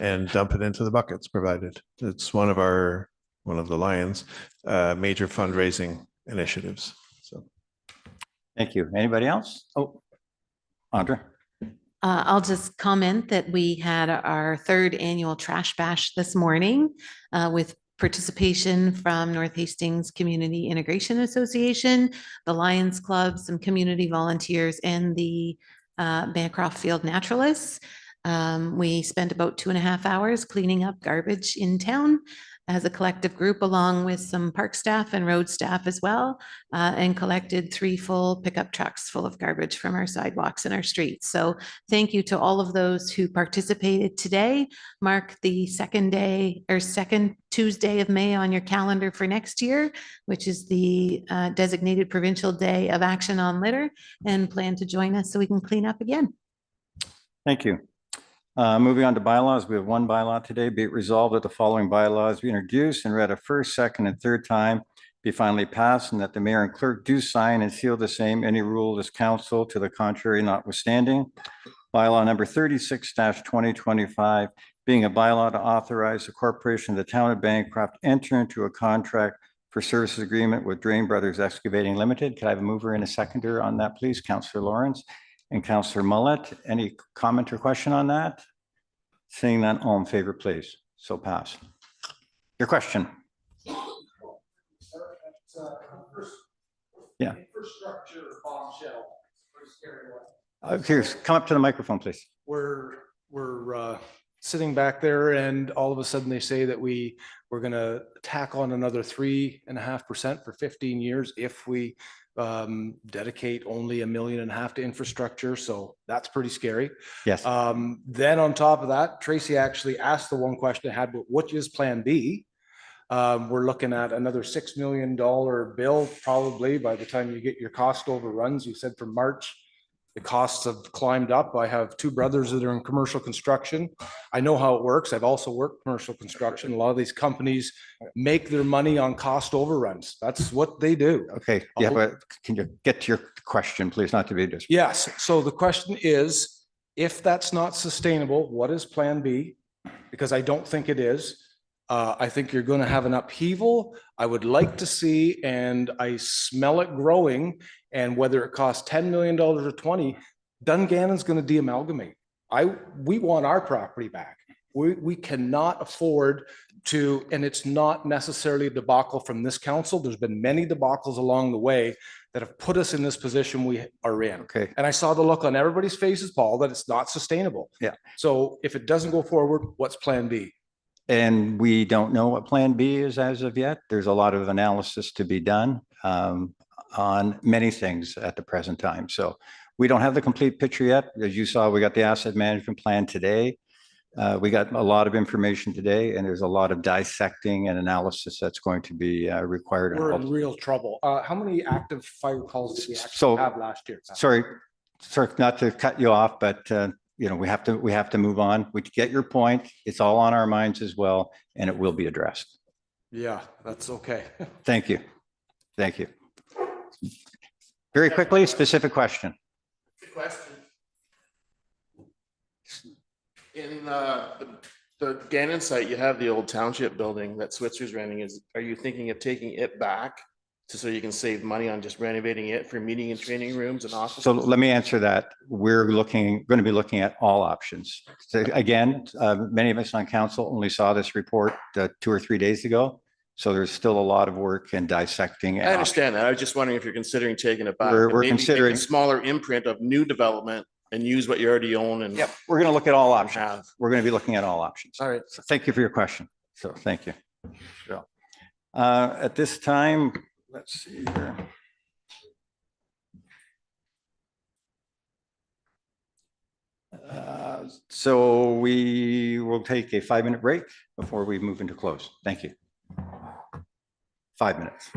and dump it into the buckets provided. It's one of the Lions major fundraising initiatives. So Thank you. Anybody else? Oh, Audra. I'll just comment that we had our third annual trash bash this morning with participation from North Hastings Community Integration Association, the Lions Club, some community volunteers, and the Bancroft Field Naturalists. We spent about 2.5 hours cleaning up garbage in town as a collective group, along with some park staff and road staff as well, and collected 3 full pickup trucks full of garbage from our sidewalks and our streets. So thank you to all of those who participated today. Mark the second Tuesday of May on your calendar for next year, which is the designated provincial day of action on litter, and plan to join us so we can clean up again. Thank you. Moving on to bylaws, we have one bylaw today. Be it resolved that the following bylaws be introduced and read a first, second, and third time, be finally passed, and that the mayor and clerk do sign and seal the same. Any rule of this council to the contrary notwithstanding. Bylaw number 36-2025, being a bylaw to authorize the corporation of the town of Bancroft enter into a contract for services agreement with Drain Brothers Excavating Limited. Could I have a mover and a seconder on that, please? Councillor Lawrence and Councillor Mullet. Any comment or question on that? Seeing none, all in favor, please. So pass. Your question. Yeah. Infrastructure bombshell. Here's, come up to the microphone, please. We're sitting back there, and all of a sudden they say that we're going to tack on another 3.5% for 15 years if we dedicate only $1.5 million to infrastructure. So that's pretty scary. Yes. Then on top of that, Tracy actually asked the one question I had, what is plan B? We're looking at another $6 million bill, probably by the time you get your cost overruns. You said from March, the costs have climbed up. I have 2 brothers that are in commercial construction. I know how it works. I've also worked commercial construction. A lot of these companies make their money on cost overruns. That's what they do. Okay. Yeah, but can you get to your question, please? Not to be disrespectful. Yes. So the question is, if that's not sustainable, what is plan B? Because I don't think it is. I think you're going to have an upheaval. I would like to see, and I smell it growing, and whether it costs $10 million or 20, Dungannon's going to de-amalgamate. We want our property back. We cannot afford to, and it's not necessarily a debacle from this council. There's been many debacles along the way that have put us in this position we are in. Okay. And I saw the look on everybody's faces, Paul, that it's not sustainable. Yeah. So if it doesn't go forward, what's plan B? And we don't know what plan B is as of yet. There's a lot of analysis to be done on many things at the present time. So we don't have the complete picture yet. As you saw, we got the asset management plan today. We got a lot of information today, and there's a lot of dissecting and analysis that's going to be required. We're in real trouble. How many active fire calls did we actually have last year? Sorry, not to cut you off, but you know, we have to move on. We get your point. It's all on our minds as well, and it will be addressed. Yeah, that's okay. Thank you. Thank you. Very quickly, specific question. Good question. In the Gannon site, you have the old township building that Switzer's renting. Are you thinking of taking it back so you can save money on just renovating it for meeting and training rooms and offices? So let me answer that. We're going to be looking at all options. So again, many of us on council only saw this report 2 or 3 days ago. So there's still a lot of work and dissecting. I understand that. I was just wondering if you're considering taking it back. We're Maybe considering take a smaller imprint of new development and use what you already own. And yep, we're going to look at all options. We're going to be looking at all options. All right. So thank you for your question. So thank you. So, at this time, let's see here. So we will take a 5-minute break before we move into close. Thank you. 5 minutes.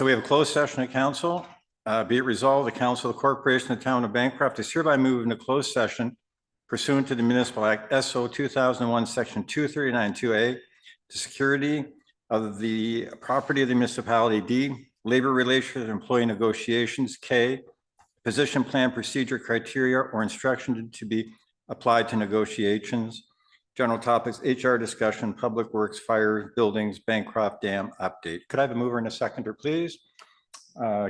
So we have a closed session at council. Be it resolved, the Council of the Corporation of the Town of Bancroft is hereby moved into closed session pursuant to the Municipal Act SO 2001, Section 239-2A, to security of the property of the municipality. D, labor relations, employee negotiations. K, position plan, procedure, criteria, or instruction to be applied to negotiations. General topics, HR discussion, public works, fire, buildings, Bancroft Dam update. Could I have a mover and a seconder, please?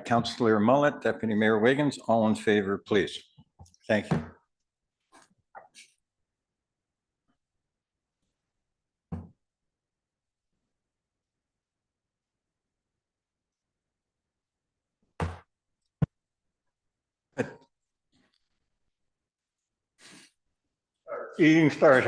Councillor Mullet, Deputy Mayor Wiggins, all in favor, please. Thank you. Eating start.